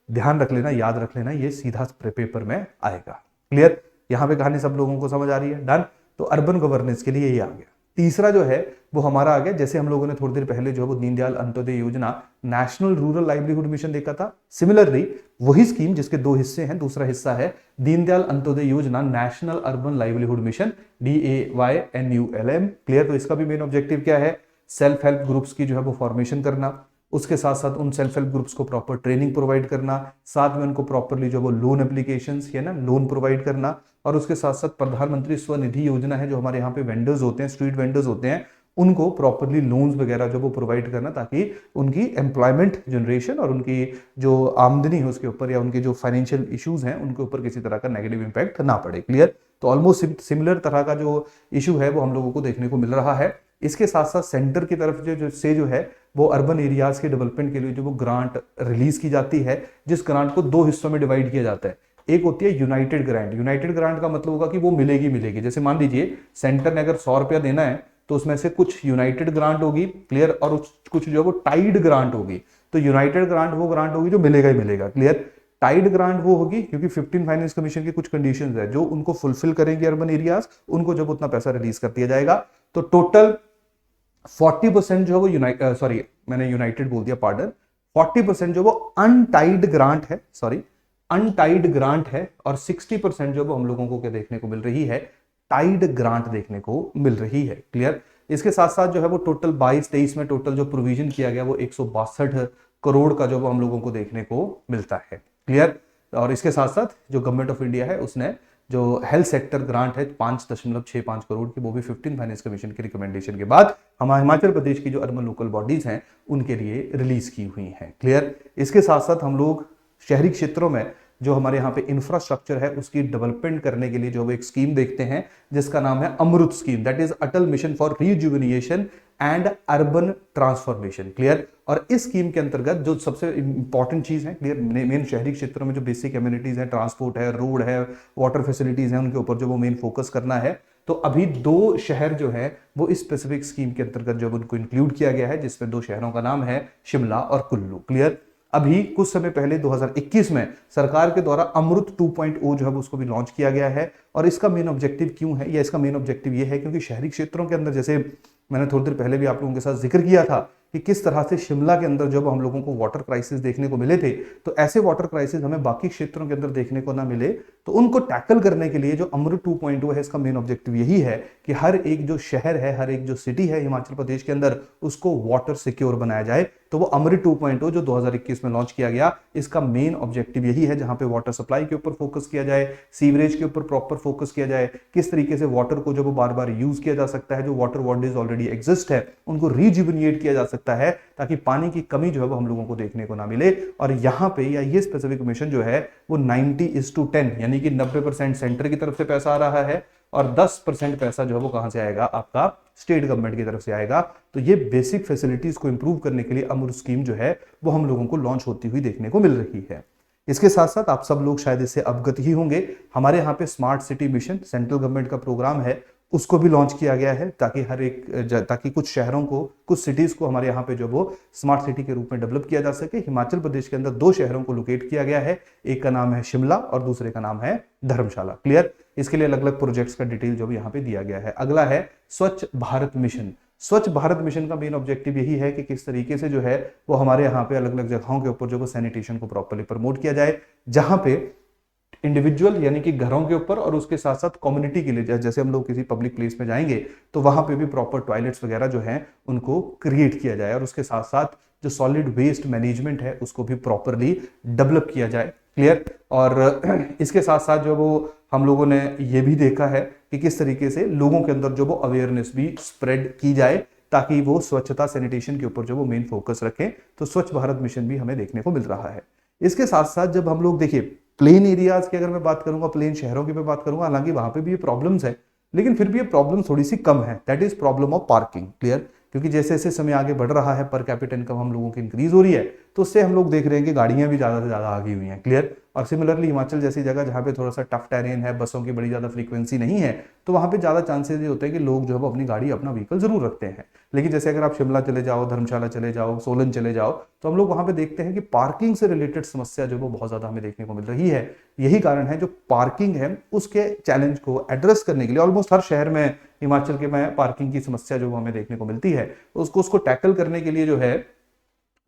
ध्यान रख लेना, याद रख लेना, ये सीधा पेपर में आएगा। क्लियर। यहां पे कहानी सब लोगों को समझ आ रही है। डन। तो अर्बन गवर्नेंस के लिए ये आ गया। तीसरा जो है वो हमारा आ गया, जैसे हम लोगों ने थोड़ी देर पहले जो है वो दीनदयाल अंत्योदय योजना, नेशनल रूरल लाइवलीहुड मिशन देखा था। सिमिलरली वही स्कीम जिसके 2 हिस्से हैं, दूसरा हिस्सा है दीनदयाल अंत्योदय योजना national urban livelihood mission, DAYNULM। Clear. तो इसका भी मेन ऑब्जेक्टिव क्या है, सेल्फ हेल्प ग्रुप्स की जो है वो फॉर्मेशन करना, उसके साथ साथ उन सेल्फ हेल्प ग्रुप्स को प्रॉपर ट्रेनिंग प्रोवाइड करना, साथ में उनको प्रॉपरली जो वो लोन एप्लीकेशंस है ना, लोन प्रोवाइड करना, और उसके साथ साथ प्रधानमंत्री स्वनिधि योजना है, जो हमारे यहाँ पे वेंडर्स होते हैं, स्ट्रीट वेंडर्स होते हैं, उनको प्रॉपरली लोन्स वगैरह जो वो प्रोवाइड करना, ताकि उनकी एम्प्लॉयमेंट जनरेशन और उनकी जो आमदनी है उसके ऊपर या उनके जो फाइनेंशियल इश्यूज हैं उनके ऊपर किसी तरह का नेगेटिव इंपैक्ट ना पड़े। क्लियर। तो ऑलमोस्ट सिमिलर तरह का जो इशू है वो हम लोगों को देखने को मिल रहा है। इसके साथ साथ सेंटर की तरफ जो है वो अर्बन एरियाज के डेवलपमेंट के लिए जो वो ग्रांट रिलीज की जाती है, जिस ग्रांट को 2 हिस्सों में डिवाइड किया जाता है। एक होती है यूनाइटेड ग्रांट। यूनाइटेड ग्रांट का मतलब होगा कि वो मिलेगी। जैसे मान लीजिए सेंटर ने अगर 100 रुपया देना है तो उसमें से कुछ यूनाइटेड ग्रांट होगी, क्लियर, और कुछ जो है वो टाइड ग्रांट होगी। तो यूनाइटेड ग्रांट वो ग्रांट होगी जो मिलेगा ही मिलेगा। क्लियर। टाइड ग्रांट वो होगी क्योंकि 15 फाइनेंस कमीशन की कुछ कंडीशंस है जो उनको फुलफिल करेंगे अर्बन एरियाज, उनको जब उतना पैसा रिलीज कर दिया जाएगा। तो टोटल 40% जो है वो सॉरी मैंने यूनाइटेड बोल दिया, पार्डन, 40% जो वो अनटाइड ग्रांट है, अनटाइड ग्रांट है, और 60% जो वो हम लोगों को क्या देखने को मिल रही है, टाइड ग्रांट देखने को मिल रही है। क्लियर। इसके साथ साथ जो है वो टोटल 22-23 में टोटल जो प्रोविजन किया गया वो 162 करोड़ का जो वो हम लोगों को देखने को मिलता है। क्लियर। और इसके साथ साथ जो गवर्नमेंट ऑफ इंडिया है उसने जो हेल्थ सेक्टर ग्रांट है 5.65 करोड़ की, वो भी 15 फाइनेंस कमीशन की रिकमेंडेशन के बाद हमारे हिमाचल प्रदेश की जो अर्बन लोकल बॉडीज हैं उनके लिए रिलीज की हुई हैं। क्लियर। इसके साथ साथ हम लोग शहरी क्षेत्रों में जो हमारे यहाँ पे इंफ्रास्ट्रक्चर है उसकी डेवलपमेंट करने के लिए जो एक स्कीम देखते हैं जिसका नाम है Amrit scheme, that is Atal mission for rejuvenation and urban transformation. Clear. और इस स्कीम के अंतर्गत जो सबसे इंपॉर्टेंट चीज है, क्लियर, मेन शहरी क्षेत्रों में जो बेसिक कम्युनिटीज है, ट्रांसपोर्ट है, रोड है, वाटर फैसिलिटीज है, उनके ऊपर जो वो मेन फोकस करना है। तो अभी 2 शहर जो है वो इस स्पेसिफिक स्कीम के अंतर्गत जो उनको इंक्लूड किया गया है, जिसमें 2 शहरों का नाम है शिमला और कुल्लू। क्लियर। अभी कुछ समय पहले 2021 में सरकार के द्वारा अमृत 2.0 जो है उसको भी लॉन्च किया गया है। और इसका मेन ऑब्जेक्टिव क्यों है, या इसका मेन ऑब्जेक्टिव ये है क्योंकि शहरी क्षेत्रों के अंदर, जैसे मैंने थोड़ी देर पहले भी आप लोगों के साथ जिक्र किया था कि किस तरह से शिमला के अंदर जब हम लोगों को वाटर क्राइसिस देखने को मिले थे, तो ऐसे वाटर क्राइसिस हमें बाकी क्षेत्रों के अंदर देखने को ना मिले, तो उनको टैकल करने के लिए जो अमृत 2.0 है, इसका मेन ऑब्जेक्टिव यही है कि हर एक जो शहर है, हर एक जो सिटी है हिमाचल प्रदेश के अंदर, उसको वाटर सिक्योर बनाया जाए। तो वो अमृत 2.0 जो 2021 में लॉन्च किया गया, इसका मेन ऑब्जेक्टिव यही है, जहां पे वाटर सप्लाई के ऊपर फोकस किया जाए, सीवरेज के ऊपर प्रॉपर फोकस किया जाए, किस तरीके से वाटर को जो बार बार यूज किया जा सकता है, जो वाटर बॉडीज ऑलरेडी एग्जिस्ट है उनको रिजुविनेट किया जा सकता है, ताकि पानी की कमी जो है वो हम लोगों को देखने को ना मिले। और यहां पे या ये स्पेसिफिक मिशन जो है वो 90:10 यानी कि 90% सेंटर की तरफ से पैसा आ रहा है और 10% पैसा जो है वो कहां से आएगा, आपका स्टेट गवर्नमेंट की तरफ से आएगा। तो ये बेसिक फैसिलिटीज को इंप्रूव करने के लिए अमृत स्कीम जो है वो हम लोगों को लॉन्च होती हुई देखने को मिल रही है। इसके साथ साथ आप सब लोग शायद इससे अवगत ही होंगे, हमारे यहाँ पे smart city mission central government का प्रोग्राम है, उसको भी लॉन्च किया गया है, ताकि कुछ शहरों को, कुछ सिटीज को हमारे यहाँ पे जो वो स्मार्ट सिटी के रूप में डेवलप किया जा सके। हिमाचल प्रदेश के अंदर 2 शहरों को लोकेट किया गया है, एक का नाम है शिमला और दूसरे का नाम है धर्मशाला। क्लियर? इसके लिए अलग अलग प्रोजेक्ट्स का डिटेल जो भी यहाँ पे दिया गया है। अगला है स्वच्छ भारत मिशन। स्वच्छ भारत मिशन का मेन ऑब्जेक्टिव यही है कि किस तरीके से जो है वो हमारे यहाँ पे अलग अलग जगहों के ऊपर जो वो सैनिटेशन को प्रॉपर्ली प्रमोट किया जाए, जहां पे इंडिविजुअल यानी कि घरों के ऊपर और उसके साथ साथ कम्युनिटी के लिए, जैसे हम लोग किसी पब्लिक प्लेस में जाएंगे तो वहां पे भी प्रॉपर टॉयलेट्स वगैरह जो हैं उनको क्रिएट किया जाए, और उसके साथ साथ जो सॉलिड वेस्ट मैनेजमेंट है उसको भी प्रॉपरली डेवलप किया जाए। क्लियर? और इसके साथ साथ जो वो हम लोगों ने ये भी देखा है कि किस तरीके से लोगों के अंदर जो वो अवेयरनेस भी स्प्रेड की जाए, ताकि वो स्वच्छता सैनिटेशन के ऊपर जो वो मेन फोकस रखें। तो स्वच्छ भारत मिशन भी हमें देखने को मिल रहा है। इसके साथ साथ जब हम लोग देखिए प्लेन एरियाज की अगर मैं बात करूंगा, प्लेन शहरों की मैं बात करूंगा, हालांकि वहां पे भी ये प्रॉब्लम्स है, लेकिन फिर भी ये प्रॉब्लम थोड़ी सी कम है, that is problem of parking. Clear? क्योंकि जैसे जैसे समय आगे बढ़ रहा है, पर कैपिटा इनकम हम लोगों की इंक्रीज हो रही है, तो उससे हम लोग देख रहे हैं कि गाड़ियां भी ज्यादा से ज्यादा आ गई हुई हैं। क्लियर? और सिमिलरली हिमाचल जैसी जगह जहां पे थोड़ा सा टफ टेरेन है, बसों की बड़ी ज्यादा फ्रीक्वेंसी नहीं है, तो वहां पे ज्यादा चांसेस ये होते हैं कि लोग जो है वो अपनी गाड़ी, अपना व्हीकल जरूर रखते हैं। लेकिन जैसे अगर आप शिमला चले जाओ, धर्मशाला चले जाओ, सोलन चले जाओ, तो हम लोग वहां पे देखते हैं कि पार्किंग से रिलेटेड समस्या जो वो बहुत ज्यादा हमें देखने को मिल रही है। यही कारण है, जो पार्किंग है उसके चैलेंज को एड्रेस करने के लिए ऑलमोस्ट हर शहर में हिमाचल के में पार्किंग की समस्या जो हमें देखने को मिलती है, उसको टैकल करने के लिए जो है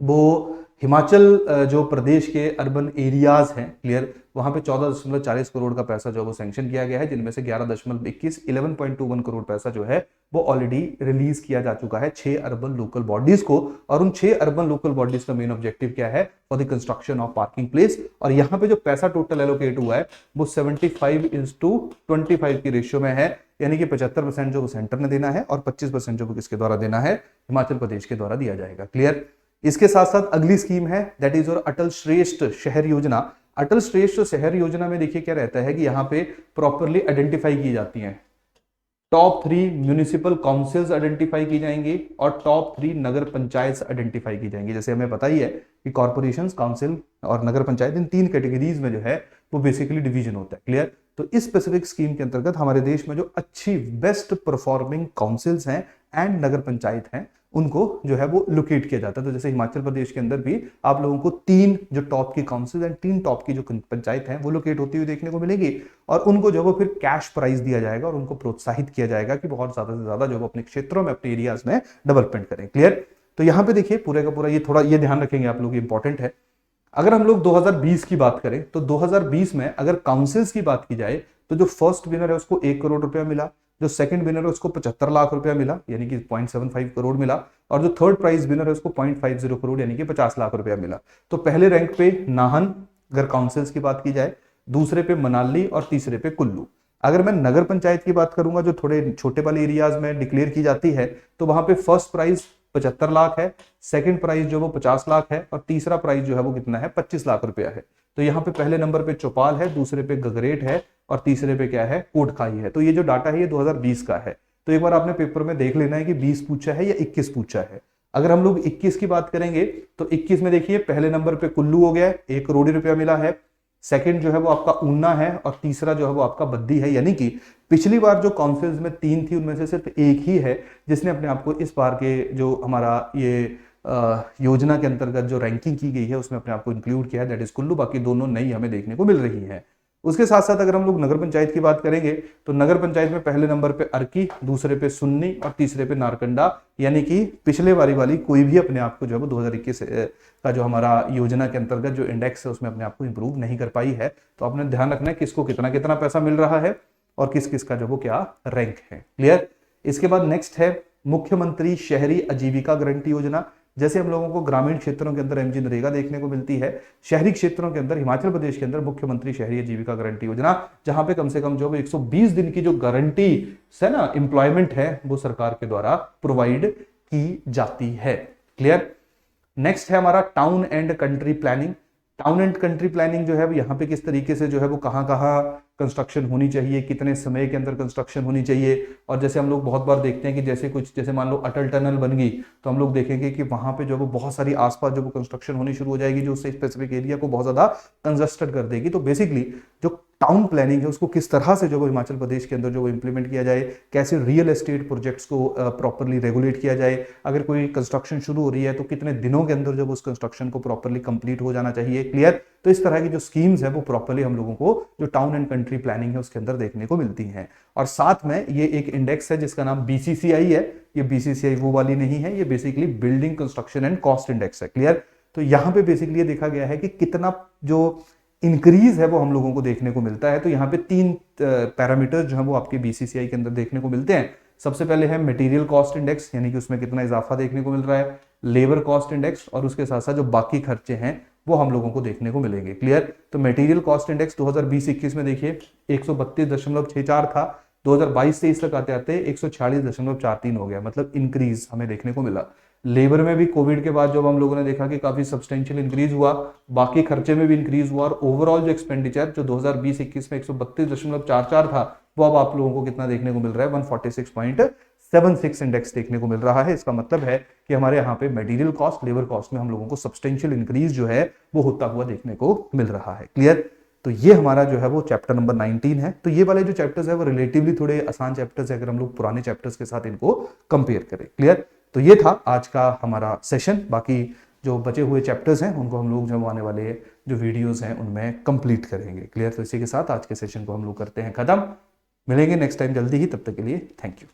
वो हिमाचल जो प्रदेश के अर्बन एरियाज हैं, क्लियर, वहां पे 14.40 करोड़ का पैसा जो वो सैंक्शन किया गया है, जिनमें से 11.21 करोड़ पैसा जो है वो ऑलरेडी रिलीज किया जा चुका है 6 अर्बन लोकल बॉडीज को। और उन 6 अर्बन लोकल बॉडीज का मेन ऑब्जेक्टिव क्या है? For the construction of parking place. और यहाँ पे जो पैसा टोटल एलोकेट हुआ है वो 75:25 की रेशियो में है, यानी कि 75% जो सेंटर ने देना है और 25% जो किसके द्वारा देना है, हिमाचल प्रदेश के द्वारा दिया जाएगा। क्लियर? इसके साथ साथ अगली स्कीम है, दैट इज और अटल श्रेष्ठ शहर योजना। अटल श्रेष्ठ शहर योजना में देखिए क्या रहता है कि यहाँ पे प्रॉपरली आइडेंटिफाई की जाती हैं, टॉप 3 म्यूनिसिपल काउंसिल्स आइडेंटिफाई की जाएंगी और टॉप 3 नगर पंचायत आइडेंटिफाई की जाएंगी। जैसे हमें पता ही है कि कॉर्पोरेशन, काउंसिल और नगर पंचायत, इन 3 कैटेगरीज में जो है वो बेसिकली डिवीजन होता है। क्लियर? तो इस स्पेसिफिक स्कीम के अंतर्गत हमारे देश में जो अच्छी बेस्ट परफॉर्मिंग काउंसिल्स हैं एंड नगर पंचायत हैं, उनको जो है वो लोकेट किया जाता है। तो जैसे हिमाचल प्रदेश के अंदर भी आप लोगों को 3 जो टॉप की काउंसिल एंड 3 टॉप की जो पंचायत हैं वो लोकेट होती हुई देखने को मिलेगी, और उनको जो वो फिर कैश प्राइज दिया जाएगा और उनको प्रोत्साहित किया जाएगा कि बहुत ज्यादा से ज्यादा जो वो अपने क्षेत्रों में, अपने एरियाज में डेवलपमेंट करें। क्लियर? तो यहाँ पे देखिए पूरे का पूरा ये थोड़ा ये ध्यान रखेंगे आप लोग, इंपॉर्टेंट है। अगर हम लोग 2020 की बात करें तो 2020 में अगर काउंसिल्स की बात की जाए तो जो फर्स्ट विनर है उसको 1 करोड़ रुपया मिला, जो सेकंड विनर है उसको 75 लाख रुपया मिला यानी कि 0.75 करोड़ मिला, और जो थर्ड प्राइज विनर है उसको 0.50 करोड़ यानी कि 50 लाख रुपया मिला। तो पहले रैंक पे नाहन अगर काउंसिल्स की बात की जाए, दूसरे पे मनाली और तीसरे पे कुल्लू। अगर मैं नगर पंचायत की बात करूंगा जो थोड़े छोटे वाले एरियाज में डिक्लेयर की जाती है, तो वहां पे फर्स्ट प्राइज 75 लाख है, सेकंड प्राइज जो वो 50 लाख है, और तीसरा प्राइज जो है वो कितना है, 25 लाख रुपया है। तो यहाँ पे पहले नंबर पे चौपाल है, दूसरे पे गगरेट है और तीसरे पे क्या है, कोटखाई है। तो ये जो डाटा है ये 2020 का है। तो एक बार आपने पेपर में देख लेना है कि 20 पूछा है या 21 पूछा है। अगर हम लोग 21 की बात करेंगे तो 21 में देखिए पहले नंबर पे कुल्लू हो गया, 1 करोड़ रुपया मिला है, सेकंड जो है वो आपका ऊना है, और तीसरा जो है वो आपका बद्दी है। यानी कि पिछली बार जो काउंसिल्स में 3 थी उनमें से सिर्फ एक ही है जिसने अपने आप को इस बार के जो हमारा ये योजना के अंतर्गत जो रैंकिंग की गई है उसमें अपने आप को इंक्लूड किया है, दैट इज कुल्लू। बाकी दोनों नई हमें देखने को मिल रही है। उसके साथ साथ अगर हम लोग नगर पंचायत की बात करेंगे तो नगर पंचायत में पहले नंबर पे अर्की, दूसरे पे सुन्नी और तीसरे पे नारकंडा, यानी कि पिछले बारी वाली कोई भी अपने आप को जो है 2021 का जो हमारा योजना के अंतर्गत जो इंडेक्स है उसमें अपने आप को इंप्रूव नहीं कर पाई है। तो आपने ध्यान रखना है किसको कितना कितना पैसा मिल रहा है और किस किस का जो वो क्या रैंक है। क्लियर। इसके बाद नेक्स्ट है मुख्यमंत्री शहरी आजीविका गारंटी योजना। जैसे हम लोगों को ग्रामीण क्षेत्रों के अंदर एमजी नरेगा देखने को मिलती है, शहरी क्षेत्रों के अंदर हिमाचल प्रदेश के अंदर मुख्यमंत्री शहरी आजीविका गारंटी योजना, जहां पे कम से कम जो 120 दिन की जो गारंटी है ना एम्प्लॉयमेंट है वो सरकार के द्वारा प्रोवाइड की जाती है। क्लियर। नेक्स्ट है हमारा town and country planning. Town and country planning जो है यहाँ पे किस तरीके से जो है वो कहाँ कहाँ कंस्ट्रक्शन होनी चाहिए, कितने समय के अंदर कंस्ट्रक्शन होनी चाहिए। और जैसे हम लोग बहुत बार देखते हैं कि जैसे कुछ जैसे मान लो अटल टनल बन गई तो हम लोग देखेंगे कि वहां पे जो वो बहुत सारी आसपास जो वो कंस्ट्रक्शन होनी शुरू हो जाएगी जो उससे स्पेसिफिक एरिया को बहुत ज्यादा कंजस्टेड कर देगी। तो बेसिकली जो टाउन प्लानिंग है उसको किस तरह से जो वो हिमाचल प्रदेश के अंदर जो वो इंप्लीमेंट किया जाए, कैसे रियल एस्टेट प्रोजेक्ट्स को प्रॉपरली रेगुलेट किया जाए, अगर कोई कंस्ट्रक्शन शुरू हो रही है तो कितने दिनों के अंदर जब उस कंस्ट्रक्शन को प्रॉपरली कंप्लीट हो जाना चाहिए। क्लियर। तो इस तरह की जो स्कीम्स है वो प्रॉपरली हम लोगों को जो टाउन एंड कंट्री प्लानिंग है उसके अंदर देखने को मिलती हैं। और साथ में ये एक इंडेक्स है जिसका नाम बीसीसीआई है। ये बीसीसीआई वो वाली नहीं है, ये basically building construction and cost index है। क्लियर। तो यहां पे बेसिकली ये देखा गया है कि कितना जो इंक्रीज है वो हम लोगों को देखने को मिलता है। तो यहाँ पे 3 पैरामीटर्स जो है वो आपके बीसीसीआई के अंदर देखने को मिलते हैं। सबसे पहले है मटेरियल कॉस्ट इंडेक्स, यानी कि उसमें कितना इजाफा देखने को मिल रहा है, लेबर कॉस्ट इंडेक्स, और उसके साथ साथ जो बाकी खर्चे हैं वो हम लोगों को देखने को मिलेंगे। क्लियर। तो मटेरियल कॉस्ट इंडेक्स 2020-21 में देखिए 132.64 था, 2022-23 तक आते आते 146.43 हो गया, मतलब इंक्रीज हमें देखने को मिला। लेबर में भी कोविड के बाद जब हम लोगों ने देखा कि काफी सब्सटेंशियल इंक्रीज हुआ, बाकी खर्चे में भी इंक्रीज हुआ, और ओवरऑल जो एक्सपेंडिचर जो 2020-21 में 132.44 था वो अब आप लोगों को कितना देखने को मिल रहा है 146.76 इंडेक्स देखने को मिल रहा है। इसका मतलब है कि हमारे यहाँ पे मटेरियल कॉस्ट, लेबर कॉस्ट में हम लोगों को सब्सटेंशियल इंक्रीज जो है वो होता हुआ देखने को मिल रहा है। क्लियर। तो ये हमारा जो है वो चैप्टर नंबर 19 है। तो ये वाले जो चैप्टर्स है वो रिलेटिवली थोड़े आसान चैप्टर्स है अगर हम लोग पुराने चैप्टर्स के साथ इनको कंपेयर करें। क्लियर। तो ये था आज का हमारा सेशन। बाकी जो बचे हुए चैप्टर्स हैं उनको हम लोग जो आने वाले जो वीडियोस हैं उनमें कंप्लीट करेंगे। क्लियर। तो इसी के साथ आज के सेशन को हम लोग करते हैं खत्म। मिलेंगे नेक्स्ट टाइम जल्दी ही, तब तक के लिए थैंक यू।